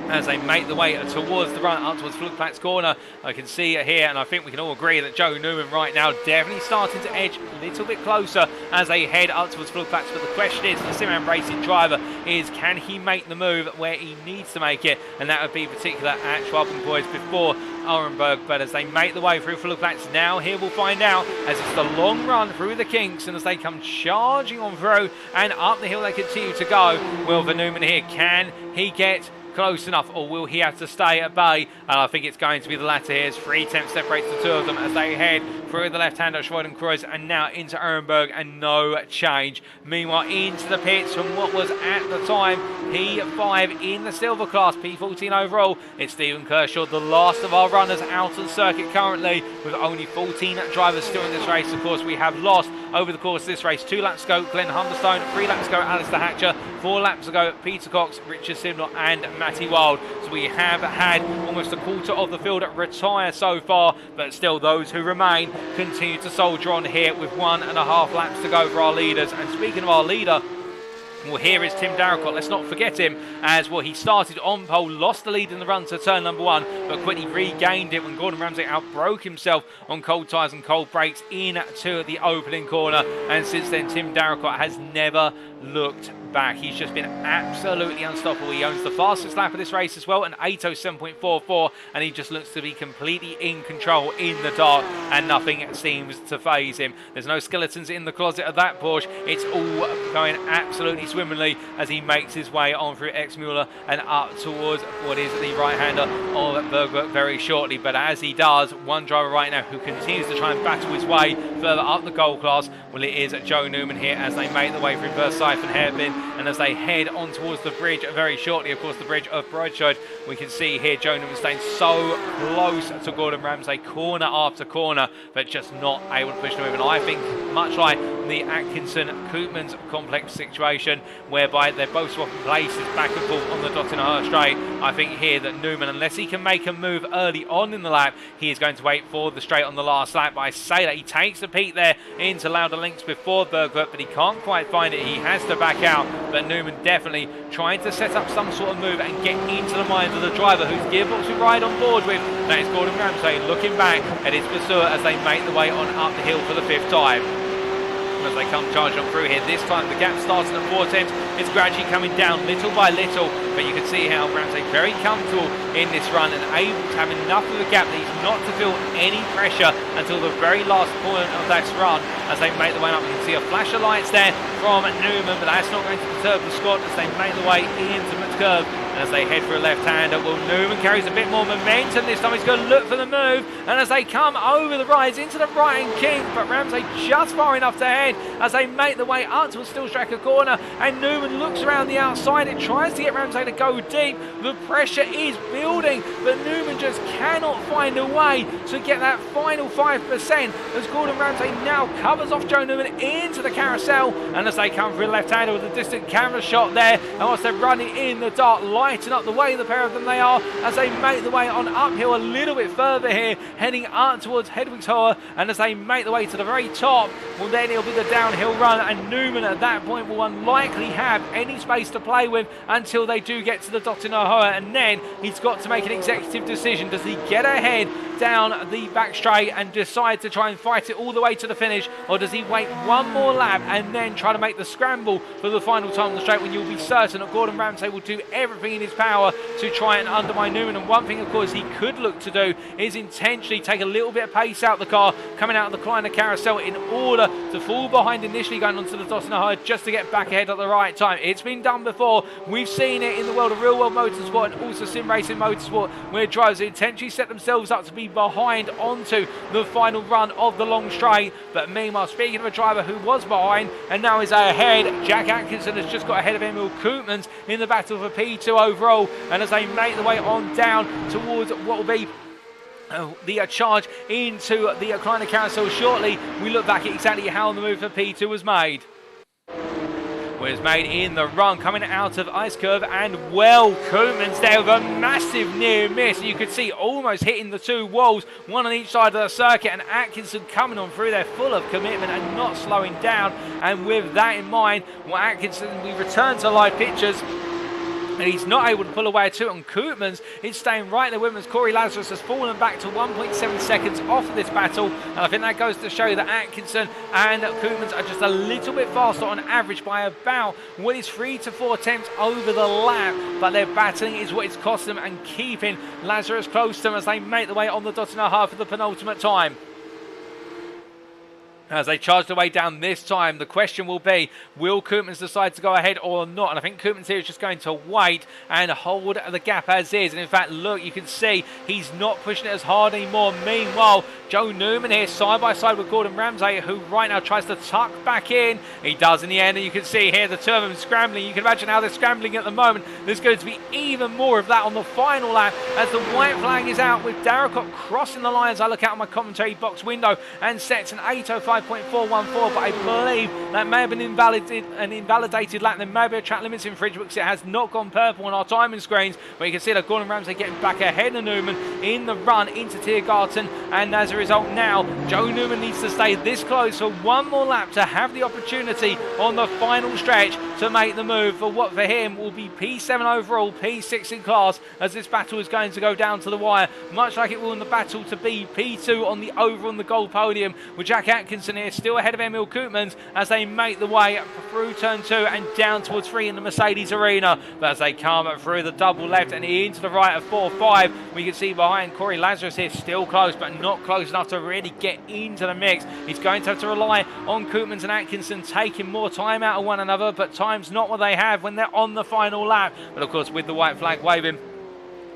as they make the way towards the run up towards Flugplatz corner. I can see it here, and I think we can all agree that Joe Newman right now definitely starting to edge a little bit closer as they head up towards Flugplatz. But the question is, the Simran Racing driver is, can he make the move where he needs to make it? And that would be particular at Schwalbenboys before Orenburg. But as they make the way through Flugplatz now, here we'll find out, as it's the long run through the kinks, and as they come charging on through and up the hill they continue to go. Will the Newman here, can he get close enough, or will he have to stay at bay? And I think it's going to be the latter here, as 3 attempts separates the two of them as they head through the left-hand of Schweidenkreuz and now into Ehrenberg, and no change. Meanwhile, into the pits from what was at the time P5 in the silver class, P14 overall, it's Stephen Kershaw, the last of our runners out on circuit currently, with only 14 drivers still in this race. Of course, we have lost over the course of this race. 2 laps ago, Glenn Humberstone. 3 laps ago, Alistair Hatcher. 4 laps ago, Peter Cox, Richard Simnor and Matty Wild. So we have had almost a quarter of the field retire so far, but still those who remain continue to soldier on here with 1.5 laps to go for our leaders. And speaking of our leader, well, here is Tim Darracott. Let's not forget him, as well, he started on pole, lost the lead in the run to turn number 1, but quickly regained it when Gordon Ramsay outbroke himself on cold tyres and cold brakes into the opening corner. And since then, Tim Darracott has never looked back. He's just been absolutely unstoppable. He owns the fastest lap of this race as well, an 8:07.44, and he just looks to be completely in control in the dark, and nothing seems to faze him. There's no skeletons in the closet of that Porsche. It's all going absolutely swimmingly as he makes his way on through Exmuller and up towards what is the right-hander of Bergberg very shortly. But as he does, one driver right now who continues to try and battle his way further up the goal class, well, it is Joe Newman here as they make the way through Versailles and Hairpin, and as they head on towards the bridge very shortly, of course, the bridge of Broadchurch. We can see here Joe Newman staying so close to Gordon Ramsay, corner after corner, but just not able to push the move. And I think much like the Atkinson-Koopmans complex situation, whereby they're both swapping places back and forth on the Dottingham straight, I think here that Newman, unless he can make a move early on in the lap, he is going to wait for the straight on the last lap. But I say that he takes the peak there into Lauder Links before Bergvert, but he can't quite find it. He has to back out, but Newman definitely trying to set up some sort of move and get into the mind of the driver whose gearbox we ride on board with. That is Gordon Ramsay looking back at his pursuer as they make the way on up the hill for the 5th time. As they come charging on through here, this time the gap starting at 4 tenths. It's gradually coming down little by little, but you can see how Ramsay very comfortable in this run and able to have enough of a gap that he's not to feel any pressure until the very last point of that run. As they make the way up, you can see a flash of lights there from Newman, but that's not going to disturb the squad as they make the way into the curve. And as they head for a left-hander, well, Newman carries a bit more momentum this time. He's going to look for the move, and as they come over the rise into the right-hand king, but Ramsay just far enough to head as they make the way up to a Stillstracker corner, and Newman looks around the outside. It tries to get Ramsay to go deep. The pressure is building, but Newman just cannot find a way to get that final 5% as Gordon Ramsay now covers off Joe Newman into the carousel, and as they come for a left-hander with a distant camera shot there, and whilst they're running in the dark, lighting up the way, the pair of them they are, as they make the way on uphill a little bit further here, heading up towards Hedwigshoer, and as they make the way to the very top, well, then it'll be the downhill run, and Newman at that point will unlikely have any space to play with until they do get to the Dottingham, and then he's got to make an executive decision. Does he get ahead down the back straight and decide to try and fight it all the way to the finish, or does he wait one more lap and then try to make the scramble for the final time on the straight, when you'll be certain that Gordon Ramsay will do everything in his power to try and undermine Newman? And one thing, of course, he could look to do is intentionally take a little bit of pace out the car coming out of the Kleiner carousel in order to fall behind initially going onto the Dottingham just to get back ahead at the right time. It's been done before. We've seen it in the world of real-world motorsport and also sim racing motorsport, where drivers intentionally set themselves up to be behind onto the final run of the long straight. But meanwhile, speaking of a driver who was behind and now is ahead, Jack Atkinson has just got ahead of Emil Koopmans in the battle for P2 overall, and as they make the way on down towards what will be the charge into the Kleiner carousel shortly, we look back at exactly how the move for P2 was made. Was made in the run coming out of Ice Curve, and well, Koopmans there with a massive near miss. You could see almost hitting the two walls, one on each side of the circuit, and Atkinson coming on through there full of commitment and not slowing down. And with that in mind, well, Atkinson, we return to live pictures, and he's not able to pull away at two on Koopmans. It's staying right there with him as Corey Lazarus has fallen back to 1.7 seconds off of this battle. And I think that goes to show that Atkinson and Koopmans are just a little bit faster on average by about 3 to 4 tenths over the lap. But their battling is what it's cost them and keeping Lazarus close to them as they make the way on the Dottingham for the penultimate time. As they charge their way down this time, the question will be, will Koopmans decide to go ahead or not? And I think Koopmans here is just going to wait and hold the gap as is. And in fact, look, you can see he's not pushing it as hard anymore. Meanwhile, Joe Newman here side by side with Gordon Ramsay, who right now tries to tuck back in. He does in the end, and you can see here the two of them scrambling. You can imagine how they're scrambling at the moment. There's going to be even more of that on the final lap as the white flag is out with Darracott crossing the line as I look out of my commentary box window and sets an 8:05.414, but I believe that may have been an invalidated lap. There may be a track limits infringement because it has not gone purple on our timing screens, but you can see that Gordon Ramsay getting back ahead of Newman in the run into Tiergarten, and as a result now, Joe Newman needs to stay this close for one more lap to have the opportunity on the final stretch to make the move for what for him will be P7 overall, P6 in class, as this battle is going to go down to the wire, much like it will in the battle to be P2 on the over on the gold podium, with Jack Atkinson here still ahead of Emil Koopmans as they make the way through turn 2 and down towards 3 in the Mercedes arena. But as they come through the double left and into the right of 4-5, we can see behind Corey Lazarus here still close, but not close enough to really get into the mix. He's going to have to rely on Koopmans and Atkinson taking more time out of one another, but time times not what they have when they're on the final lap. But of course, with the white flag waving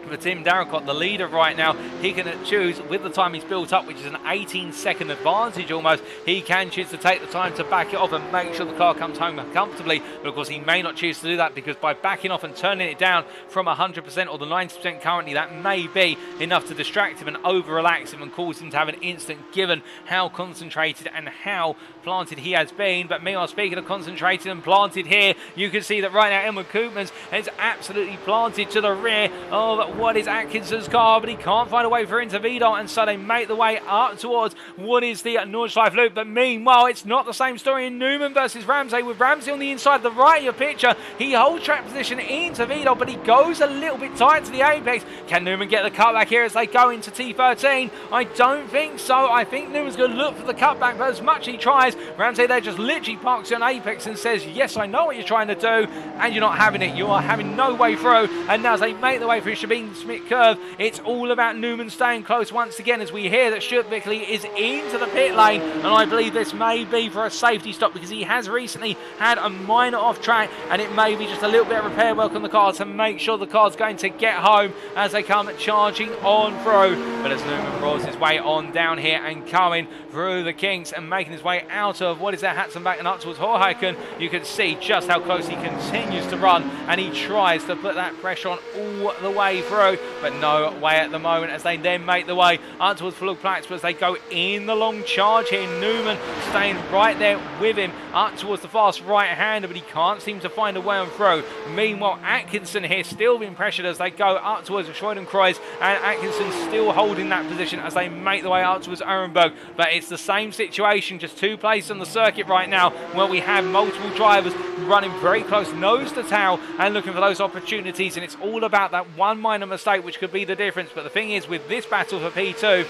for Tim Darracott, the leader right now, he can choose with the time he's built up, which is an 18-second advantage almost. He can choose to take the time to back it off and make sure the car comes home comfortably. But of course, he may not choose to do that, because by backing off and turning it down from 100% or the 90% currently, that may be enough to distract him and over-relax him and cause him to have an instant, given how concentrated and how planted he has been. But meanwhile, speaking of concentrated and planted here, you can see that right now Edwin Koopmans is absolutely planted to the rear of what is Atkinson's car, but he can't find a way for Interlude, and so they make the way up towards what is the Nordschleife loop. But meanwhile, it's not the same story in Newman versus Ramsey, with Ramsey on the inside, the right of your picture. He holds track position into Vidal, but he goes a little bit tight to the apex. Can Newman get the cutback here as they go into T13? I don't think so. I think Newman's going to look for the cutback, but as much he tries, Ramsey there just literally parks on apex and says, yes, I know what you're trying to do, and you're not having it. You are having no way through. And now as they make the way through Shabin Smith curve, it's all about Newman staying close once again, as we hear that Stuart Bickley is into the pit lane, and I believe this may be for a safety stop, because he has recently had a minor off track, and it may be just a little bit of repair work on the car to make sure the car's going to get home as they come charging on through. But as Newman rolls his way on down here and coming through the kinks and making his way out of what is their Hatzenbach and up towards Horhaken, you can see just how close he continues to run, and he tries to put that pressure on all the way through, but no way at the moment, as they then make the way up towards Flugplatz, as they go in the long charge here. Newman staying right there with him up towards the fast right-hander, but he can't seem to find a way on through. Meanwhile, Atkinson here still being pressured as they go up towards Schroedenkreuz, and Atkinson still holding that position as they make the way up towards Ehrenberg. But it's the same situation, just two places on the circuit right now where we have multiple drivers running very close nose to tail and looking for those opportunities, and it's all about that one minor mistake which could be the difference. But the thing is, with this battle for P2,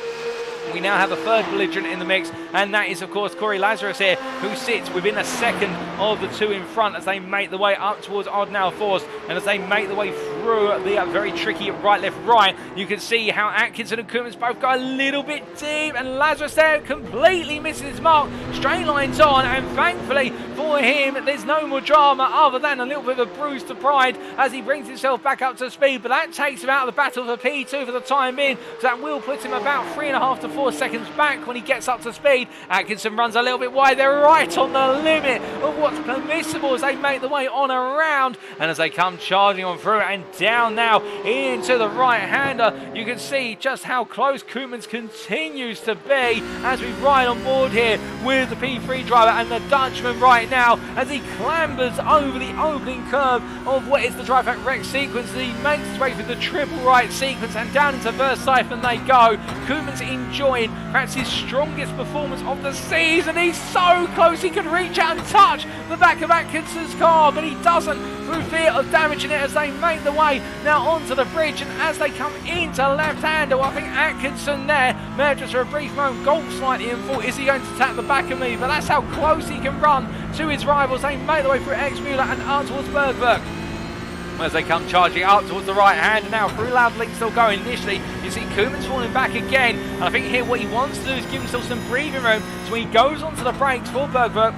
we now have a third belligerent in the mix, and that is of course Corey Lazarus here, who sits within a second of the two in front as they make the way up towards Ardnau Forst. And as they make the way through the very tricky right, left, right, you can see how Atkinson and Koopmans both go a little bit deep, and Lazarus there completely misses his mark. Straight lines on, and thankfully for him, there's no more drama other than a little bit of a bruise to pride as he brings himself back up to speed. But that takes him out of the battle for P2 for the time being, so that will put him about 3.5 to 4 seconds back when he gets up to speed. Atkinson runs a little bit wide. They're right on the limit of what's permissible as they make the way on around, and as they come charging on through and down now into the right-hander, you can see just how close Koopmans continues to be as we ride on board here with the P3 driver and the Dutchman right now as he clambers over the opening curve of what is the drive-back wreck sequence. He makes his way through the triple right sequence and down into Versailles, and they go. Koopmans enjoying perhaps his strongest performance of the season. He's so close he can reach out and touch the back of Atkinson's car, but he doesn't, through fear of damaging it, as they make the way now onto the bridge. And as they come into left-hander, well, I think Atkinson there may have just for a brief moment gulped slightly and thought, is he going to tap the back of me? But that's how close he can run to his rivals. They make the way through X-Muller and up towards Bergwerk as they come charging up towards the right hand, and now through Loudlink still going. Initially you see Koopmans falling back again, and I think here what he wants to do is give himself some breathing room, so when he goes onto the brakes for Bergwerk,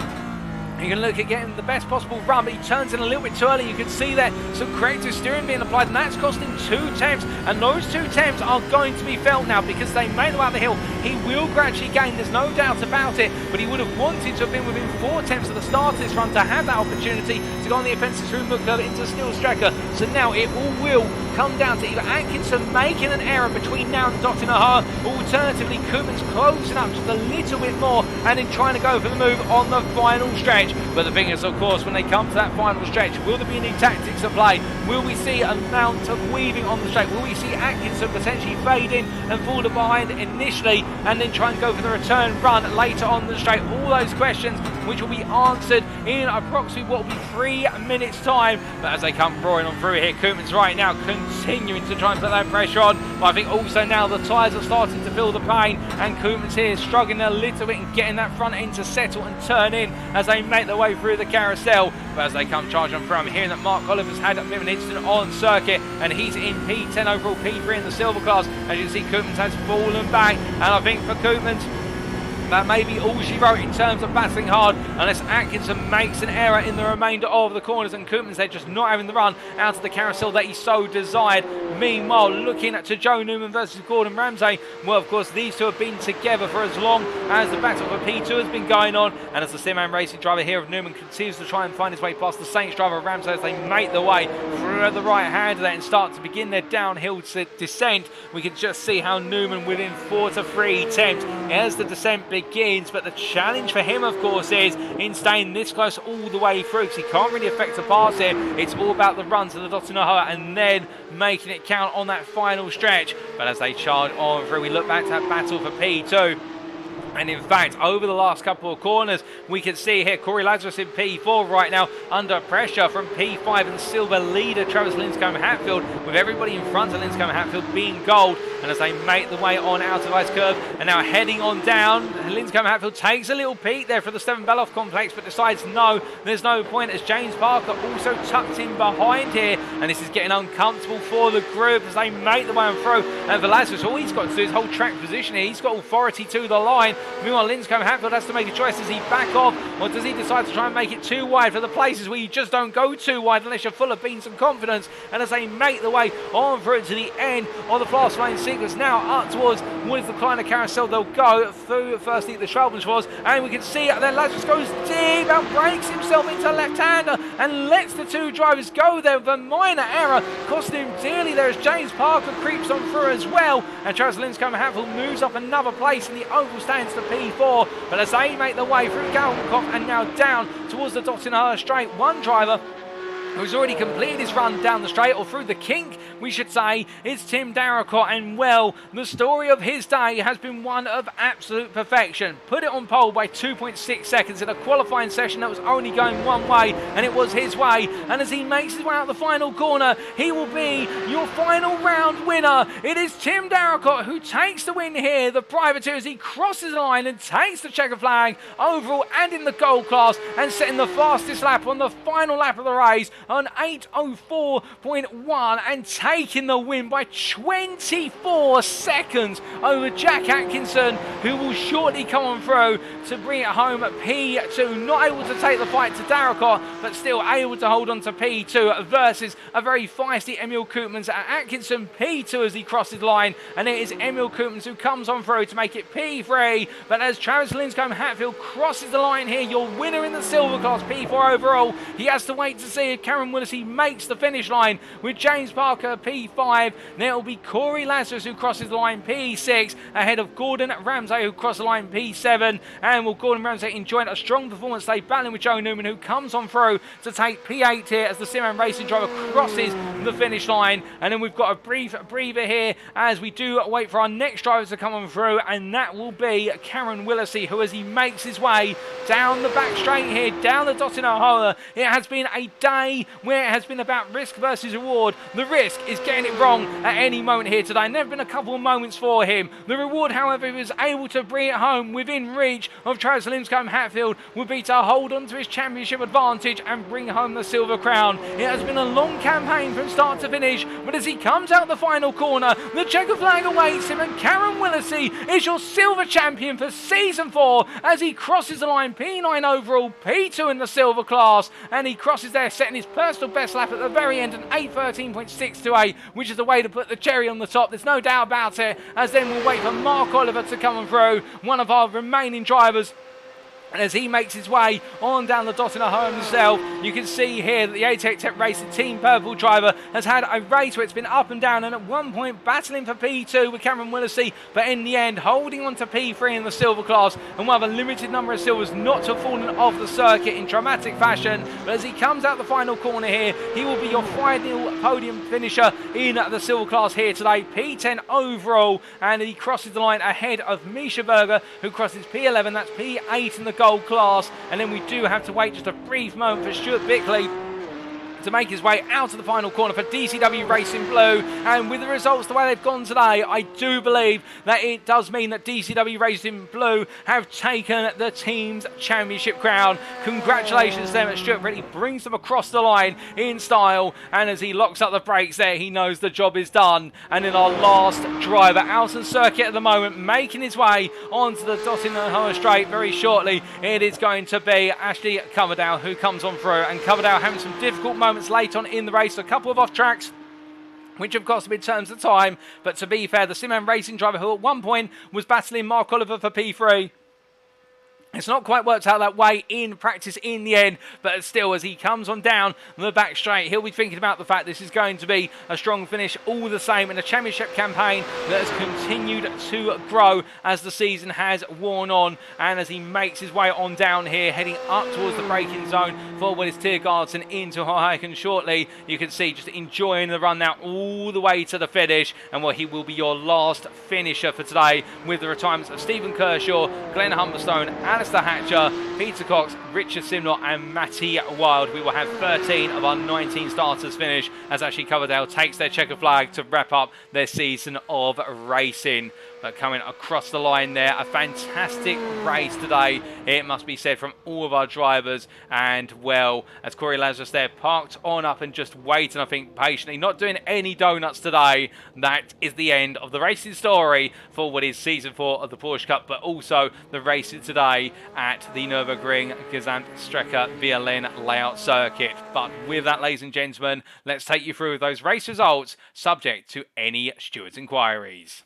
he can look at getting the best possible run, but he turns in a little bit too early. You can see there some corrective steering being applied, and that's costing 2 temps, and those 2 temps are going to be felt now because they made the way up the hill. He will gradually gain, there's no doubt about it, but he would have wanted to have been within 4 temps at the start of this run to have that opportunity to go on the offensive through Mucker into Steel Strecker. So now it all will come down to either Atkinson making an error between now and dotting a her, alternatively Koopmans closing up just a little bit more and then trying to go for the move on the final stretch. But the thing is, of course, when they come to that final stretch, will there be any tactics at play? Will we see an amount of weaving on the straight? Will we see Atkinson potentially fade in and fall behind initially and then try and go for the return run later on the straight? All those questions which will be answered in approximately what will be 3 minutes time. But as they come roaring on through here, Koopmans right now continuing to try and put that pressure on, but I think also now the tyres are starting to feel the pain, and Koopmans here struggling a little bit and getting that front end to settle and turn in as they make their way through the carousel. But as they come charging on through, I'm hearing that Mark Oliver's had a bit of an incident on circuit, and he's in P10 overall, P3 in the silver class. As you can see, Koopmans has fallen back, and I think for Koopmans, That may be all she wrote in terms of battling hard, unless Atkinson makes an error in the remainder of the corners and Koopmans there just not having the run out of the carousel that he so desired. Meanwhile, looking to Joe Newman versus Gordon Ramsay, well, of course, these two have been together for as long as the battle for P2 has been going on, and as the Simran Racing driver here of Newman continues to try and find his way past the Saints driver of Ramsay as they make their way through the right hand there and start to begin their downhill descent, we can just see how Newman within 4 to 3 attempts as the descent begins, but the challenge for him, of course, is in staying this close all the way through, because he can't really affect the pass here. It's all about the run to the Dotinohoa and then making it count on that final stretch. But as they charge on through, we look back to that battle for P2. And in fact, over the last couple of corners, we can see here Corey Lazarus in P4 right now under pressure from P5 and silver leader Travis Linscombe-Hatfield, with everybody in front of Linscombe-Hatfield being gold. And as they make the way on out of ice curve and now heading on down, Linscombe-Hatfield takes a little peek there for the Stephen Beloff complex, but decides no, there's no point, as James Parker also tucked in behind here. And this is getting uncomfortable for the group as they make the way on through. And for Lazarus, all he's got to do is hold track position here. He's got authority to the line. Meanwhile, Linscombe-Hatfield has to make a choice. Does he back off, or does he decide to try and make it too wide for the places where you just don't go too wide unless you're full of beans and confidence? And as they make the way on through to the end of the fast lane sequence, now up towards what is the Kleiner carousel, they'll go through firstly the Schwalbenschwarz, and we can see then Lazarus goes deep and breaks himself into left-hander and lets the two drivers go there with a minor error, costing him dearly there as James Parker creeps on through as well, and Travis Linscombe-Hatfield moves up another place in the oval stands to P4. But as they make their way through Galvenkopf and now down towards the Dottinghurst straight, one driver who's already completed his run down the straight, or through the kink, we should say, is Tim Darracott. And well, the story of his day has been one of absolute perfection. Put it on pole by 2.6 seconds in a qualifying session that was only going one way, and it was his way. And as he makes his way out the final corner, he will be your final round winner. It is Tim Darracott who takes the win here, the privateer, as he crosses the line and takes the checker flag overall and in the gold class, and setting the fastest lap on the final lap of the race on 8:04.1 and taking the win by 24 seconds over Jack Atkinson, who will shortly come on through to bring it home at P2. Not able to take the fight to Darracott, but still able to hold on to P2 versus a very feisty Emil Koopmans at Atkinson P2 as he crosses the line, and it is Emil Koopmans who comes on through to make it P3. But as Travis Linscombe-Hatfield crosses the line here, your winner in the silver class, P4 overall, he has to wait to see if Cameron Willesee makes the finish line with James Parker P5. Then it will be Corey Lazarus who crosses the line P6 ahead of Gordon Ramsay who crosses the line P7. And will Gordon Ramsay enjoying a strong performance today, battling with Joe Newman, who comes on through to take P8 here as the Simran Racing driver crosses the finish line. And then we've got a brief breather here as we do wait for our next driver to come on through, and that will be Cameron Willesee, who as he makes his way down the back straight here, down the Dottinghurst. It has been a day where it has been about risk versus reward. The risk is getting it wrong at any moment here today, and there have been a couple of moments for him. The reward, however, he was able to bring it home within reach of Travis Linscombe-Hatfield, would be to hold on to his championship advantage and bring home the silver crown. It has been a long campaign from start to finish, but as he comes out the final corner, the checker flag awaits him, and Cameron Willesee is your silver champion for Season 4 as he crosses the line P9 overall, P2 in the silver class, and he crosses there, setting his personal best lap at the very end, an 8:13.628, which is the way to put the cherry on the top. There's no doubt about it, as then we'll wait for Mark Oliver to come on through, one of our remaining drivers. And as he makes his way on down the Dottinghurst himself, you can see here that the 88 Tech Racing Team Purple driver has had a race where it's been up and down, and at one point battling for P2 with Cameron Willesee, but in the end holding on to P3 in the silver class, and one of a limited number of silvers not to have fallen off the circuit in dramatic fashion. But as he comes out the final corner here, he will be your final podium finisher in the silver class here today, P10 overall, and he crosses the line ahead of Misha Berger, who crosses P11, that's P8 in the gold class. And then we do have to wait just a brief moment for Stuart Bickley to make his way out of the final corner for DCW Racing Blue. And with the results the way they've gone today, I do believe that it does mean that DCW Racing Blue have taken the team's championship crown. Congratulations to them as Stuart Bradley brings them across the line in style, and as he locks up the brakes there, he knows the job is done. And in our last driver out on circuit at the moment, making his way onto the Nottingham straight very shortly, it is going to be Ashley Coverdale who comes on through, and Coverdale having some difficult moments late on in the race, a couple of off tracks which have cost him in terms of time. But to be fair, the Simon Racing driver who at one point was battling Mark Oliver for P3, it's not quite worked out that way in practice in the end, but still, as he comes on down the back straight, he'll be thinking about the fact this is going to be a strong finish all the same in a championship campaign that has continued to grow as the season has worn on. And as he makes his way on down here, heading up towards the braking zone for what is Tiergarten into Hoheiken shortly, you can see just enjoying the run now all the way to the finish, and what he will be your last finisher for today, with the retirements of Stephen Kershaw, Glenn Humberstone, Alistair Hatcher, Peter Cox, Richard Simnor and Matty Wild. We will have 13 of our 19 starters finish as Ashley Coverdale takes their checker flag to wrap up their season of racing. But coming across the line there, a fantastic race today, it must be said, from all of our drivers. And well, as Corey Lazarus there parked on up and just waiting, I think, patiently, not doing any donuts today, that is the end of the racing story for what is season 4 of the Porsche Cup, but also the racing today at the Nürburgring Gesamtstrecke VLN layout circuit. But with that, ladies and gentlemen, let's take you through those race results subject to any stewards' inquiries.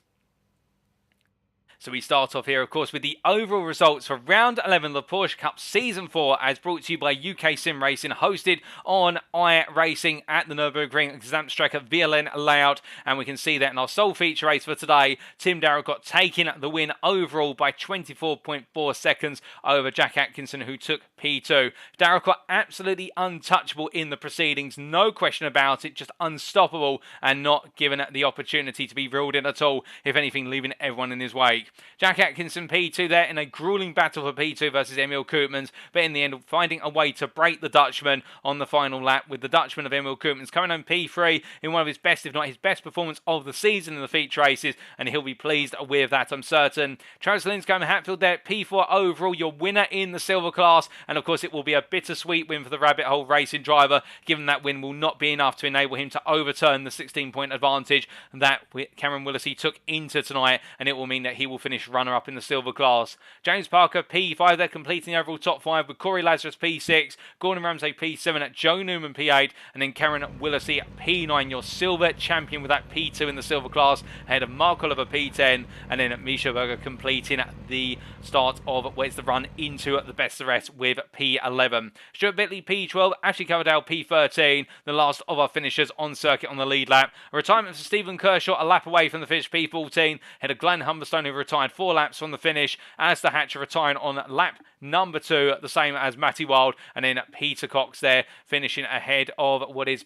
So we start off here, of course, with the overall results for round 11 of the Porsche Cup Season 4, as brought to you by UKSimRacing, hosted on iRacing at the Nürburgring Gesamtstrecke VLN layout. And we can see that in our sole feature race for today, Tim Darracott taking the win overall by 24.4 seconds over Jack Atkinson, who took P2. Darracott absolutely untouchable in the proceedings, no question about it, just unstoppable and not given the opportunity to be reeled in at all, if anything, leaving everyone in his wake. Jack Atkinson P2 there in a gruelling battle for P2 versus Emil Koopmans, but in the end finding a way to break the Dutchman on the final lap, with the Dutchman of Emil Koopmans coming home P3 in one of his best, if not his best performance of the season in the feature races, and he'll be pleased with that, I'm certain. Travis Linscombe Hatfield there, P4 overall, your winner in the silver class, and of course it will be a bittersweet win for the Rabbit Hole Racing driver, given that win will not be enough to enable him to overturn the 16-point advantage that Cameron Willesee took into tonight, and it will mean that he will finish runner-up in the silver class. James Parker P5 there, completing the overall top 5, with Corey Lazarus P6, Gordon Ramsay P7, Joe Newman P8, and then Cameron Willesee P9, your silver champion with that P2 in the silver class, ahead of Mark Oliver P10, and then Misha Berger completing the start of where's the run into the best of the rest with P11. Stuart Bitley P12, Ashley Coverdale P13, the last of our finishers on circuit on the lead lap. A retirement for Stephen Kershaw, a lap away from the finish, P14, ahead of Glenn Humberstone, who retired 4 laps from the finish. Alistair Hatcher retiring on lap number 2, the same as Matty Wild, and then Peter Cox there finishing ahead of what is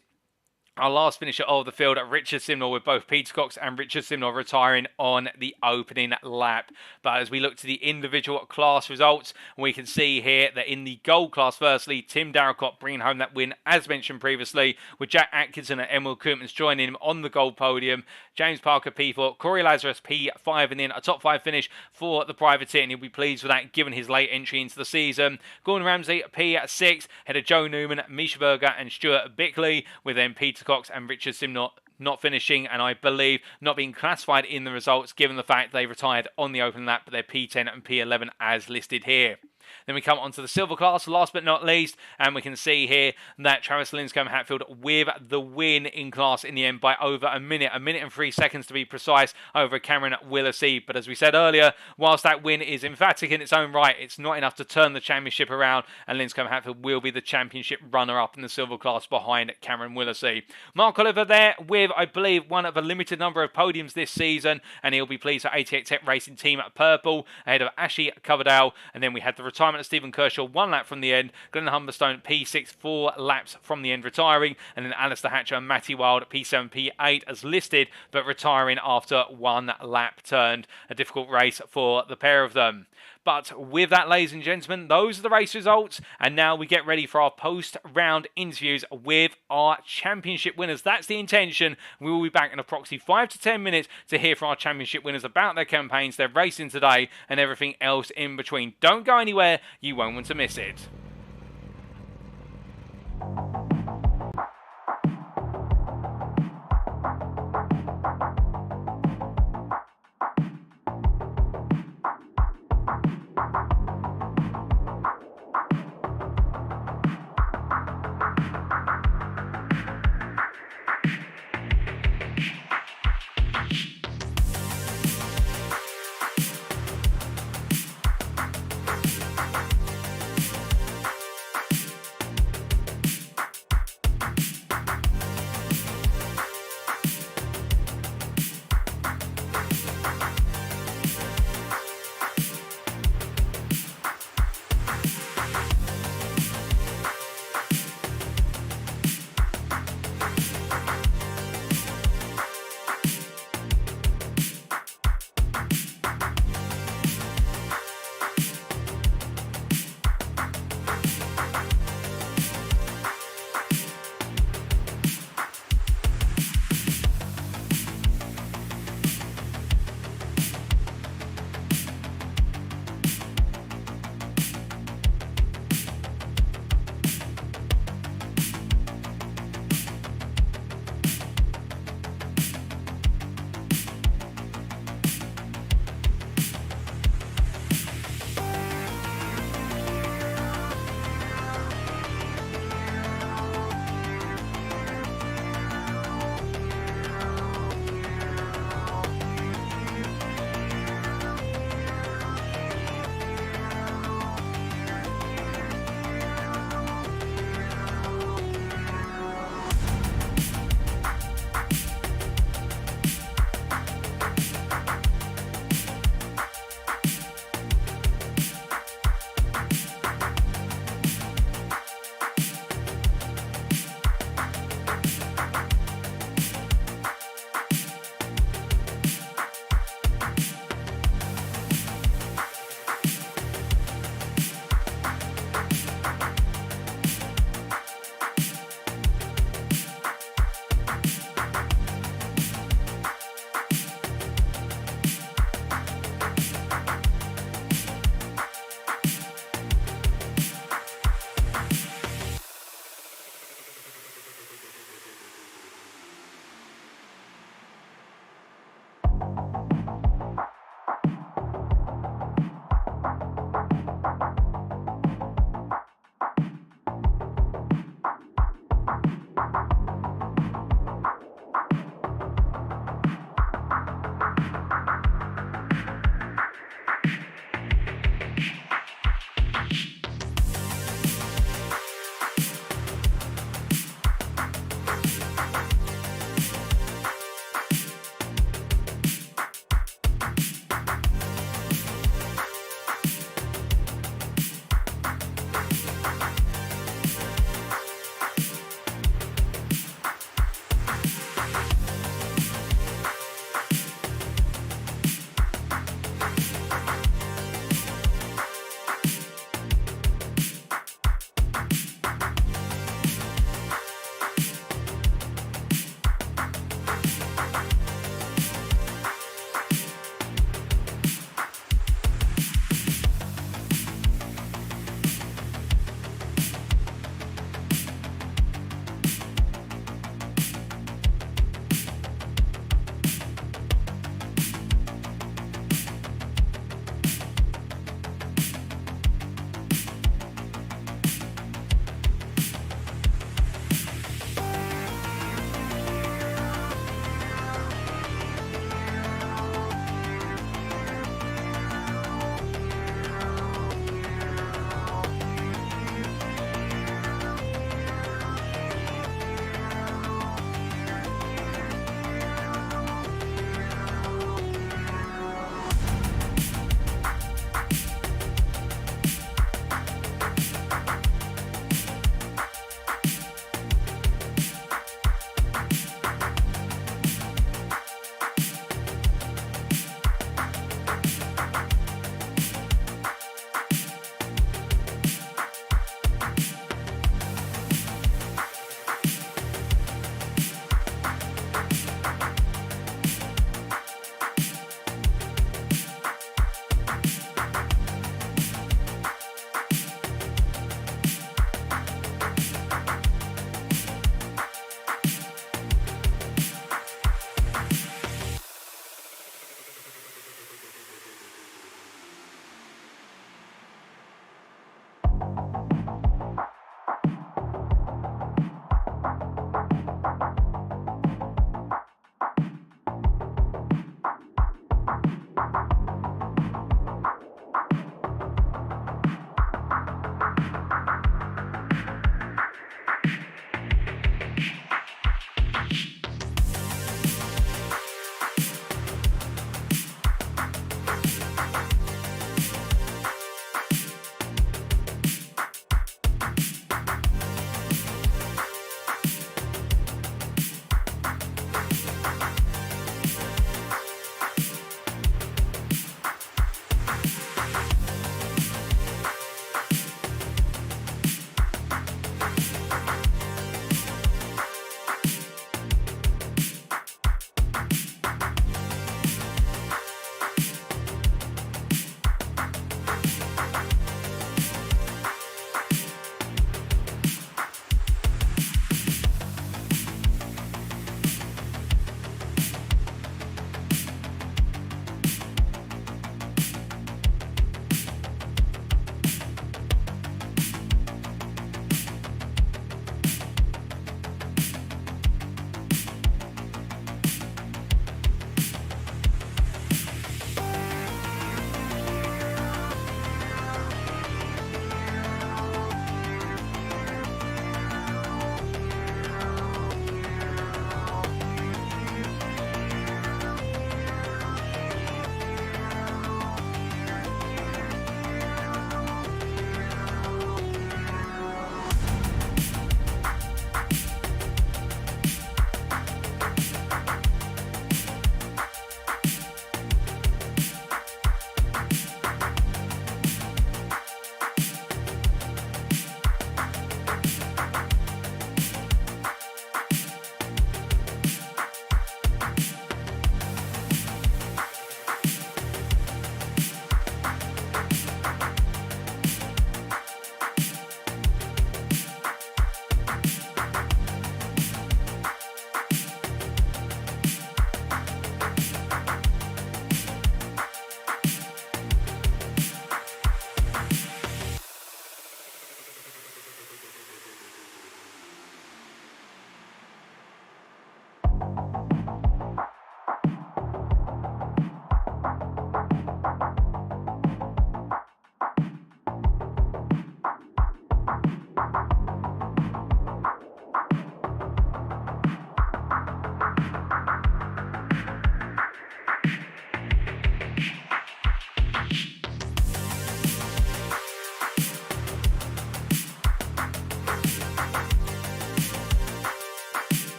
our last finisher of the field, Richard Simnor, with both Peter Cox and Richard Simnor retiring on the opening lap. But as we look to the individual class results, we can see here that in the gold class, firstly, Tim Darracott bringing home that win, as mentioned previously, with Jack Atkinson and Emil Koopmans joining him on the gold podium. James Parker P4, Corey Lazarus P5, and then a top 5 finish for the privateer, and he'll be pleased with that given his late entry into the season. Gordon Ramsay P6, ahead of Joe Newman, Misha Berger and Stuart Bickley, with then Peter Cox and Richard Simnor not finishing, and I believe not being classified in the results given the fact they retired on the open lap, but they're P10 and P11 as listed here. Then we come on to the silver class, last but not least, and we can see here that Travis Linscombe Hatfield with the win in class in the end by over a minute and 3 seconds to be precise, over Cameron Willesee. But as we said earlier, whilst that win is emphatic in its own right, it's not enough to turn the championship around, and Linscombe Hatfield will be the championship runner-up in the silver class behind Cameron Willesee. Mark Oliver there with, I believe, one of a limited number of podiums this season, and he'll be pleased for 88 Tech Racing Team at Purple, ahead of Ashley Coverdale, and then we had the retirement of Stephen Kershaw 1 lap from the end, Glenn Humberstone P6 4 laps from the end retiring, and then Alistair Hatcher and Matty Wild P7 P8 as listed, but retiring after 1 lap turned. A difficult race for the pair of them. But with that, ladies and gentlemen, those are the race results, and now we get ready for our post-round interviews with our championship winners. That's the intention. We will be back in approximately 5 to 10 minutes to hear from our championship winners about their campaigns, their racing today, and everything else in between. Don't go anywhere, you won't want to miss it.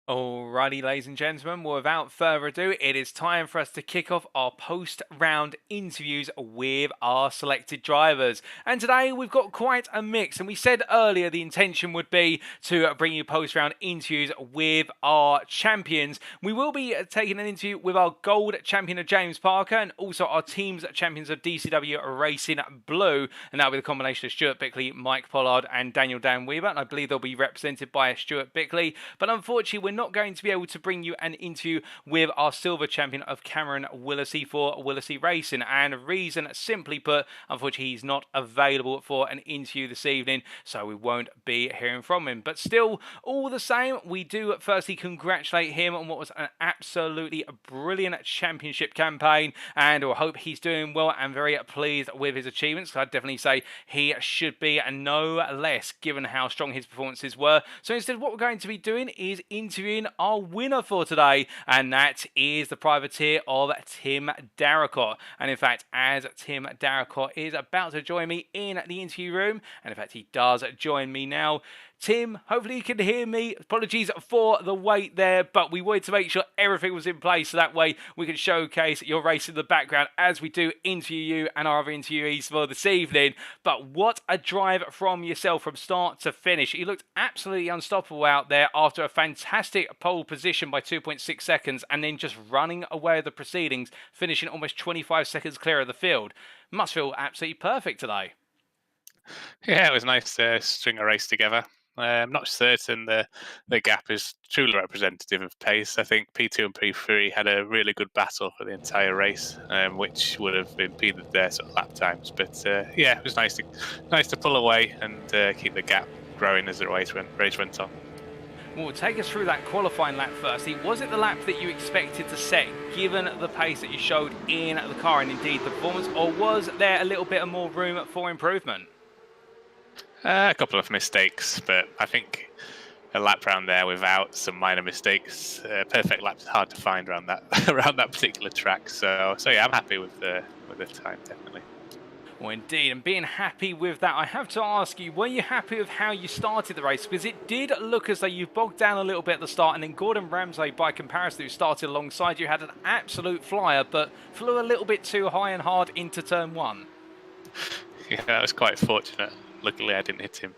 Alrighty, ladies and gentlemen, well, without further ado, it is time for us to kick off our post-round interviews with our selected drivers. And today we've got quite a mix, and we said earlier the intention would be to bring you post-round interviews with our champions. We will be taking an interview with our gold champion of James Parker, and also our team's champions of DCW Racing Blue, and that'll be the combination of Stuart Bickley, Mike Pollard, and Daniel Dan Weaver, and I believe they'll be represented by Stuart Bickley. But unfortunately, we're not going to be able to bring you an interview with our silver champion of Cameron Willesee for Willesee Racing, and reason simply put, unfortunately he's not available for an interview this evening, so we won't be hearing from him. But still, all the same, we do firstly congratulate him on what was an absolutely brilliant championship campaign, and I hope he's doing well and very pleased with his achievements. I'd definitely say he should be no less, given how strong his performances were. So instead, what we're going to be doing is interviewing our winner for today, and that is the privateer of Tim Darracott. And in fact, as Tim Darracott is about to join me in the interview room, and in fact he does join me now. Tim, hopefully you can hear me. Apologies for the wait there, but we wanted to make sure everything was in place so that way we can showcase your race in the background as we do interview you and our other interviewees for this evening. But what a drive from yourself from start to finish. You looked absolutely unstoppable out there after a fantastic pole position by 2.6 seconds and then just running away with the proceedings, finishing almost 25 seconds clear of the field. Must feel absolutely perfect today. Yeah, it was nice to string a race together. I'm not certain the gap is truly representative of pace. I think P2 and P3 had a really good battle for the entire race, which would have impeded their sort of lap times. But yeah, it was nice to pull away and keep the gap growing as the race went on. Well, take us through that qualifying lap firstly. Was it the lap that you expected to set, given the pace that you showed in the car and indeed the performance, or was there a little bit of more room for improvement? A couple of mistakes, but I think a lap round there without some minor mistakes, perfect lap's hard to find around that around that particular track. So yeah, I'm happy with the time, definitely. Well, indeed, and being happy with that, I have to ask you, were you happy with how you started the race? Because it did look as though you bogged down a little bit at the start, and then Gordon Ramsay, by comparison, who started alongside you, had an absolute flyer, but flew a little bit too high and hard into turn one. Yeah, that was quite fortunate. Luckily, I didn't hit him.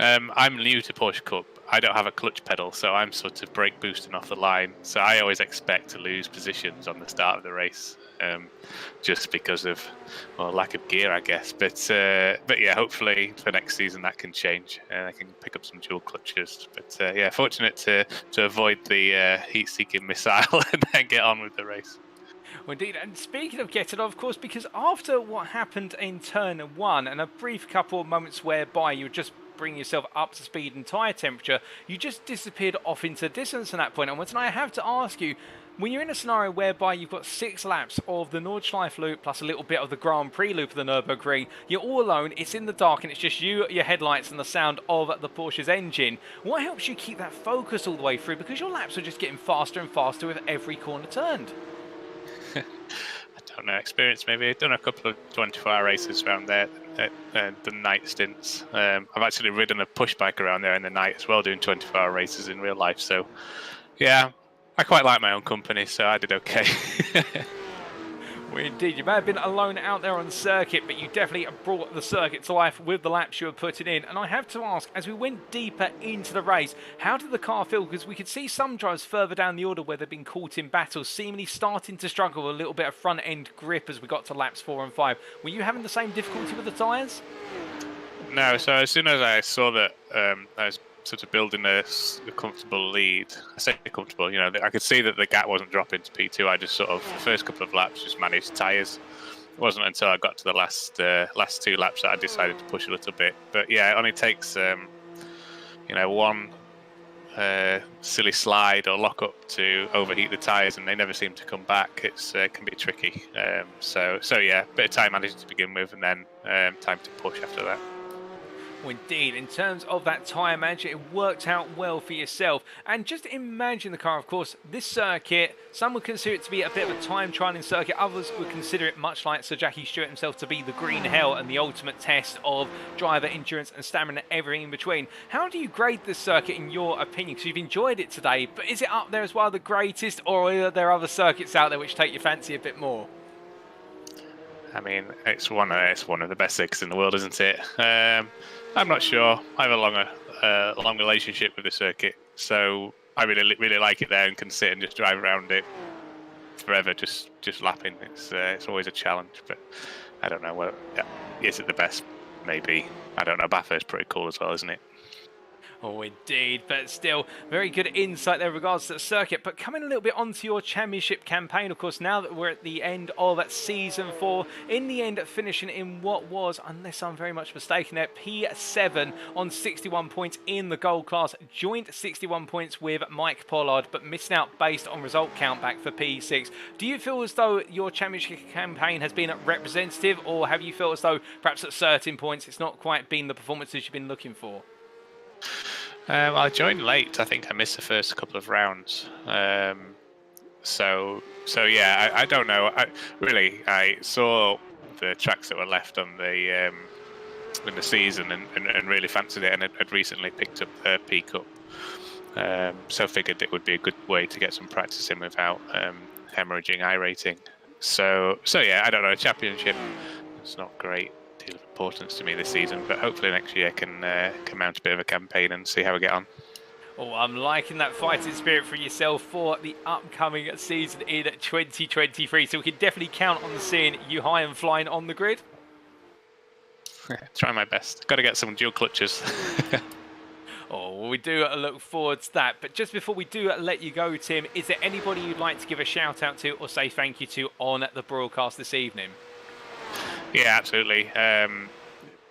I'm new to Porsche Cup. I don't have a clutch pedal, so I'm sort of brake boosting off the line. So I always expect to lose positions on the start of the race, just because of lack of gear, I guess. But yeah, hopefully for next season that can change, and I can pick up some dual clutches. But yeah, fortunate to avoid the heat-seeking missile and then get on with the race. Well, indeed, and speaking of getting on, of course, because after what happened in turn one and a brief couple of moments whereby you were just bringing yourself up to speed and tyre temperature, you just disappeared off into distance at that point. And I have to ask you, when you're in a scenario whereby you've got 6 laps of the Nordschleife loop plus a little bit of the Grand Prix loop of the Nürburgring, you're all alone, it's in the dark, and it's just you, your headlights, and the sound of the Porsche's engine. What helps you keep that focus all the way through? Because your laps are just getting faster and faster with every corner turned. I don't know, experience maybe. I've done a couple of 24-hour races around there, the night stints. I've actually ridden a push bike around there in the night as well, doing 24-hour races in real life. So yeah, I quite like my own company, so I did okay. Well, indeed, you may have been alone out there on the circuit, but you definitely brought the circuit to life with the laps you were putting in. And I have to ask, as we went deeper into the race, how did the car feel? Because we could see some drivers further down the order where they've been caught in battles, seemingly starting to struggle with a little bit of front-end grip as we got to laps 4 and 5. Were you having the same difficulty with the tyres? No, so as soon as I saw that I was sort of building a comfortable lead. I say comfortable, you know, I could see that the gap wasn't dropping to P2. I just sort of, the first couple of laps, just managed tyres. It wasn't until I got to the last 2 laps that I decided to push a little bit. But yeah, it only takes, you know, one silly slide or lock up to overheat the tyres, and they never seem to come back. It can be tricky. So yeah, bit of time management to begin with, and then time to push after that. Well, indeed, in terms of that tyre management, it worked out well for yourself. And just imagine the car, of course, this circuit, some would consider it to be a bit of a time trialling circuit, others would consider it, much like Sir Jackie Stewart himself, to be the green hell and the ultimate test of driver endurance and stamina, everything in between. How do you grade this circuit in your opinion? Because you've enjoyed it today, but is it up there as well, the greatest, or are there other circuits out there which take your fancy a bit more? I mean, it's one of the best circuits in the world, isn't it? I'm not sure. I have a long relationship with the circuit, so I really like it there and can sit and just drive around it forever, just lapping. It's always a challenge, but I don't know. Well, yeah, is it the best? Maybe. I don't know. Bathurst is pretty cool as well, isn't it? Oh, indeed, but still, very good insight there in regards to the circuit. But coming a little bit onto your championship campaign, of course, now that we're at the end of Season 4, in the end finishing in what was, unless I'm very much mistaken there, P7 on 61 points in the gold class, joint 61 points with Mike Pollard, but missing out based on result count back for P6. Do you feel as though your championship campaign has been representative, or have you felt as though perhaps at certain points it's not quite been the performances you've been looking for? Well, I joined late. I think I missed the first couple of rounds. So yeah, I don't know. I saw the tracks that were left on the in the season and really fancied it, and had recently picked up the P Cup. So figured it would be a good way to get some practice in without hemorrhaging iRacing. So yeah, I don't know. Championship, it's not great deal of importance to me this season, but hopefully next year I can mount a bit of a campaign and see how we get on. Oh, I'm liking that fighting spirit for yourself for the upcoming season in 2023, so we can definitely count on seeing you high and flying on the grid. Try my best. Got to get some dual clutches. we do look forward to that. But just before we do let you go, Tim, is there anybody you'd like to give a shout out to or say thank you to on the broadcast this evening? Yeah, absolutely.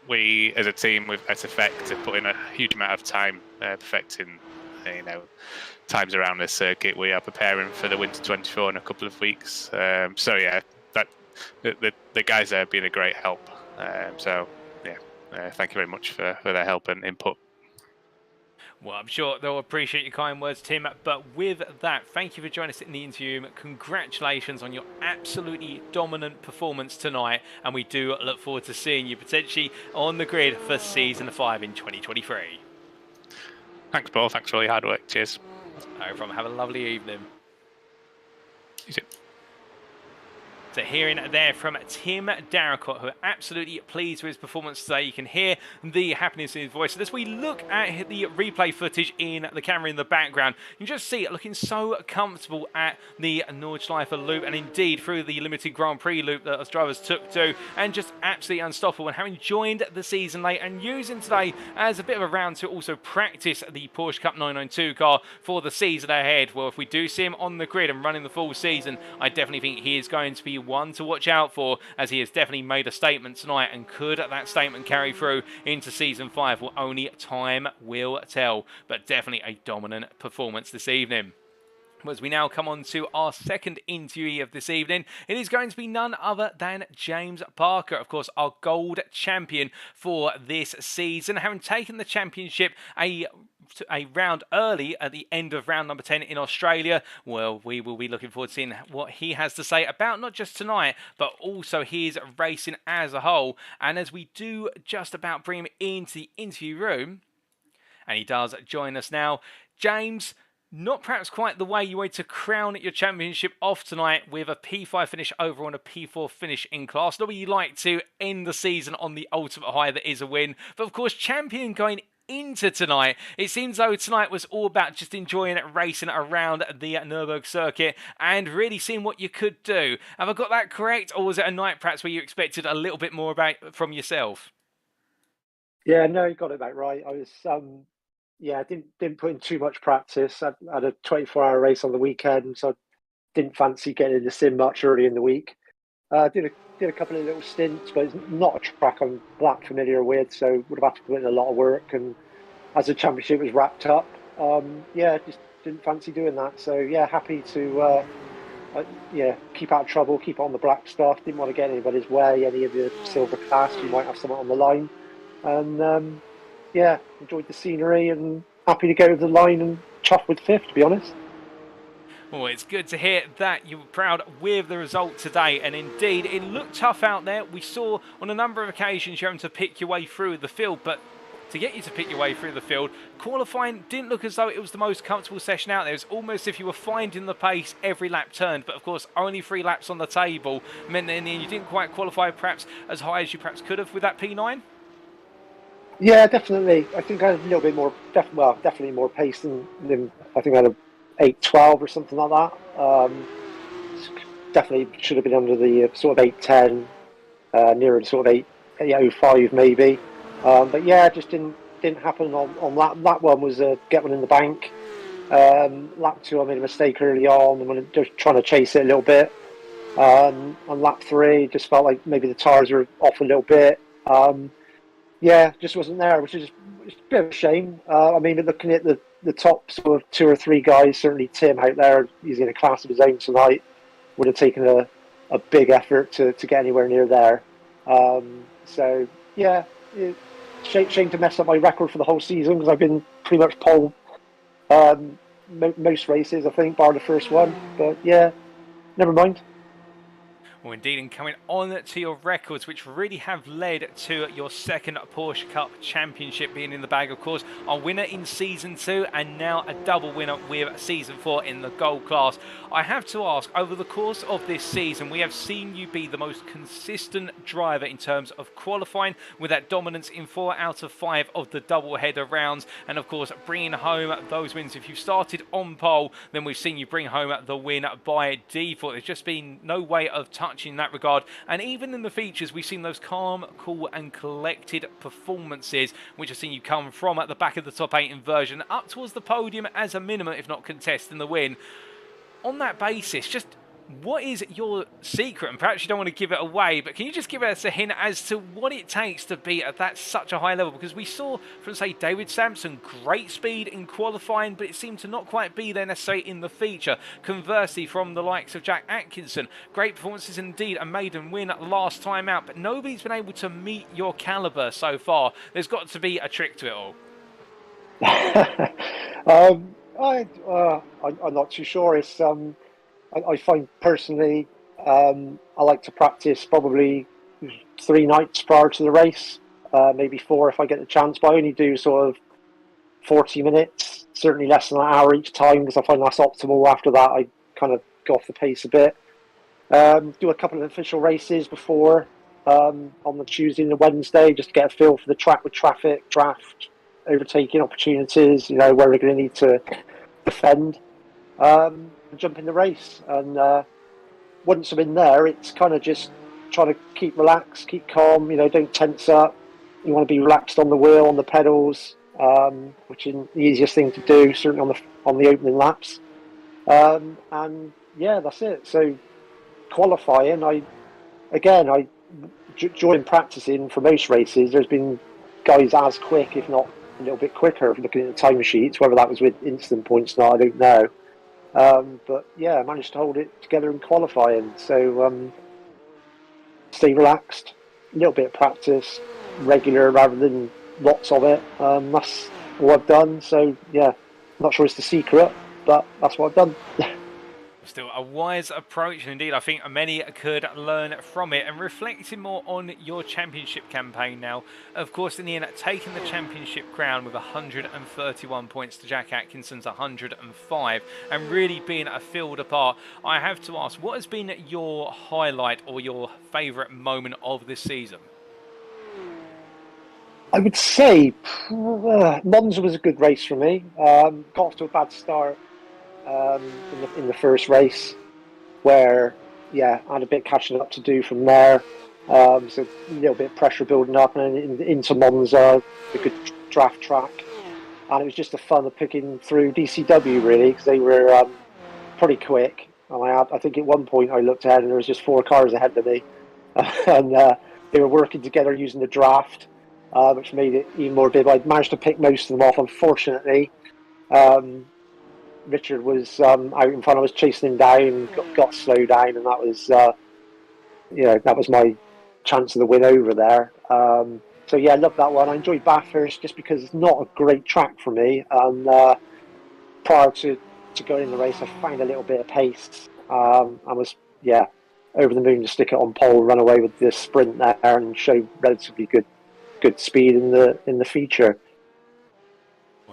We, as a team with SFX, have put in a huge amount of time perfecting, times around this circuit. We are preparing for the Winter 24 in a couple of weeks. So yeah, the guys there have been a great help. So yeah, thank you very much for their help and input. Well, I'm sure they'll appreciate your kind words, Tim. But with that, thank you for joining us in the interview. Congratulations on your absolutely dominant performance tonight. And we do look forward to seeing you potentially on the grid for Season 5 in 2023. Thanks, Paul. Thanks for all your hard work. Cheers. No problem. Have a lovely evening. You too. So hearing there from Tim Darracott, who are absolutely pleased with his performance today. You can hear the happiness in his voice. So as we look at the replay footage in the camera in the background, you can just see it looking so comfortable at the Nordschleife loop, and indeed through the limited Grand Prix loop that us drivers took to, and just absolutely unstoppable. And having joined the season late and using today as a bit of a round to also practice the Porsche Cup 992 car for the season ahead. Well, if we do see him on the grid and running the full season, I definitely think he is going to be one to watch out for, as he has definitely made a statement tonight, and could that statement carry through into Season 5? Well, only time will tell, but definitely a dominant performance this evening. As we now come on to our second interviewee of this evening, it is going to be none other than James Parker, of course, our gold champion for this season, having taken the championship a round early at the end of round number 10 in Australia. Well, we will be looking forward to seeing what he has to say about not just tonight, but also his racing as a whole. And as we do just about bring him into the interview room, and he does join us now, James, not perhaps quite the way you wanted to crown your championship off tonight with a P5 finish over on a P4 finish in class. Not you like to end the season on the ultimate high that is a win, but of course champion going into tonight. It seems though tonight was all about just enjoying racing around the Nürburgring circuit and really seeing what you could do. Have I got that correct, or was it a night perhaps where you expected a little bit more from yourself? Yeah, no, you got it about right. I was I didn't put in too much practice. I had a 24-hour race on the weekend, so I didn't fancy getting in the sim much early in the week. Did a couple of little stints, but it's not a track I'm that familiar with, so would have had to put in a lot of work. And as the championship was wrapped up, just didn't fancy doing that. So yeah, happy to keep out of trouble, keep on the black stuff. Didn't want to get anybody's way, any of the silver class. You might have someone on the line, and enjoyed the scenery and happy to go to the line and chuff with fifth, to be honest. Well, it's good to hear that you were proud with the result today, and indeed it looked tough out there. We saw on a number of occasions you having to pick your way through the field, but to get you to pick your way through the field, qualifying didn't look as though it was the most comfortable session out there. It was almost as if you were finding the pace every lap turned, but of course only 3 laps on the table meant that in the end you didn't quite qualify perhaps as high as you perhaps could have with that P9. Yeah, definitely. I think I had a little bit more, definitely more pace than I think I had a 8:12 or something like that. Definitely should have been under the sort of 8:10, nearer the sort of 8:05 maybe. But yeah, it just didn't happen on that. That one was a get one in the bank. Lap 2, I made a mistake early on. I'm just trying to chase it a little bit. On lap 3, just felt like maybe the tyres were off a little bit. Just wasn't there, which is a bit of a shame. I mean, looking at the top sort of 2 or 3 guys, certainly Tim out there, he's in a class of his own tonight, would have taken a big effort to get anywhere near there. Shame to mess up my record for the whole season, because I've been pretty much pole most races, I think, bar the first one. But yeah, never mind. Well, indeed, and coming on to your records, which really have led to your second Porsche Cup Championship being in the bag, of course, our winner in Season 2 and now a double winner with Season 4 in the gold class. I have to ask, over the course of this season, we have seen you be the most consistent driver in terms of qualifying, with that dominance in 4 out of 5 of the double-header rounds, and of course, bringing home those wins. If you started on pole, then we've seen you bring home the win by default. There's just been no way of touching much in that regard. And even in the features, we've seen those calm, cool and collected performances, which have seen you come from at the back of the top 8 inversion up towards the podium as a minimum, if not contesting the win. On that basis, just what is your secret? And perhaps you don't want to give it away, but can you just give us a hint as to what it takes to be at that such a high level? Because we saw from, say, David Sampson, great speed in qualifying, but it seemed to not quite be there necessarily in the feature. Conversely, from the likes of Jack Atkinson, great performances indeed, a maiden win last time out, but nobody's been able to meet your caliber so far. There's got to be a trick to it all. I'm not too sure. It's I find personally, I like to practice probably 3 nights prior to the race, maybe 4 if I get the chance. But I only do sort of 40 minutes, certainly less than an hour each time, because I find that's optimal. After that, I kind of go off the pace a bit. Do a couple of official races before on the Tuesday and the Wednesday, just to get a feel for the track with traffic, draft, overtaking opportunities. You know, where we're going to need to defend. Jump in the race, and once I'm in there, it's kind of just trying to keep relaxed, keep calm. You know, don't tense up. You want to be relaxed on the wheel, on the pedals, which is the easiest thing to do, certainly on the opening laps. And yeah, that's it. So qualifying, during practicing for most races, there's been guys as quick, if not a little bit quicker, looking at the time sheets. Whether that was with instant points or not, I don't know. But yeah, I managed to hold it together in qualifying. So stay relaxed, a little bit of practice, regular rather than lots of it. That's what I've done. So yeah, not sure it's the secret, but that's what I've done. Still a wise approach, and indeed I think many could learn from it. And reflecting more on your championship campaign now, of course in the end taking the championship crown with 131 points to Jack Atkinson's 105, and really being a field apart, I have to ask, what has been your highlight or your favourite moment of this season? I would say Monza was a good race for me. Got off to a bad start in the first race, where I had a bit catching up to do from there. So a little bit of pressure building up, and into Monza, a good draft track, and it was just the fun of picking through DCW really, because they were pretty quick. And I think at one point I looked ahead and there was just 4 cars ahead of me, and they were working together using the draft, which made it even more big. I managed to pick most of them off. Unfortunately, Richard was out in front. I was chasing him down, got slowed down, and that was that was my chance of the win over there. So yeah, I love that one. I enjoyed Bathurst just because it's not a great track for me, and prior to going in the race I found a little bit of pace. I was over the moon to stick it on pole, run away with the sprint there, and show relatively good speed in the feature.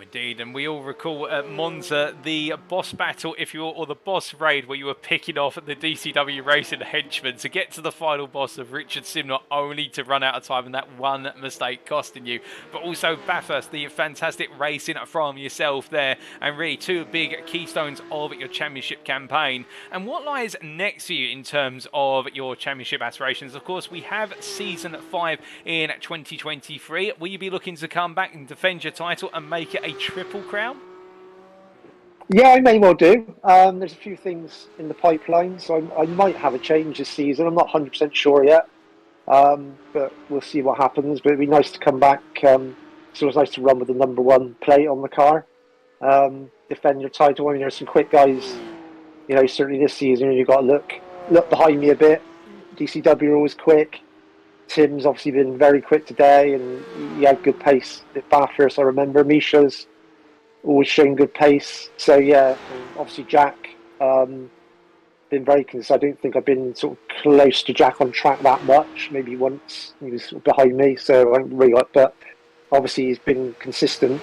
Indeed, and we all recall at Monza the boss battle, if you will, or the boss raid, where you were picking off at the DCW Racing henchmen to get to the final boss of Richard Simnor, only to run out of time, and that one mistake costing you. But also Bathurst, the fantastic racing from yourself there, and really 2 big keystones of your championship campaign. And what lies next for you in terms of your championship aspirations? Of course, we have season 5 in 2023. Will you be looking to come back and defend your title and make it a triple crown? Yeah, I may well do. There's a few things in the pipeline, so I might have a change this season. I'm not 100% sure yet, but we'll see what happens. But it'd be nice to come back. So it's nice to run with the number 1 plate on the car, defend your title. I mean, there's some quick guys, certainly this season. You've got to look behind me a bit. DCW are always quick. Tim's obviously been very quick today, and he had good pace at Bathurst. I remember Misha's always shown good pace. So yeah, obviously Jack been very consistent. I don't think I've been sort of close to Jack on track that much. Maybe once he was sort of behind me, so I don't really got. But obviously he's been consistent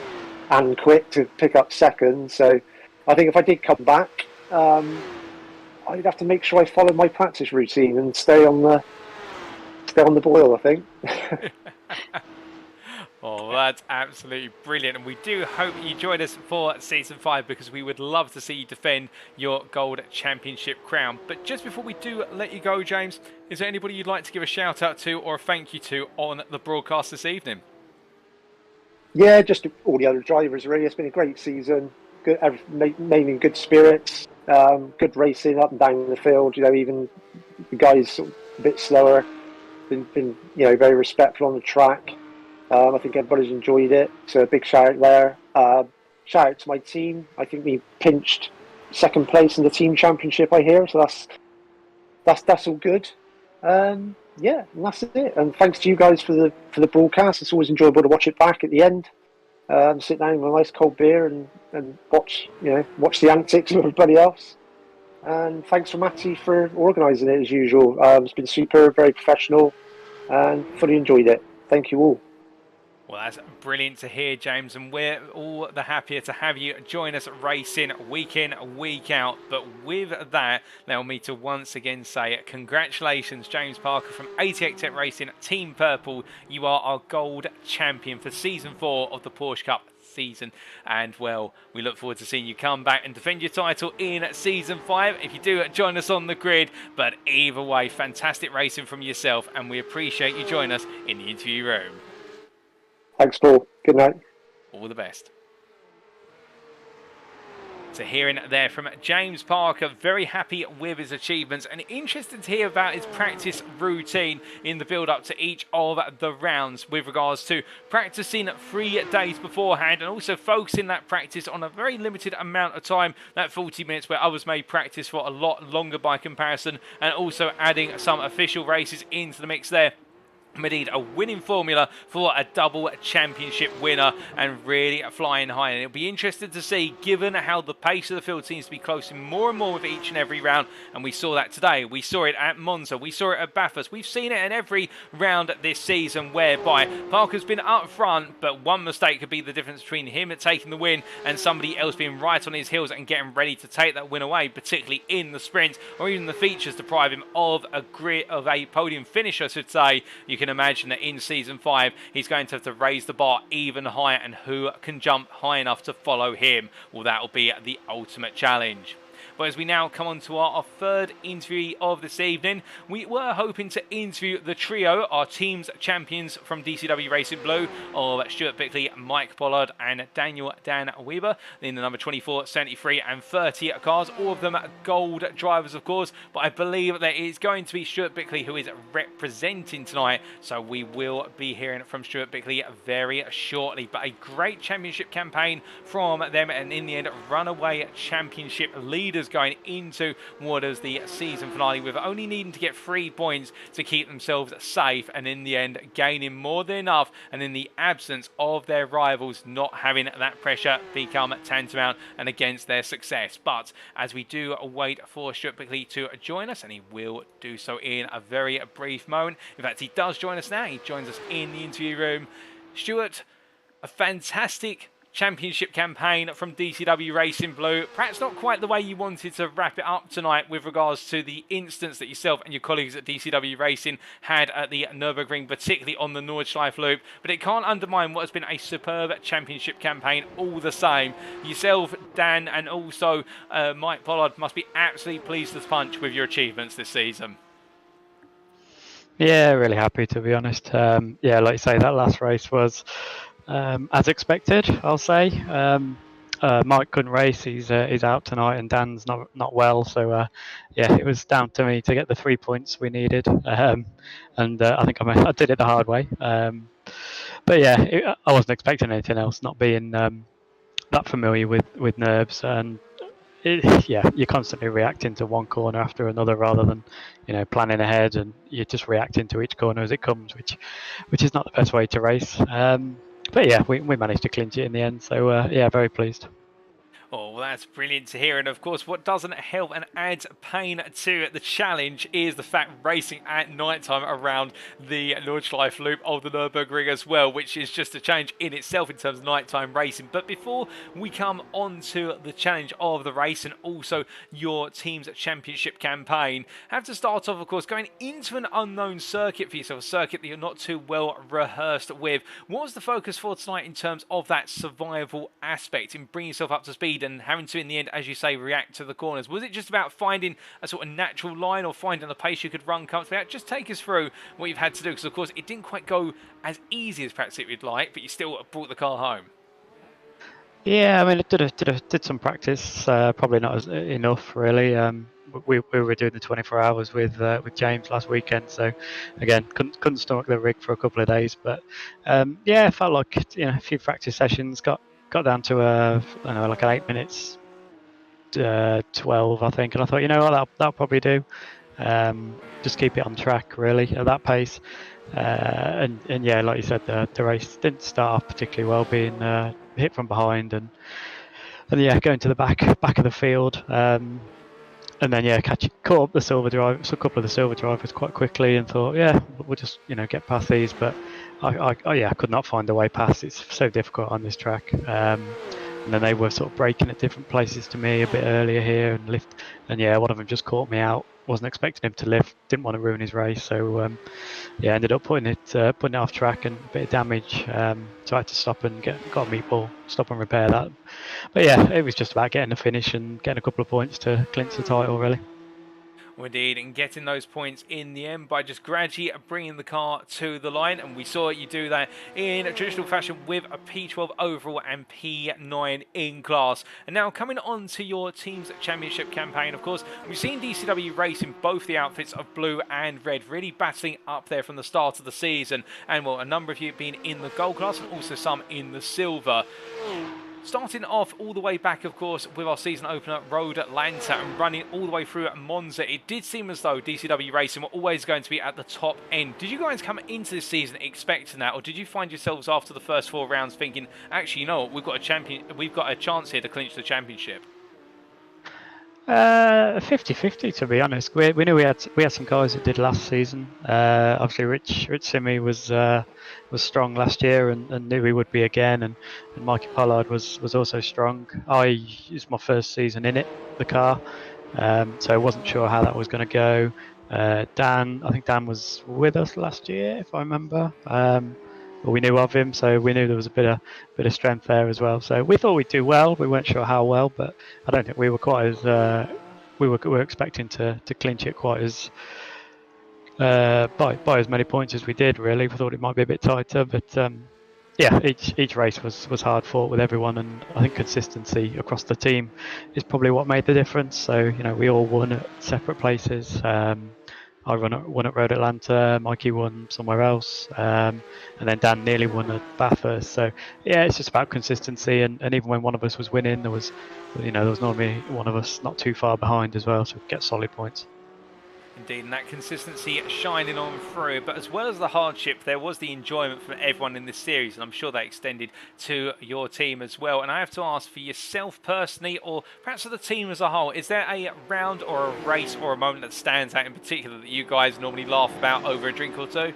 and quick to pick up second. So I think if I did come back, I'd have to make sure I follow my practice routine and stay on the boil, I think. Oh, that's absolutely brilliant. And we do hope you join us for Season 5 because we would love to see you defend your Gold Championship crown. But just before we do let you go, James, is there anybody you'd like to give a shout out to or a thank you to on the broadcast this evening? Yeah, just all the other drivers, really. It's been a great season. Good, mainly good spirits, good racing up and down the field. Even the guys sort of a bit slower, been very respectful on the track. I think everybody's enjoyed it, so a big shout out there. Shout out to my team. I think we pinched second place in the team championship, I hear, so that's all good. Yeah, and that's it. And thanks to you guys for the broadcast. It's always enjoyable to watch it back at the end. Sit down with a nice cold beer and watch the antics of everybody else. And thanks for Matty for organising it as usual. It's been super, very professional, and fully enjoyed it. Thank you all. Well, that's brilliant to hear, James, and we're all the happier to have you join us racing week in, week out. But with that, allow me to once again say congratulations, James Parker from 88 Tech Racing, Team Purple. You are our gold champion for Season 4 of the Porsche Cup season, and well, we look forward to seeing you come back and defend your title in Season 5 if you do join us on the grid. But either way, fantastic racing from yourself, and we appreciate you joining us in the interview room. Thanks, Paul. Good night. All the best. So hearing there from James Parker, very happy with his achievements and interested to hear about his practice routine in the build-up to each of the rounds with regards to practicing 3 days beforehand and also focusing that practice on a very limited amount of time, that 40 minutes where others may practice for a lot longer by comparison, and also adding some official races into the mix there. We need a winning formula for a double championship winner and really flying high. And it'll be interesting to see, given how the pace of the field seems to be closing more and more with each and every round. And we saw that today. We saw it at Monza. We saw it at Bathurst. We've seen it in every round this season whereby Parker's been up front, but one mistake could be the difference between him taking the win and somebody else being right on his heels and getting ready to take that win away, particularly in the sprint or even the features, deprive him of a podium finish, I should say. You can imagine that in Season 5 he's going to have to raise the bar even higher, and who can jump high enough to follow him? Well, that will be the ultimate challenge. But as we now come on to our third interview of this evening, we were hoping to interview the trio, our team's champions from DCW Racing Blue, of Stuart Bickley, Mike Pollard and Daniel Dan Weber in the number 24, 73 and 30 cars. All of them gold drivers, of course, but I believe that it's going to be Stuart Bickley who is representing tonight, so we will be hearing from Stuart Bickley very shortly. But a great championship campaign from them, and in the end, runaway championship leaders going into what is the season finale, with only needing to get 3 points to keep themselves safe, and in the end gaining more than enough, and in the absence of their rivals not having that pressure become tantamount and against their success. But as we do wait for Stuart Bickley to join us, and he will do so in a very brief moment. In fact, he does join us now. He joins us in the interview room. Stuart, a fantastic championship campaign from DCW Racing Blue. Perhaps not quite the way you wanted to wrap it up tonight with regards to the instance that yourself and your colleagues at DCW Racing had at the Nürburgring, particularly on the Nordschleife loop, but it can't undermine what has been a superb championship campaign all the same. Yourself, Dan, and also Mike Pollard must be absolutely pleased as punch with your achievements this season. Yeah, really happy, to be honest. Yeah, like you say, that last race was as expected, I'll say. Mike couldn't race; he's out tonight, and Dan's not well. So yeah, it was down to me to get the 3 points we needed, and I think I did it the hard way. But yeah, I wasn't expecting anything else, not being that familiar with nerves, and yeah, you're constantly reacting to one corner after another rather than planning ahead, and you're just reacting to each corner as it comes, which is not the best way to race. But yeah, we managed to clinch it in the end, so yeah, very pleased. Oh, well, that's brilliant to hear. And of course, what doesn't help and adds pain to the challenge is the fact racing at night time around the Nordschleife loop of the Nürburgring as well, which is just a change in itself in terms of nighttime racing. But before we come on to the challenge of the race and also your team's championship campaign, I have to start off, of course, going into an unknown circuit for yourself, a circuit that you're not too well rehearsed with. What was the focus for tonight in terms of that survival aspect, in bringing yourself up to speed and having to, in the end, as you say, react to the corners? Was it just about finding a sort of natural line or finding a pace you could run comfortably at? Just take us through what you've had to do, because of course it didn't quite go as easy as perhaps it would like, but you still brought the car home. Yeah, I mean, it did some practice, probably not enough really. We were doing the 24 hours with James last weekend, so again couldn't stomach the rig for a couple of days. But yeah, it felt like a few practice sessions got down to I don't know, like an 8 minutes 12, I think, and I thought, what, that'll probably do. Just keep it on track really at that pace. And yeah, like you said, the race didn't start off particularly well, being hit from behind and yeah, going to the back of the field. And then yeah, caught up a couple of the silver drivers quite quickly, and thought, yeah, we'll just get past these. But I could not find a way past. It's so difficult on this track. And then they were sort of braking at different places to me a bit earlier here and lift. And yeah, one of them just caught me out. Wasn't expecting him to lift. Didn't want to ruin his race. So yeah, ended up putting it off track and a bit of damage. So I had to stop and got a meatball, stop and repair that. But yeah, it was just about getting the finish and getting a couple of points to clinch the title, really. Indeed, and getting those points in the end by just gradually bringing the car to the line, and we saw you do that in a traditional fashion with a P12 overall and P9 in class. And now coming on to your team's championship campaign, of course, we've seen DCW race in both the outfits of blue and red, really battling up there from the start of the season, and well, a number of you being in the gold class and also some in the silver. Starting off all the way back, of course, with our season opener, Road Atlanta, and running all the way through at Monza, it did seem as though DCW Racing were always going to be at the top end. Did you guys come into this season expecting that, or did you find yourselves after the first 4 rounds thinking, actually, you know what, we've got a chance here to clinch the championship? 50-50 to be honest. We knew we had some guys that did last season. Obviously, Rich Simmy was strong last year and knew he would be again. And Mikey Pollard was also strong. It's my first season in the car, so I wasn't sure how that was going to go. I think Dan was with us last year, if I remember. But we knew of him, so we knew there was a bit of strength there as well. So we thought we'd do well. We weren't sure how well, but I don't think we were quite as we were expecting to clinch it quite as by as many points as we did. Really, we thought it might be a bit tighter, but yeah, each race was hard fought with everyone, and I think consistency across the team is probably what made the difference. So we all won at separate places. I won at Road Atlanta, Mikey won somewhere else, and then Dan nearly won at Bathurst. So yeah, it's just about consistency, and even when one of us was winning, there was normally one of us not too far behind as well, so we get solid points. Indeed, and that consistency shining on through. But as well as the hardship, there was the enjoyment from everyone in this series, and I'm sure that extended to your team as well. And I have to ask, for yourself personally, or perhaps for the team as a whole, is there a round or a race or a moment that stands out in particular that you guys normally laugh about over a drink or two?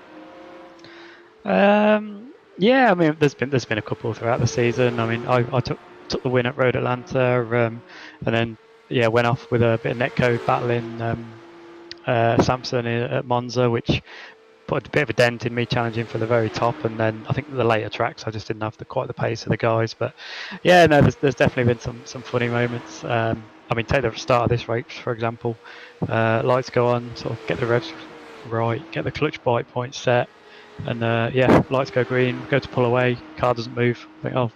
Yeah, I mean, there's been a couple throughout the season. I mean, I took the win at Road Atlanta, and then yeah, went off with a bit of netcode battling Sampson at Monza, which put a bit of a dent in me challenging for the very top. And then I think the later tracks I just didn't have quite the pace of the guys. But yeah, no, there's definitely been some funny moments. I mean, take the start of this race for example. Lights go on, sort of get the revs right, get the clutch bite point set, and yeah, lights go green, go to pull away, car doesn't move. I think, oh,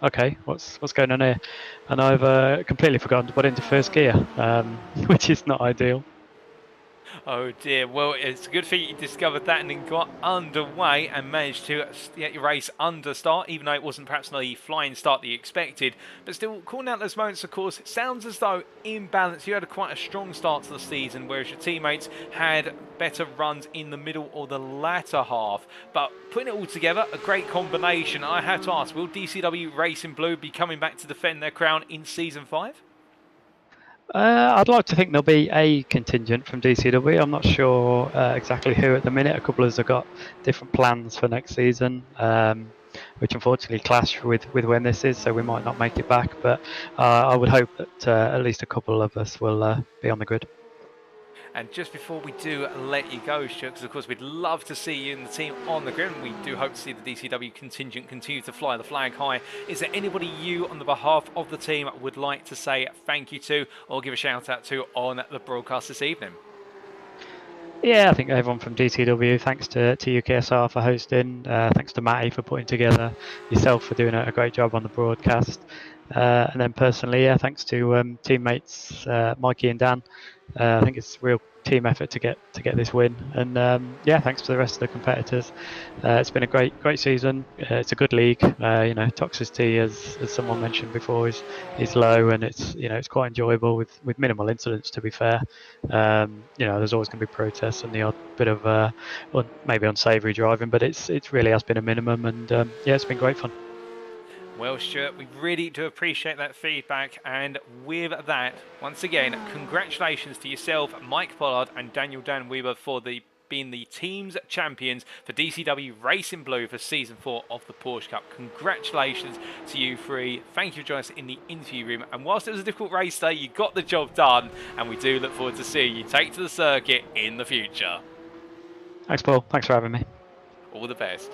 okay, what's going on here? And I've completely forgotten to put into first gear, which is not ideal. Oh dear, well it's a good thing you discovered that and then got underway and managed to get your race under start, even though it wasn't perhaps the flying start that you expected. But still, calling out those moments, of course, it sounds as though in balance you had quite a strong start to the season, whereas your teammates had better runs in the middle or the latter half. But putting it all together, a great combination. I have to ask, will DCW Racing Blue be coming back to defend their crown in Season 5? I'd like to think there'll be a contingent from DCW. I'm not sure exactly who at the minute. A couple of us have got different plans for next season, which unfortunately clash with when this is, so we might not make it back. But I would hope that at least a couple of us will be on the grid. And just before we do let you go, Stuart, because of course we'd love to see you and the team on the grid, and we do hope to see the DCW contingent continue to fly the flag high. Is there anybody you, on the behalf of the team, would like to say thank you to or give a shout out to on the broadcast this evening? Yeah, I think everyone from DCW, thanks to UKSR for hosting, thanks to Matty for putting together, yourself for doing a great job on the broadcast, and then personally, yeah, thanks to teammates Mikey and Dan. I think it's a real team effort to get this win, and yeah, thanks to the rest of the competitors. It's been a great season. It's a good league. Toxicity, as someone mentioned before, is low, and it's quite enjoyable with minimal incidents. To be fair, there's always going to be protests and the odd bit of well, maybe unsavoury driving, but it really has been a minimum, and yeah, it's been great fun. Well, Stuart, we really do appreciate that feedback, and with that, once again, congratulations to yourself, Mike Pollard and Daniel Dan Weber for being the team's champions for DCW Racing Blue for Season 4 of the Porsche Cup. Congratulations to you three. Thank you for joining us in the interview room, and whilst it was a difficult race day, you got the job done, and we do look forward to seeing you take to the circuit in the future. Thanks, Paul. Thanks for having me. All the best.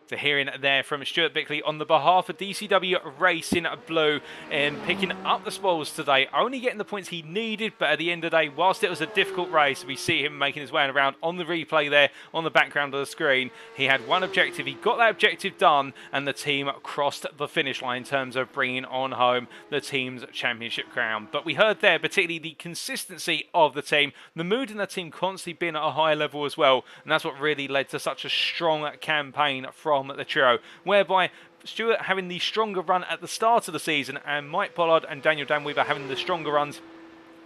So hearing there from Stuart Bickley on the behalf of DCW Racing Blue, and picking up the spoils today, only getting the points he needed, but at the end of the day, whilst it was a difficult race, we see him making his way around on the replay there on the background of the screen. He had one objective, he got that objective done, and the team crossed the finish line in terms of bringing on home the team's championship crown. But we heard there particularly the consistency of the team, the mood in the team constantly being at a high level as well, and that's what really led to such a strong campaign from the trio, whereby Stuart having the stronger run at the start of the season and Mike Pollard and Daniel Dan Weber having the stronger runs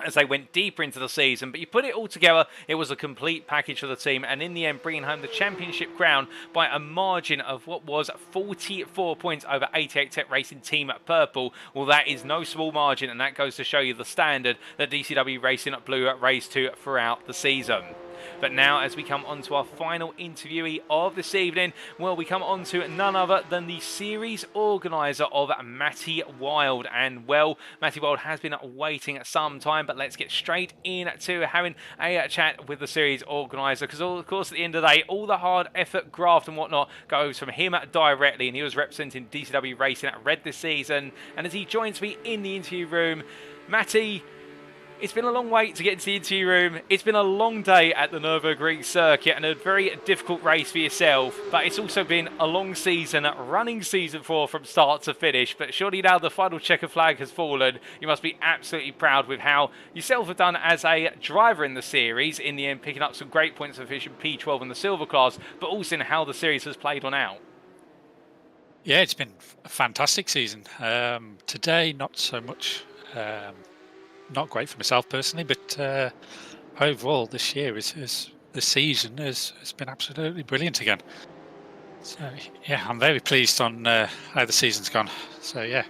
as they went deeper into the season. But you put it all together, it was a complete package for the team, and in the end bringing home the championship crown by a margin of what was 44 points over 88 Tech Racing Team Purple. Well, that is no small margin, and that goes to show you the standard that DCW Racing Blue raced to throughout the season. But now, as we come on to our final interviewee of this evening, well, we come on to none other than the series organiser of Matty Wild. And, well, Matty Wild has been waiting some time, but let's get straight into having a chat with the series organiser, because, of course, at the end of the day, all the hard effort, graft and whatnot goes from him directly, and he was representing DCW Racing at Red this season. And as he joins me in the interview room, Matty, it's been a long wait to get into the interview room. It's been a long day at the Nürburgring circuit and a very difficult race for yourself. But it's also been a long season, running Season 4 from start to finish. But surely now the final checker flag has fallen, you must be absolutely proud with how yourself have done as a driver in the series. In the end, picking up some great points for finishing P12 in the silver class, but also in how the series has played on out. Yeah, it's been a fantastic season. Today, not so much. Not great for myself personally, but overall this year this season has been absolutely brilliant again. So yeah, I'm very pleased on how the season's gone. So yeah.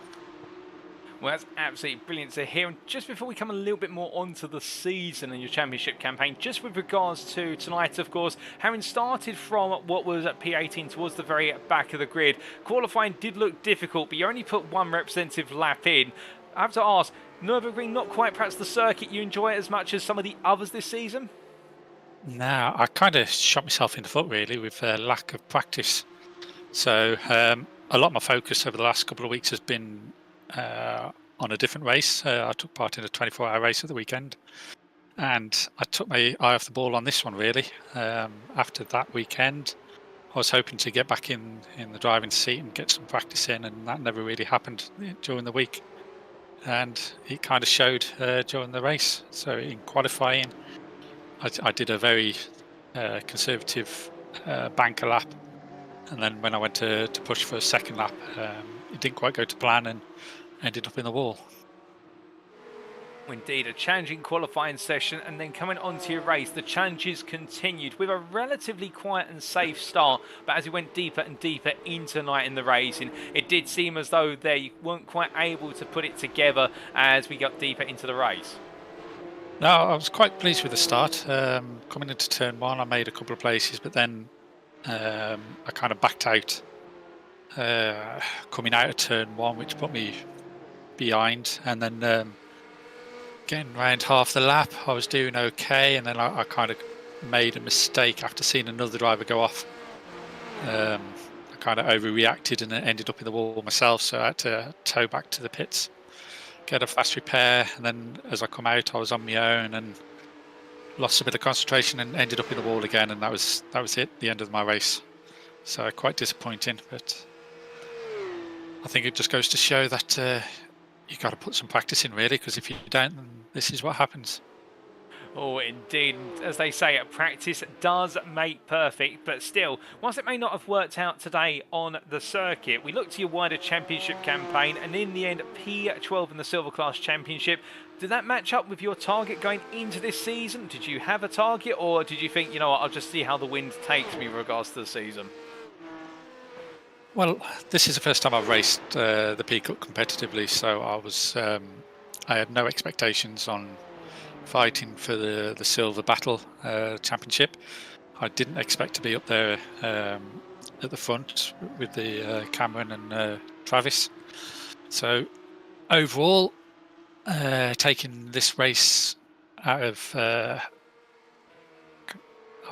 Well, that's absolutely brilliant to hear. And just before we come a little bit more onto the season and your championship campaign, just with regards to tonight, of course, having started from what was at P18 towards the very back of the grid, qualifying did look difficult, but you only put one representative lap in. I have to ask, Nürburgring not quite perhaps the circuit you enjoy as much as some of the others this season? No, I kind of shot myself in the foot really with lack of practice. So a lot of my focus over the last couple of weeks has been on a different race. I took part in a 24-hour race at the weekend, and I took my eye off the ball on this one really. After that weekend, I was hoping to get back in the driving seat and get some practice in, and that never really happened during the week. and it kind of showed during the race. So in qualifying, I did a very conservative banker lap, and then when I went to push for a second lap, it didn't quite go to plan and ended up in the wall. Indeed, a challenging qualifying session, and then coming onto your race, the challenges continued with a relatively quiet and safe start, but as we went deeper and deeper into night in the racing, it did seem as though they weren't quite able to put it together as we got deeper into the race. No, I was quite pleased with the start. Coming into turn one, I made a couple of places, but then I kind of backed out coming out of turn one, which put me behind, and then getting around half the lap, I was doing okay, and then I kind of made a mistake after seeing another driver go off. I kind of overreacted and ended up in the wall myself, so I had to tow back to the pits, get a fast repair, and then as I come out, I was on my own and lost a bit of concentration and ended up in the wall again, and that was it, the end of my race. So quite disappointing, but I think it just goes to show that you got to put some practice in, really, because if you don't, then this is what happens. Oh, indeed. As they say, practice does make perfect, but still, whilst it may not have worked out today on the circuit, we look to your wider championship campaign, and in the end, P12 in the Silver Class Championship. Did that match up with your target going into this season? Did you have a target, or did you think, you know what, I'll just see how the wind takes me with regards to the season? Well, this is the first time I've raced the P Cup competitively, so I had no expectations on fighting for the Silver Battle Championship. I didn't expect to be up there at the front with the Cameron and Travis. So overall, taking this race out of, I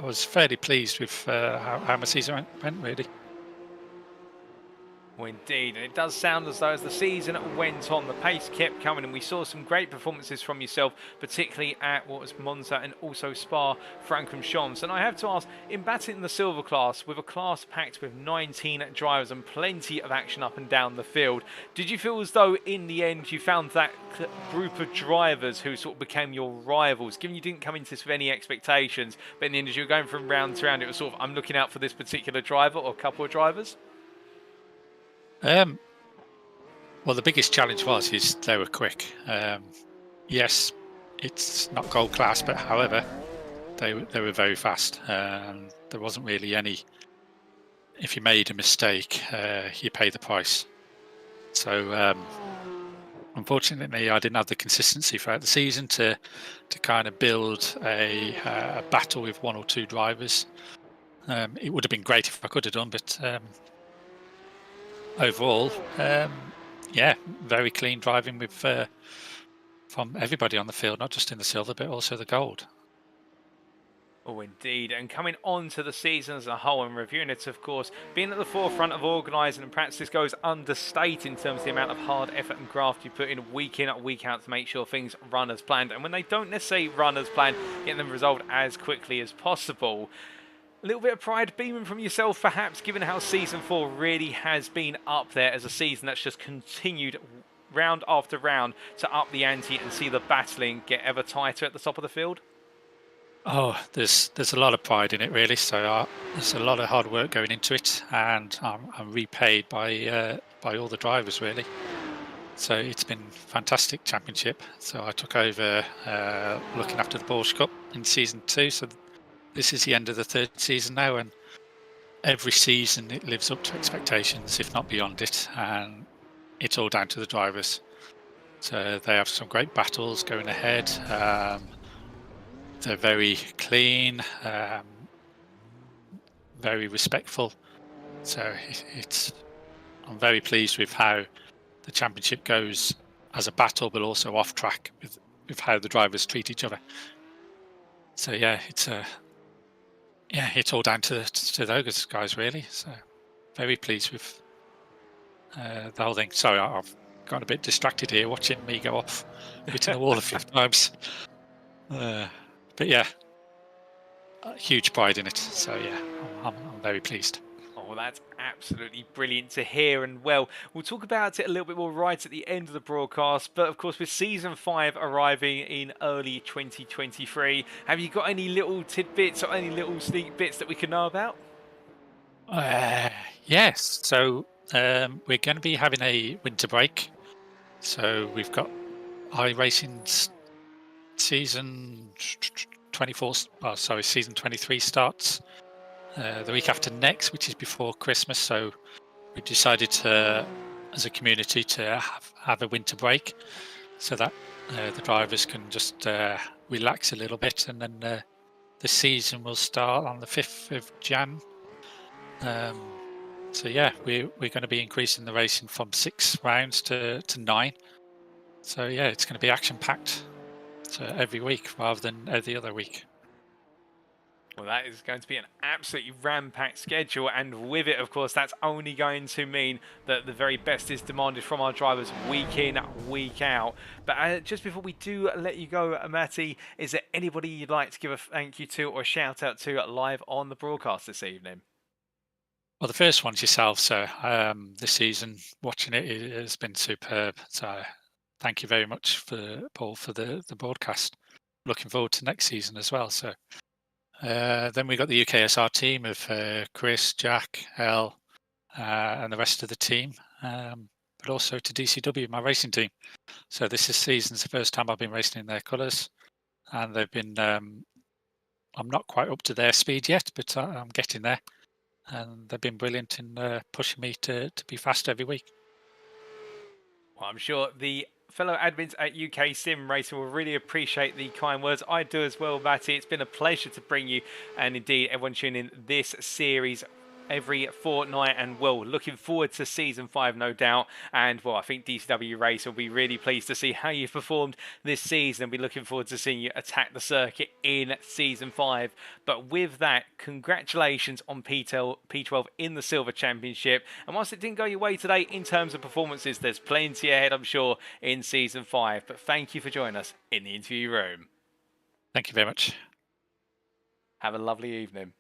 was fairly pleased with how my season went, really. Well, indeed, and it does sound as though as the season went on, the pace kept coming, and we saw some great performances from yourself, particularly at what was Monza and also Spa, Francorchamps. And I have to ask, in battling the Silver Class, with a class packed with 19 drivers and plenty of action up and down the field, did you feel as though in the end you found that group of drivers who sort of became your rivals, given you didn't come into this with any expectations, but in the end as you were going from round to round, it was sort of, I'm looking out for this particular driver or a couple of drivers? Well, the biggest challenge is they were quick. Yes, it's not gold class, but however, they were very fast. There wasn't really any. If you made a mistake, you pay the price. So unfortunately, I didn't have the consistency throughout the season to kind of build a battle with one or two drivers. It would have been great if I could have done, but overall, yeah, very clean driving with from everybody on the field, not just in the silver, but also the gold. Oh, indeed. And coming on to the season as a whole and reviewing it, of course, being at the forefront of organising, and perhaps this goes understated in terms of the amount of hard effort and graft you put in week out to make sure things run as planned. And when they don't necessarily run as planned, getting them resolved as quickly as possible. A little bit of pride beaming from yourself, perhaps, given how Season 4 really has been up there as a season that's just continued round after round to up the ante and see the battling get ever tighter at the top of the field? Oh, there's a lot of pride in it, really. So there's a lot of hard work going into it, and I'm repaid by all the drivers, really. So it's been a fantastic championship. So I took over looking after the Porsche Cup in Season 2. So this is the end of the third season now, and every season it lives up to expectations, if not beyond it, and it's all down to the drivers. So they have some great battles going ahead. They're very clean, very respectful. So I'm very pleased with how the championship goes as a battle, but also off track with how the drivers treat each other. So yeah, it's all down to those guys, really. So very pleased with the whole thing. Sorry, I've got a bit distracted here watching me go off, hitting the wall a few times. But yeah, huge pride in it. So yeah, I'm very pleased. Oh, Well, that's absolutely brilliant to hear. And well, we'll talk about it a little bit more right at the end of the broadcast. But of course, with Season 5 arriving in early 2023, have you got any little tidbits or any little sneak bits that we can know about? Yes. So we're going to be having a winter break. So we've got iRacing's season 24. Oh, sorry, season 23 starts the week after next, which is before Christmas. So we decided to, as a community, to have a winter break, so that the drivers can just relax a little bit, and then the season will start on the 5th of Jan. So yeah, we're going to be increasing the racing from 6 rounds to 9. So yeah, it's going to be action packed. So every week rather than every other week. Well, that is going to be an absolutely ram-packed schedule, and with it, of course, that's only going to mean that the very best is demanded from our drivers week in, week out. But just before we do let you go, Matty, is there anybody you'd like to give a thank you to or a shout out to live on the broadcast this evening? Well, the first one's yourself. So this season, watching it has been superb. So thank you very much, Paul, for the broadcast. Looking forward to next season as well. So then we got the UKSR team of Chris, Jack, El, and the rest of the team, but also to DCW, my racing team. So this season's the first time I've been racing in their colours, and they've been. I'm not quite up to their speed yet, but I'm getting there, and they've been brilliant in pushing me to be faster every week. Well, I'm sure the fellow admins at UKSimRacing will really appreciate the kind words. I do as well, Matty. It's been a pleasure to bring you, and indeed everyone tuning in this series every fortnight, and well, looking forward to season 5, no doubt. And well, I think DCW Race will be really pleased to see how you've performed this season, and be looking forward to seeing you attack the circuit in season 5. But with that, congratulations on P12 in the Silver Championship. And whilst it didn't go your way today in terms of performances, there's plenty ahead, I'm sure, in season 5. But thank you for joining us in the interview room. Thank you very much. Have a lovely evening.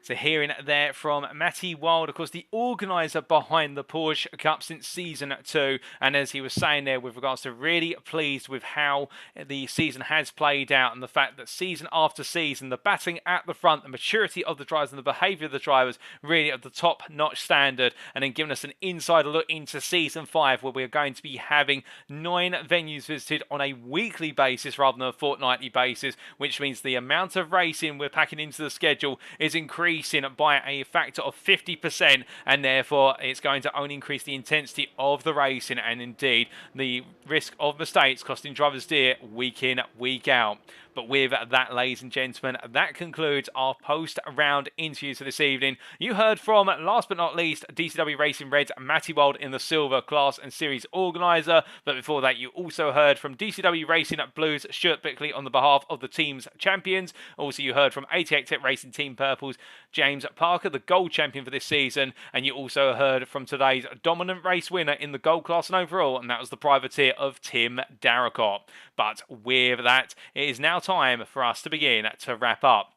So hearing there from Matty Wild, of course, the organiser behind the Porsche Cup since season 2. And as he was saying there, with regards to really pleased with how the season has played out, and the fact that season after season, the batting at the front, the maturity of the drivers and the behaviour of the drivers really at the top-notch standard. And then giving us an insider look into season 5, where we're going to be having 9 venues visited on a weekly basis rather than a fortnightly basis, which means the amount of racing we're packing into the schedule is increasing by a factor of 50%, and therefore it's going to only increase the intensity of the racing, and indeed the risk of mistakes costing drivers dear week in, week out. But with that, ladies and gentlemen, that concludes our post-round interviews for this evening. You heard from, last but not least, DCW Racing Red's Matty Wild in the Silver Class and Series Organiser. But before that, you also heard from DCW Racing Blues Stuart Bickley on the behalf of the team's champions. Also, you heard from 88 Tech Racing Team Purple's James Parker, the gold champion for this season. And you also heard from today's dominant race winner in the gold class and overall, and that was the privateer of Tim Darracott. But with that, it is now time for us to begin to wrap up.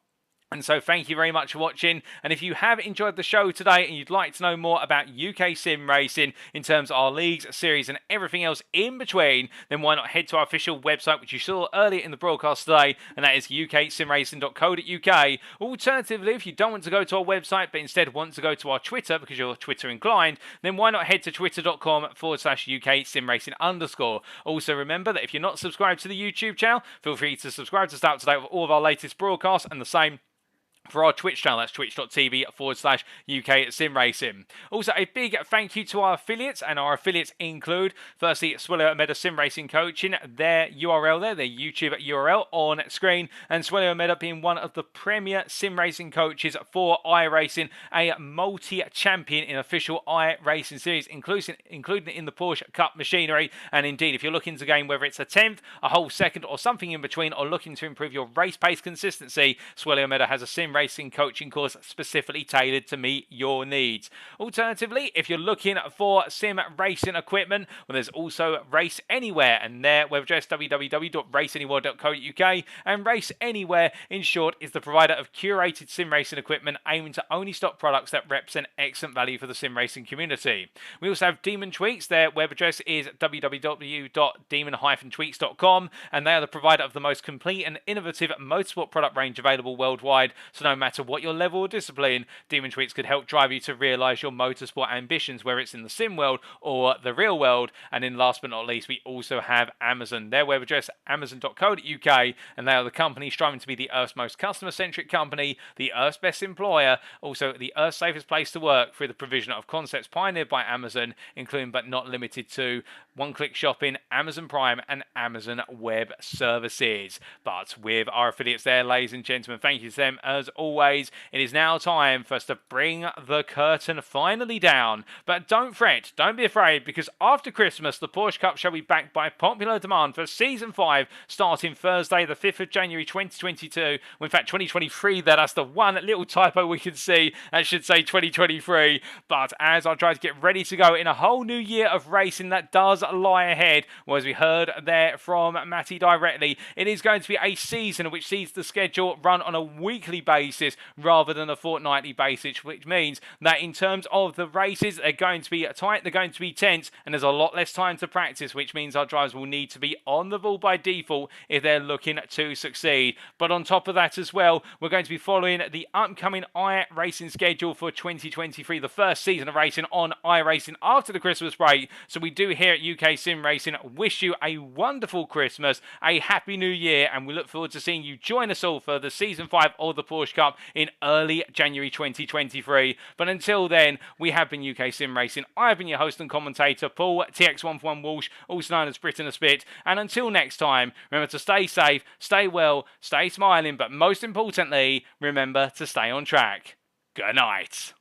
And so thank you very much for watching, and if you have enjoyed the show today and you'd like to know more about UK Sim Racing in terms of our leagues, series and everything else in between, then why not head to our official website, which you saw earlier in the broadcast today, and that is uksimracing.co.uk. Alternatively, if you don't want to go to our website but instead want to go to our Twitter because you're Twitter inclined, then why not head to twitter.com/UKSimRacing_. Also remember that if you're not subscribed to the YouTube channel, feel free to subscribe to stay up to date with all of our latest broadcasts, and the same for our Twitch channel. That's twitch.tv/UKSimRacing. Also, a big thank you to our affiliates, and our affiliates include, firstly, Swello Meda Sim Racing Coaching, their URL there, their YouTube URL on screen, and Swello Meda being one of the premier sim racing coaches for iRacing, a multi-champion in official iRacing series, including in the Porsche Cup machinery. And indeed, if you're looking to gain whether it's a 10th, a whole second, or something in between, or looking to improve your race pace consistency, Swello Meda has a sim Racing coaching course specifically tailored to meet your needs. Alternatively, if you're looking for sim racing equipment, well, there's also Race Anywhere, and their web address www.raceanywhere.co.uk, and Race Anywhere, in short, is the provider of curated sim racing equipment aiming to only stock products that represent excellent value for the sim racing community. We also have Demon Tweaks. Their web address is www.demon-tweaks.com, and they are the provider of the most complete and innovative motorsport product range available worldwide. So no matter what your level or discipline, Demon Tweaks could help drive you to realise your motorsport ambitions, whether it's in the sim world or the real world. And in last but not least, we also have Amazon. Their web address, amazon.co.uk, and they are the company striving to be the Earth's most customer-centric company, the Earth's best employer, also the Earth's safest place to work through the provision of concepts pioneered by Amazon, including but not limited to one-click shopping, Amazon Prime, and Amazon Web Services. But with our affiliates there, ladies and gentlemen, thank you to them as always. It is now time for us to bring the curtain finally down. But don't fret, don't be afraid, because after Christmas, the Porsche Cup shall be back by popular demand for Season 5, starting Thursday, the 5th of January 2022. Well, in fact, 2023, that's the one little typo we can see. That should say 2023. But as I try to get ready to go in a whole new year of racing that does lie ahead, well, as we heard there from Matty directly, it is going to be a season which sees the schedule run on a weekly basis rather than a fortnightly basis, which means that in terms of the races, they're going to be tight, they're going to be tense, and there's a lot less time to practice, which means our drivers will need to be on the ball by default if they're looking to succeed. But on top of that as well, we're going to be following the upcoming iRacing schedule for 2023, the first season of racing on iRacing after the Christmas break. So we do here at UK Sim Racing wish you a wonderful Christmas, a happy new year, and we look forward to seeing you join us all for the Season 5 of the Porsche Cup in early January 2023. But until then, we have been UK Sim Racing. I have been your host and commentator, Paul TX141 Walsh, also known as Britain a Spit. And until next time, remember to stay safe, stay well, stay smiling, but most importantly, remember to stay on track. Good night.